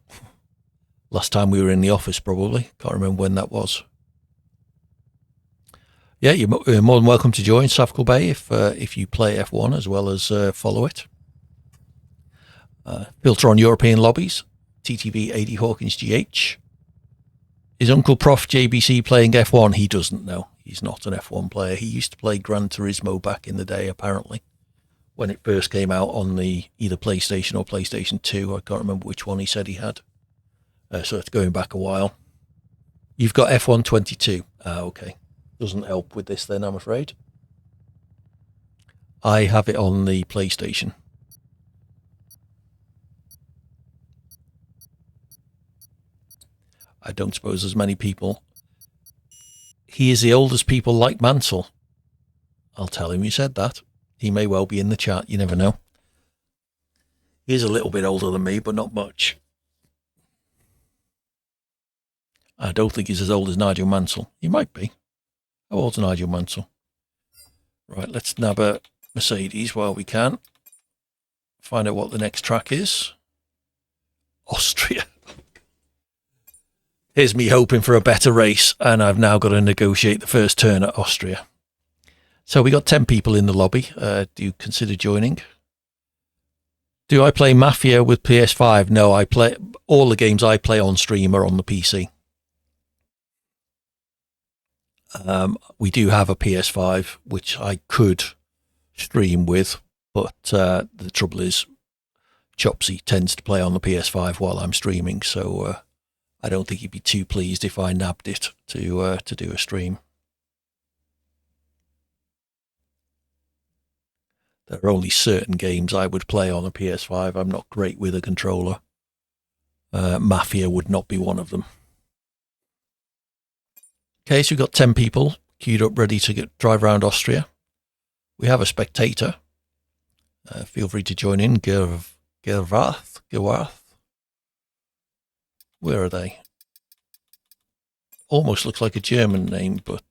Last time we were in the office, probably. Can't remember when that was. Yeah, you're more than welcome to join Savkul Bay if you play F1 as well as follow it. Filter on European lobbies. TTV 80 Hawkins GH. Is Uncle Prof JBC playing F1? He doesn't know. He's not an F1 player. He used to play Gran Turismo back in the day, apparently, when it first came out on the either PlayStation or PlayStation 2. I can't remember which one he said he had. So it's going back a while. You've got F1 22. Okay. Doesn't help with this then, I'm afraid. I have it on the PlayStation. I don't suppose there's many people. He is the oldest people like Mansell. I'll tell him you said that. He may well be in the chat. You never know. He is a little bit older than me, but not much. I don't think he's as old as Nigel Mansell. He might be. How old's Nigel Mansell? Right, let's nab a Mercedes while we can. Find out what the next track is. Austria. Here's me hoping for a better race, and I've now got to negotiate the first turn at Austria. So we got 10 people in the lobby. Do you consider joining? Do I play Mafia with PS5? No, I play all the games I play on stream are on the PC. We do have a PS5, which I could stream with, but the trouble is Chopsy tends to play on the PS5 while I'm streaming, so I don't think he'd be too pleased if I nabbed it to do a stream. There are only certain games I would play on a PS5. I'm not great with a controller. Mafia would not be one of them. Okay, so we've got 10 people queued up ready to drive around Austria. We have a spectator. Feel free to join in. Gerwarth. Where are they? Almost looks like a German name, but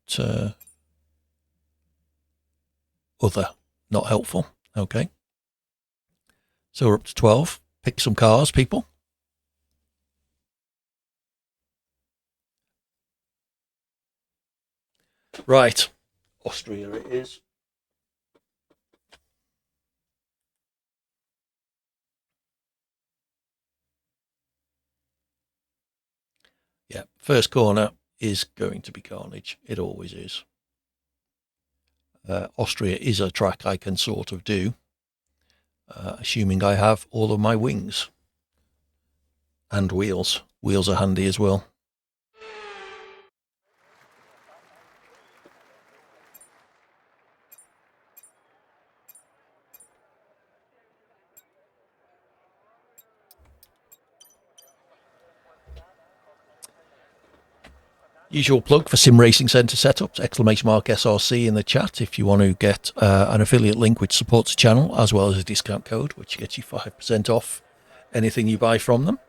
other. Not helpful. Okay. So we're up to 12. Pick some cars, people. Right. Austria it is. Yeah, first corner is going to be carnage. It always is. Austria is a track I can sort of do, assuming I have all of my wings and wheels. Wheels are handy as well. Usual plug for Sim Racing Centre setups, !SRC in the chat if you want to get an affiliate link which supports the channel, as well as a discount code which gets you 5% off anything you buy from them.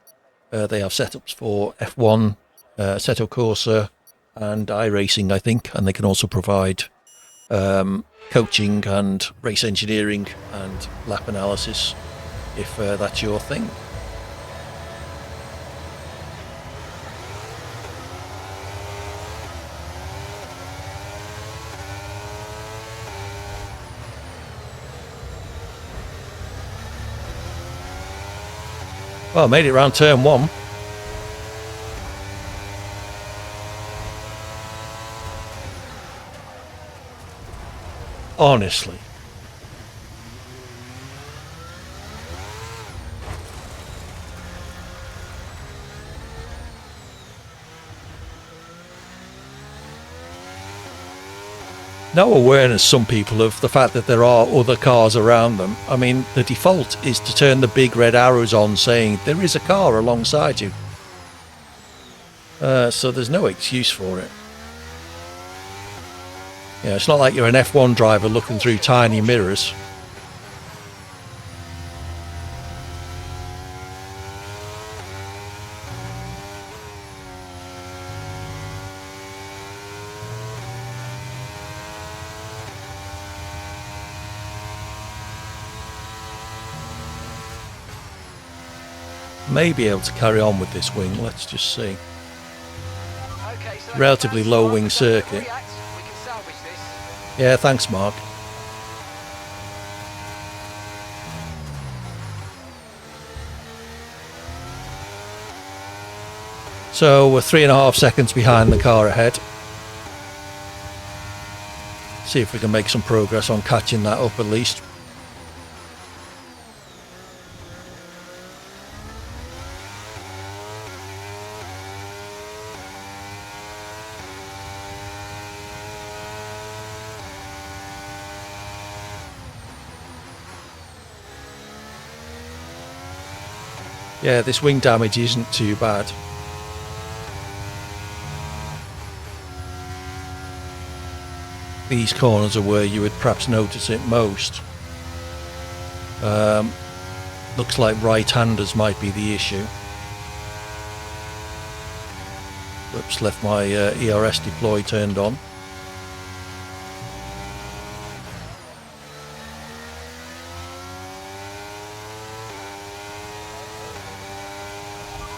They have setups for F1, Assetto Corsa and iRacing, I think, and they can also provide coaching and race engineering and lap analysis if that's your thing. Well, made it around turn one. Honestly. No awareness, some people, of the fact that there are other cars around them. I mean, the default is to turn the big red arrows on saying there is a car alongside you. So there's no excuse for it. It's not like you're an F1 driver looking through tiny mirrors. May be able to carry on with this wing, let's just see. Okay, so Relatively low wing circuit. We can salvage this. Yeah, thanks Mark. So we're 3.5 seconds behind the car ahead. See if we can make some progress on catching that up at least. Yeah, this wing damage isn't too bad. These corners are where you would perhaps notice it most. Looks like right-handers might be the issue. Whoops, left my ERS deploy turned on.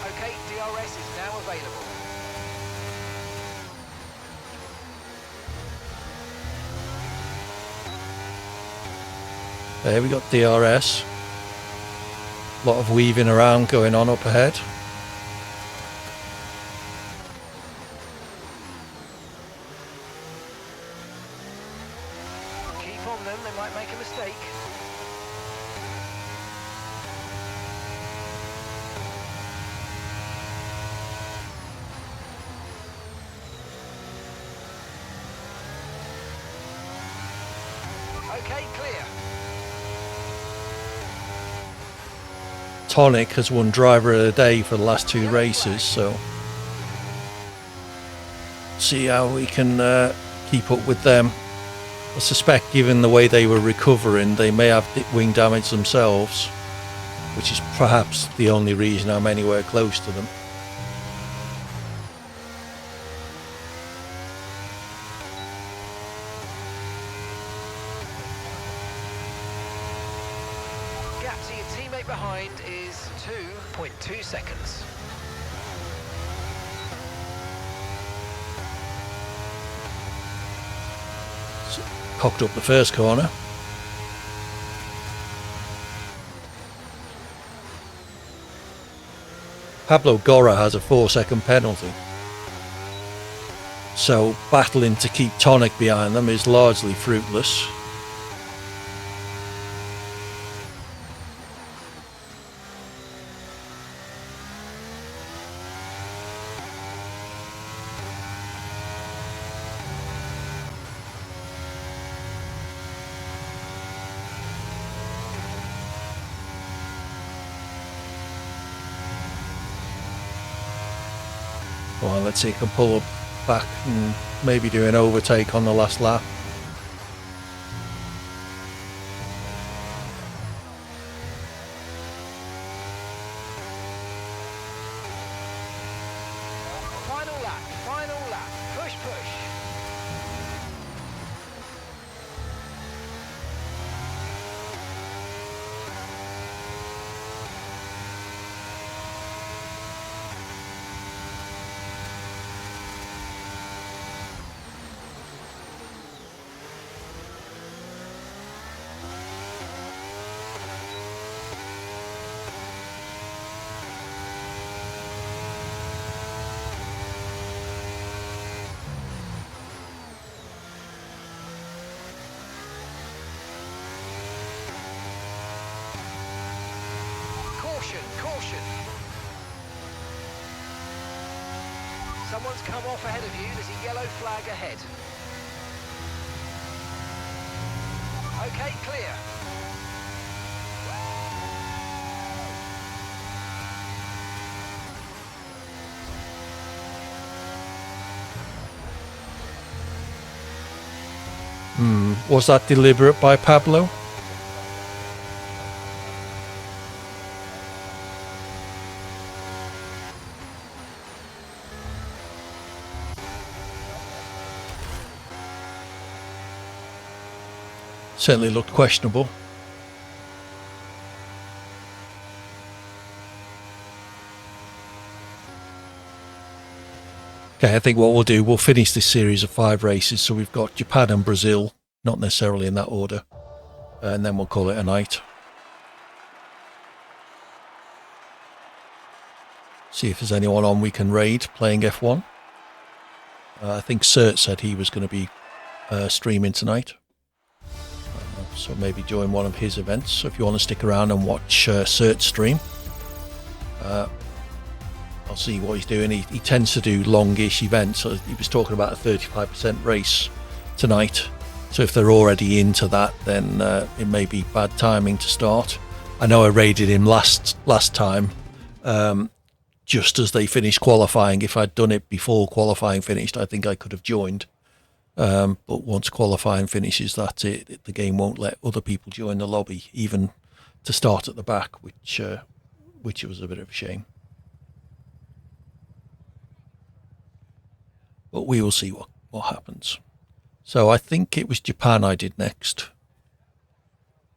Okay, DRS is now available. There we got DRS. A lot of weaving around going on up ahead. Keep on them, they might make a mistake. Okay, clear. Tonic has won driver of the day for the last 2 races, so see how we can keep up with them. I suspect given the way they were recovering, they may have wing damage themselves, which is perhaps the only reason I'm anywhere close to them. Gap to your teammate behind is 2.2 seconds. Cocked up the first corner. Pablo Gora has a 4-second penalty. So battling to keep Tonic behind them is largely fruitless. Well, let's see if he can pull up back and maybe do an overtake on the last lap. Final lap, push, push. Caution. Someone's come off ahead of you. There's a yellow flag ahead. Okay, clear. Was that deliberate by Pablo? Certainly looked questionable. Okay, I think what we'll do, we'll finish this series of 5 races. So we've got Japan and Brazil, not necessarily in that order, and then we'll call it a night. See if there's anyone on we can raid playing F1. I think Cert said he was going to be streaming tonight. So maybe join one of his events. So if you want to stick around and watch Cert's stream, I'll see what he's doing. He tends to do longish events. So he was talking about a 35% race tonight. So if they're already into that, then it may be bad timing to start. I know I raided him last time, just as they finished qualifying. If I'd done it before qualifying finished, I think I could have joined. But once qualifying finishes, that's it. The game won't let other people join the lobby, even to start at the back, which was a bit of a shame. But we will see what happens. So I think it was Japan I did next.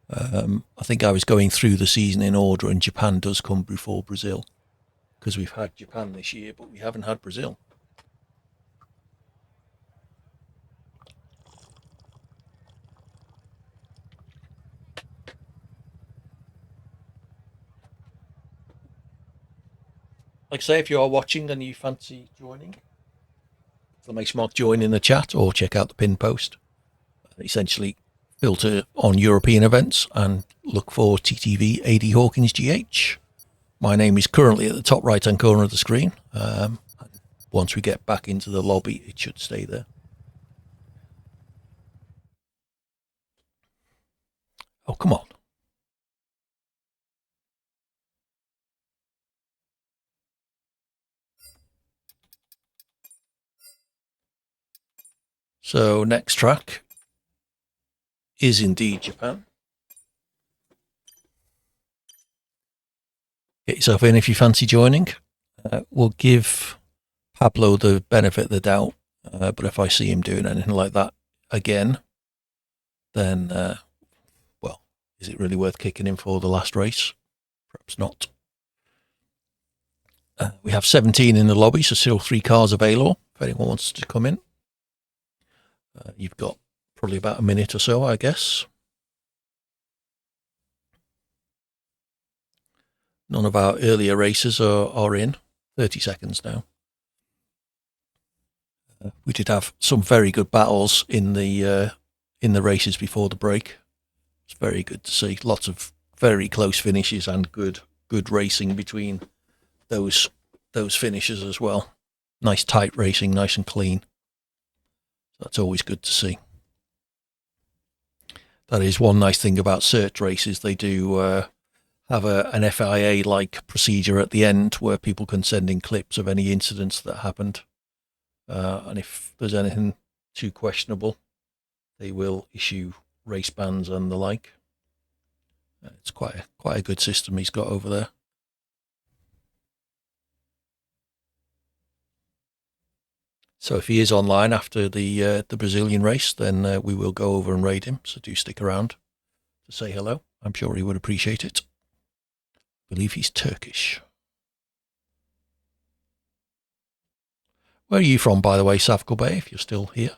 I think I was going through the season in order, and Japan does come before Brazil, because we've had Japan this year, but we haven't had Brazil. Like I say, if you are watching and you fancy joining, !Mark join in the chat or check out the pin post. Essentially, filter on European events and look for TTV AD Hawkins GH. My name is currently at the top right hand corner of the screen. Once we get back into the lobby, it should stay there. Oh, come on. So next track is indeed Japan. Get yourself in if you fancy joining. We'll give Pablo the benefit of the doubt, but if I see him doing anything like that again, then, well, is it really worth kicking in for the last race? Perhaps not. We have 17 in the lobby, so still 3 cars available if anyone wants to come in. You've got probably about a minute or so, I guess. None of our earlier races are in. 30 seconds now. We did have some very good battles in the races before the break. It's very good to see. Lots of very close finishes and good racing between those finishes as well. Nice tight racing, nice and clean. That's always good to see. That is one nice thing about Cert races. They do have an FIA-like procedure at the end where people can send in clips of any incidents that happened. And if there's anything too questionable, they will issue race bans and the like. It's quite a good system he's got over there. So if he is online after the Brazilian race, then we will go over and raid him. So do stick around to say hello. I'm sure he would appreciate it. I believe he's Turkish. Where are you from, by the way, Savkul Bey, if you're still here?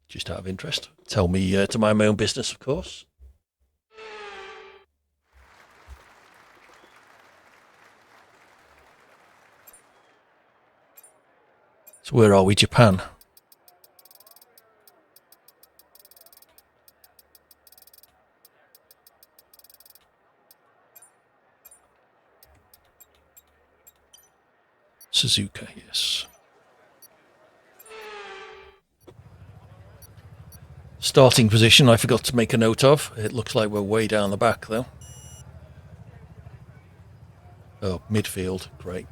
Just out of interest. Tell me to mind my own business, of course. So where are we? Japan. Suzuka, yes. Starting position, I forgot to make a note of. It looks like we're way down the back, though. Oh, midfield, great.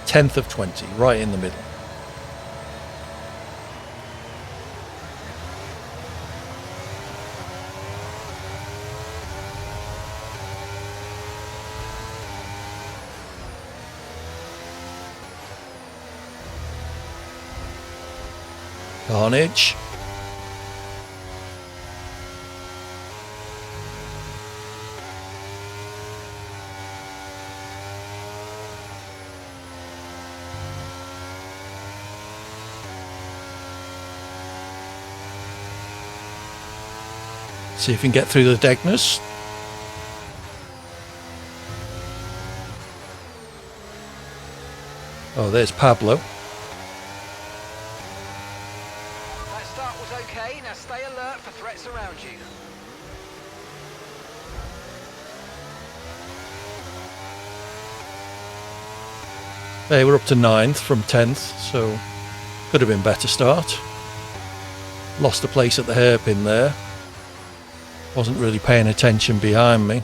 10th of 20, right in the middle. Carnage. See if you can get through the Degners. Oh, there's Pablo. That start was okay, now stay alert for threats around you. They were up to 9th from 10th, so could have been better start. Lost a place at the hairpin there. Wasn't really paying attention behind me.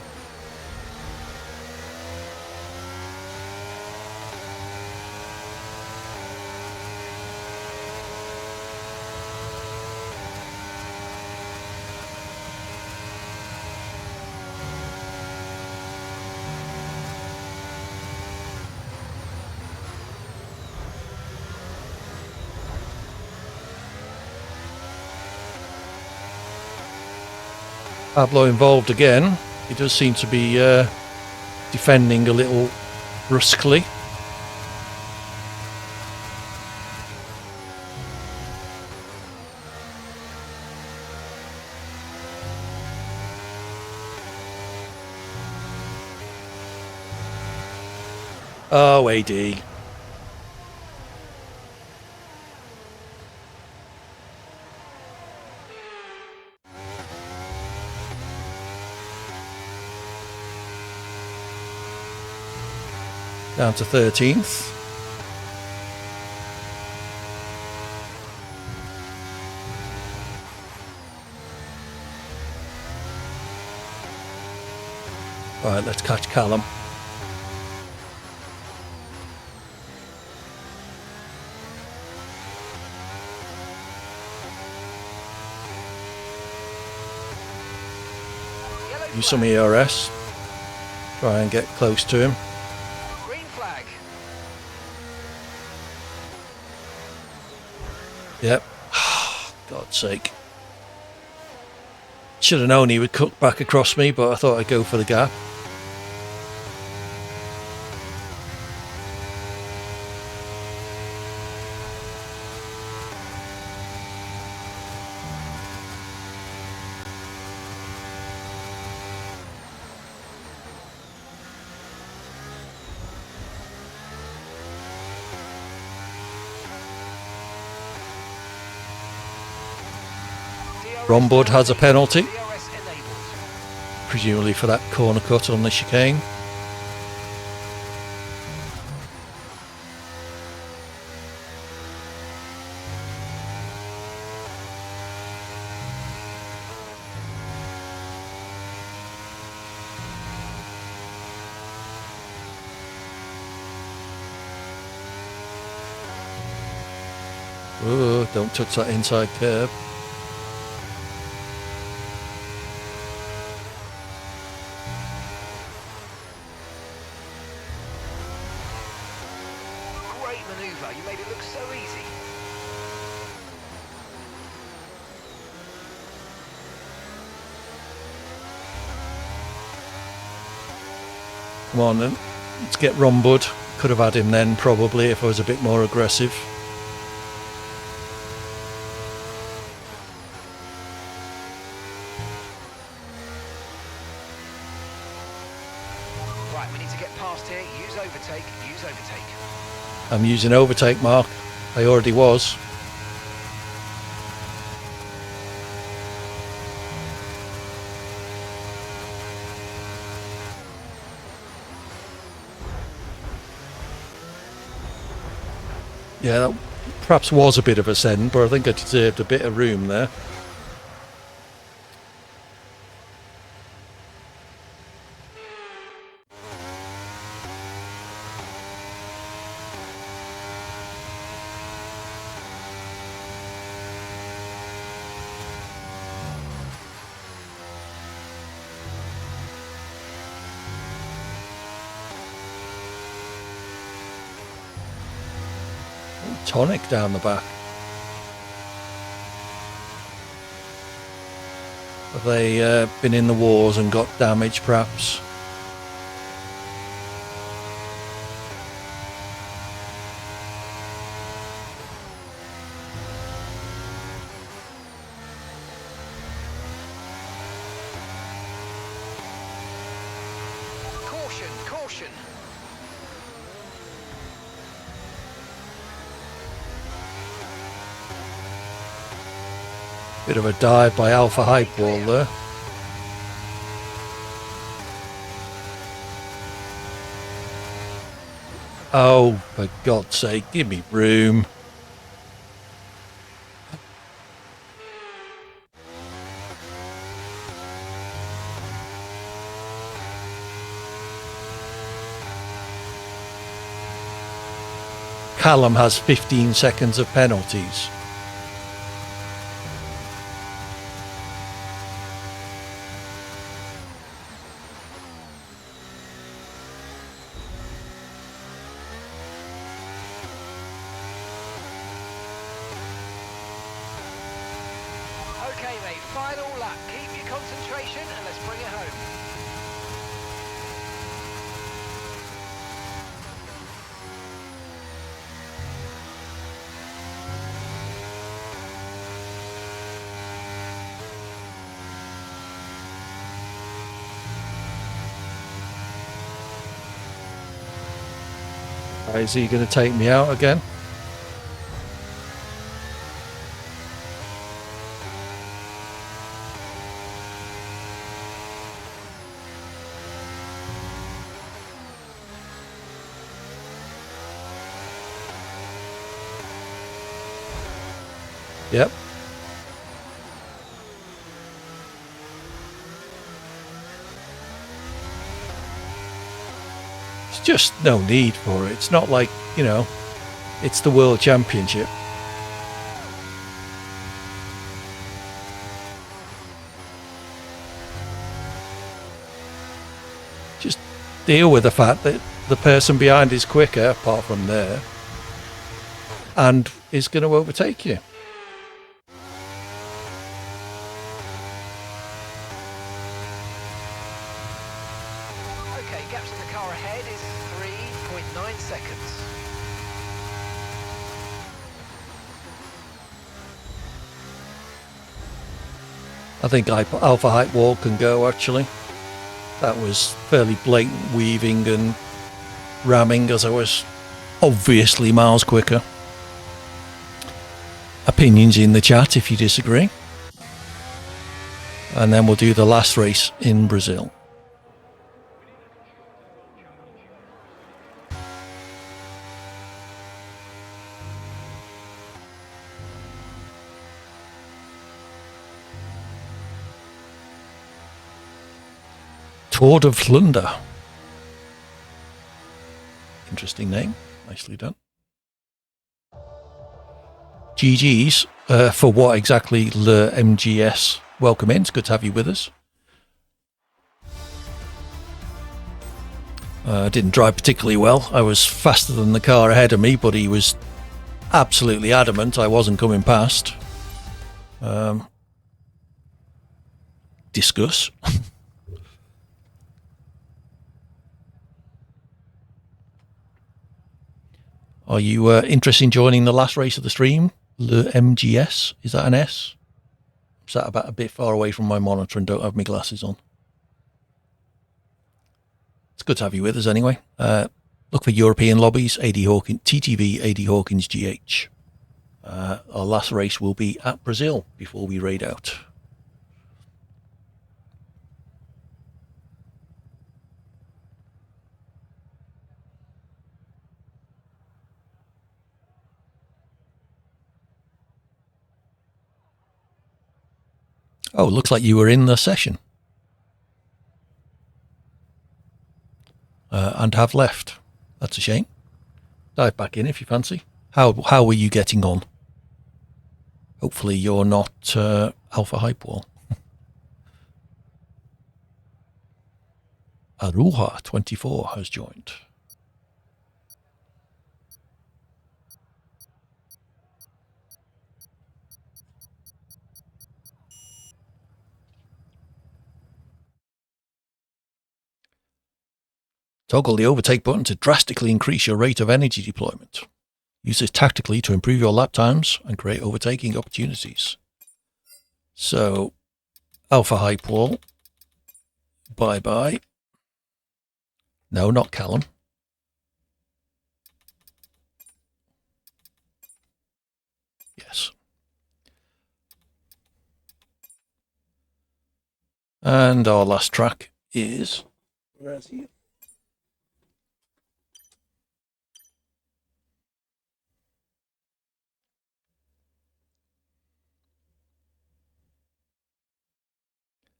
Pablo involved again. He does seem to be defending a little brusquely. Oh, AD. Down to 13th. Right, let's catch Callum. Use some ERS. Try and get close to him. Green flag. Yep. God's sake. Should have known he would cut back across me, but I thought I'd go for the gap. Rombud has a penalty, DRS enabled. presumably for that corner cut on the chicane. Oh, don't touch that inside curb. Great manoeuvre, you made it look so easy. Come on then, let's get Rombud. Could have had him then probably if I was a bit more aggressive. Right, we need to get past here. Use overtake, use overtake. I'm using overtake, Mark. I already was. Yeah, that perhaps was a bit of a send, but I think I deserved a bit of room there. Tonic down the back. Have they been in the wars and got damaged, perhaps? Caution, caution. Bit of a dive by Alpha Hype Wall there. Oh, for God's sake, give me room. Callum has 15 seconds of penalties. Okay, mate, final lap. Keep your concentration and let's bring it home. Is he going to take me out again? Yep. There's just no need for it. It's not like, you know, it's the World Championship. Just deal with the fact that the person behind is quicker, apart from there, and is going to overtake you. Okay, gap to the car ahead is 3.9 seconds. I think Alpha Hype Wall can go, actually. That was fairly blatant weaving and ramming, as I was obviously miles quicker. Opinions in the chat if you disagree. And then we'll do the last race in Brazil. Tour de Flunder. Interesting name. Nicely done. GG's for what exactly Le MGS. Welcome in. It's good to have you with us. Didn't drive particularly well. I was faster than the car ahead of me, but he was absolutely adamant I wasn't coming past. Discuss. Are you interested in joining the last race of the stream? Le MGS? Is that an S? Is that about a bit far away from my monitor and don't have my glasses on? It's good to have you with us anyway. Look for European lobbies, AD Hawkins, TTV, AD Hawkins, GH. Our last race will be at Brazil before we raid out. Oh, looks like you were in the session. And have left. That's a shame. Dive back in if you fancy. How were you getting on? Hopefully you're not Alpha Hype Wall. Aruha 24 has joined. Toggle the overtake button to drastically increase your rate of energy deployment. Use this tactically to improve your lap times and create overtaking opportunities. So, Alpha Hype Wall. Bye-bye. No, not Callum. Yes. And our last track is... Where is he?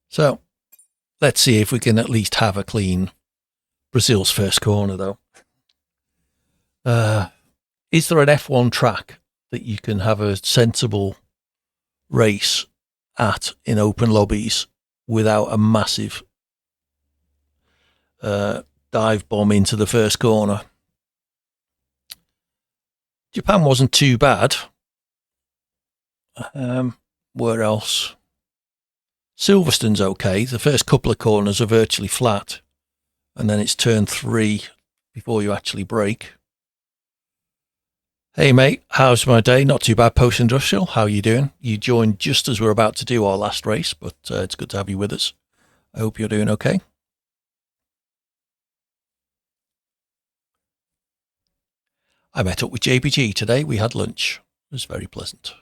So, let's see if we can at least have a clean Brazil's first corner, though. Is there an F1 track that you can have a sensible race at in open lobbies without a massive dive bomb into the first corner? Japan wasn't too bad. Where else? Silverstone's okay. The first couple of corners are virtually flat, and then it's turn 3 before you actually brake. Hey mate, how's my day? Not too bad, post-industrial. How are you doing? You joined just as we're about to do our last race, but it's good to have you with us. I hope you're doing okay. I met up with JPG today. We had lunch. It was very pleasant.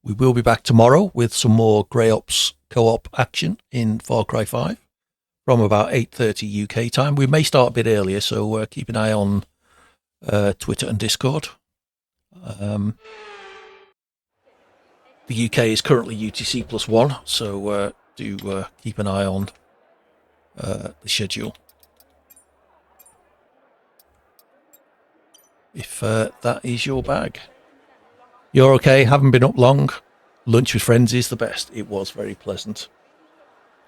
We will be back tomorrow with some more Grey Ops co-op action in Far Cry 5 from about 8:30 UK time. We may start a bit earlier, so keep an eye on Twitter and Discord. The UK is currently UTC +1, so do keep an eye on the schedule. If that is your bag. You're okay, haven't been up long. Lunch with friends is the best. It was very pleasant.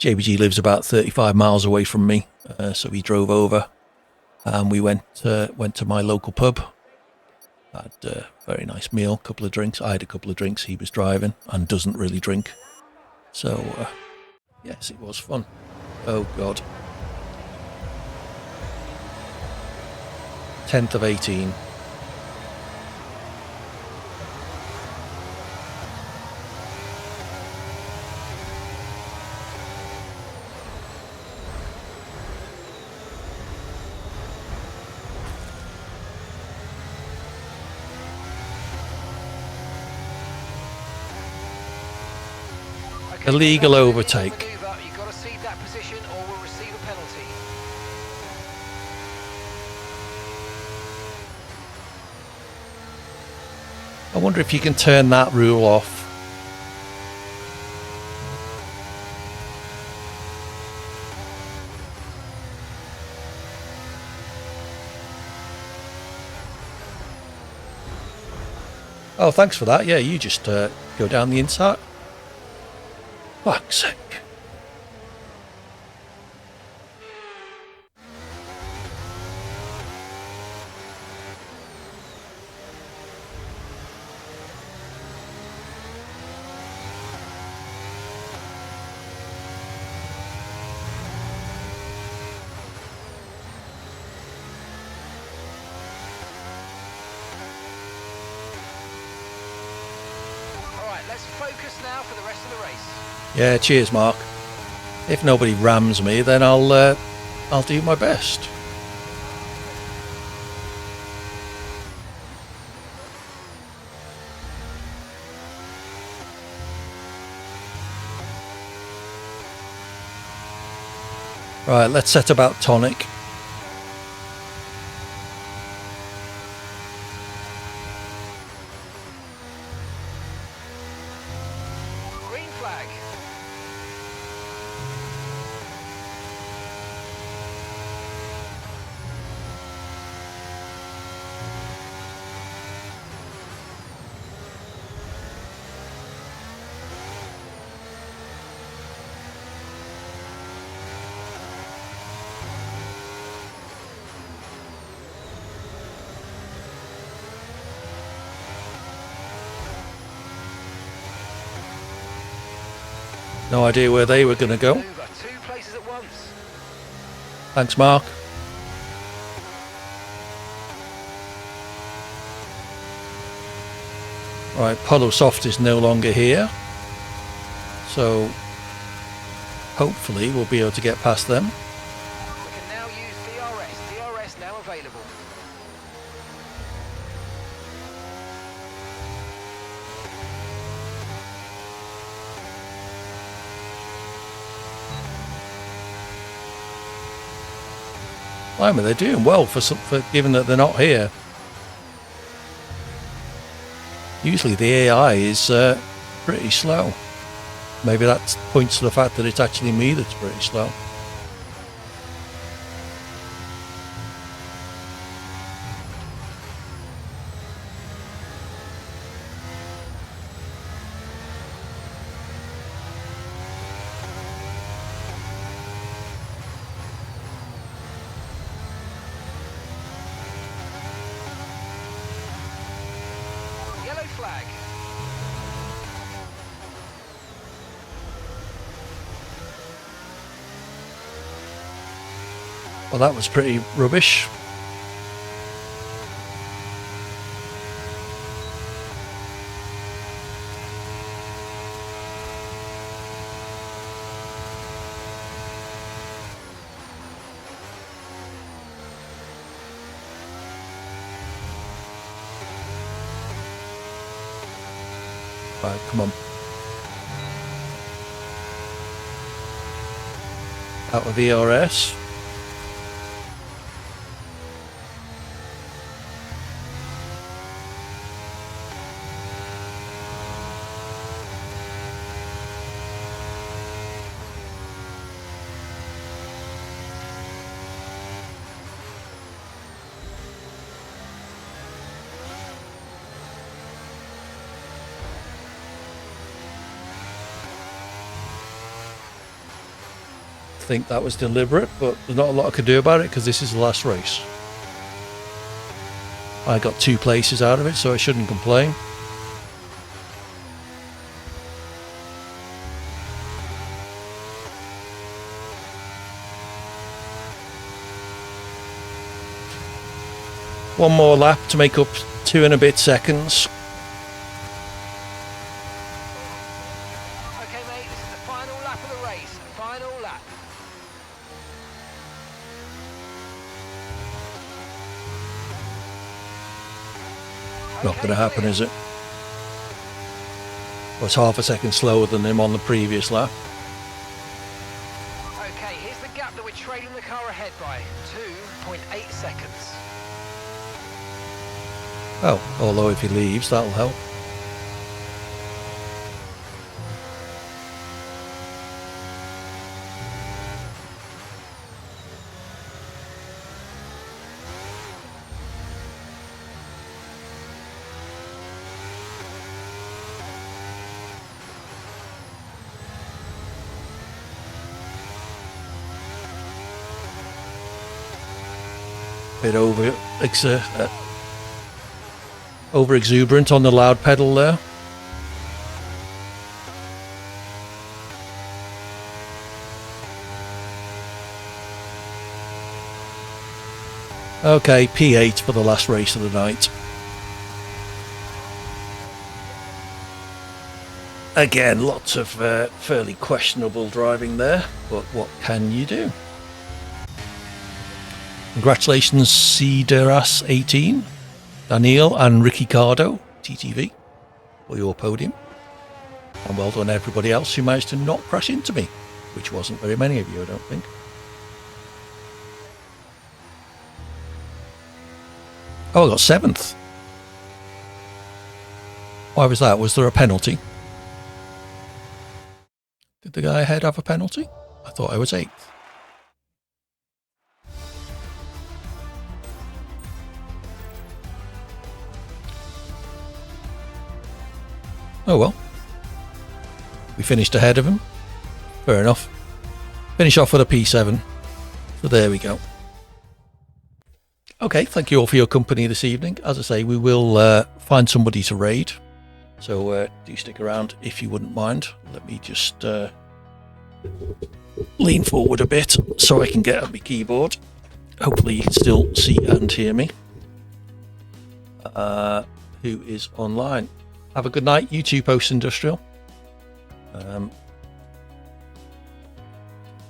JBG lives about 35 miles away from me, so he drove over and we went to my local pub. Had a very nice meal, couple of drinks. I had a couple of drinks, he was driving and doesn't really drink. So, yes, it was fun. Oh, God. 10th of 18. Illegal overtake. You've got to cede that position or we'll receive a penalty. I wonder if you can turn that rule off. Oh, thanks for that. Yeah, you just go down the inside. Fuck's sake. Alright, let's focus now for the rest of the race. Yeah, cheers, Mark. If nobody rams me, then I'll do my best. Right, let's set about tonic. Green flag. No idea where they were going to go. Over 2 places at once. Thanks, Mark. Right, Polo Soft is no longer here. So hopefully we'll be able to get past them. We can now use DRS. DRS now available. I mean, they're doing well for given that they're not here. Usually the AI is pretty slow. Maybe that points to the fact that it's actually me that's pretty slow. Yellow flag. Well, that was pretty rubbish. Right, come on. Out of ERS. Think that was deliberate, but there's not a lot I could do about it because this is the last race. I got 2 places out of it, so I shouldn't complain. One more lap to make up 2 and a bit seconds. Okay, mate, this is the final lap of the race. Final lap. Not going to happen, is it? Was half a second slower than him on the previous lap. Okay, here's the gap that we're trailing the car ahead by. 2.8 seconds. Oh, although if he leaves, that'll help. Bit over exuberant on the loud pedal there. Okay, P8 for the last race of the night. Again, lots of fairly questionable driving there, but what can you do? Congratulations, Cederas18, Daniel and Ricky Cardo, TTV, for your podium. And well done everybody else who managed to not crash into me, which wasn't very many of you, I don't think. Oh, I got 7th. Why was that? Was there a penalty? Did the guy ahead have a penalty? I thought I was 8th. Oh well. We finished ahead of him. Fair enough. Finish off with a P7. So there we go. Okay, thank you all for your company this evening. As I say, we will find somebody to raid. So do stick around if you wouldn't mind. Let me just lean forward a bit so I can get at my keyboard. Hopefully you can still see and hear me. Who is online? Have a good night, you too, Post Industrial.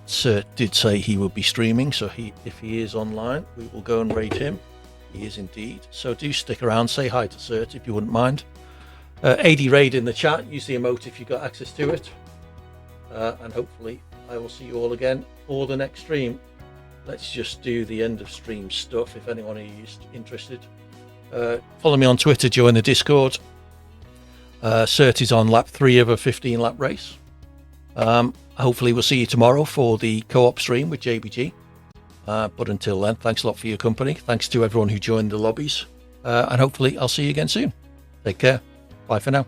Sir did say he would be streaming, so if he is online, we will go and raid him. He is indeed. So do stick around, say hi to Sir if you wouldn't mind. AD raid in the chat, use the emote if you've got access to it. And hopefully I will see you all again for the next stream. Let's just do the end of stream stuff if anyone is interested. Follow me on Twitter, join the Discord. Cert is on lap 3 of a 15 lap race. Hopefully we'll see you tomorrow for the co-op stream with JBG. But until then, thanks a lot for your company. Thanks to everyone who joined the lobbies. And hopefully I'll see you again soon. Take care. Bye for now.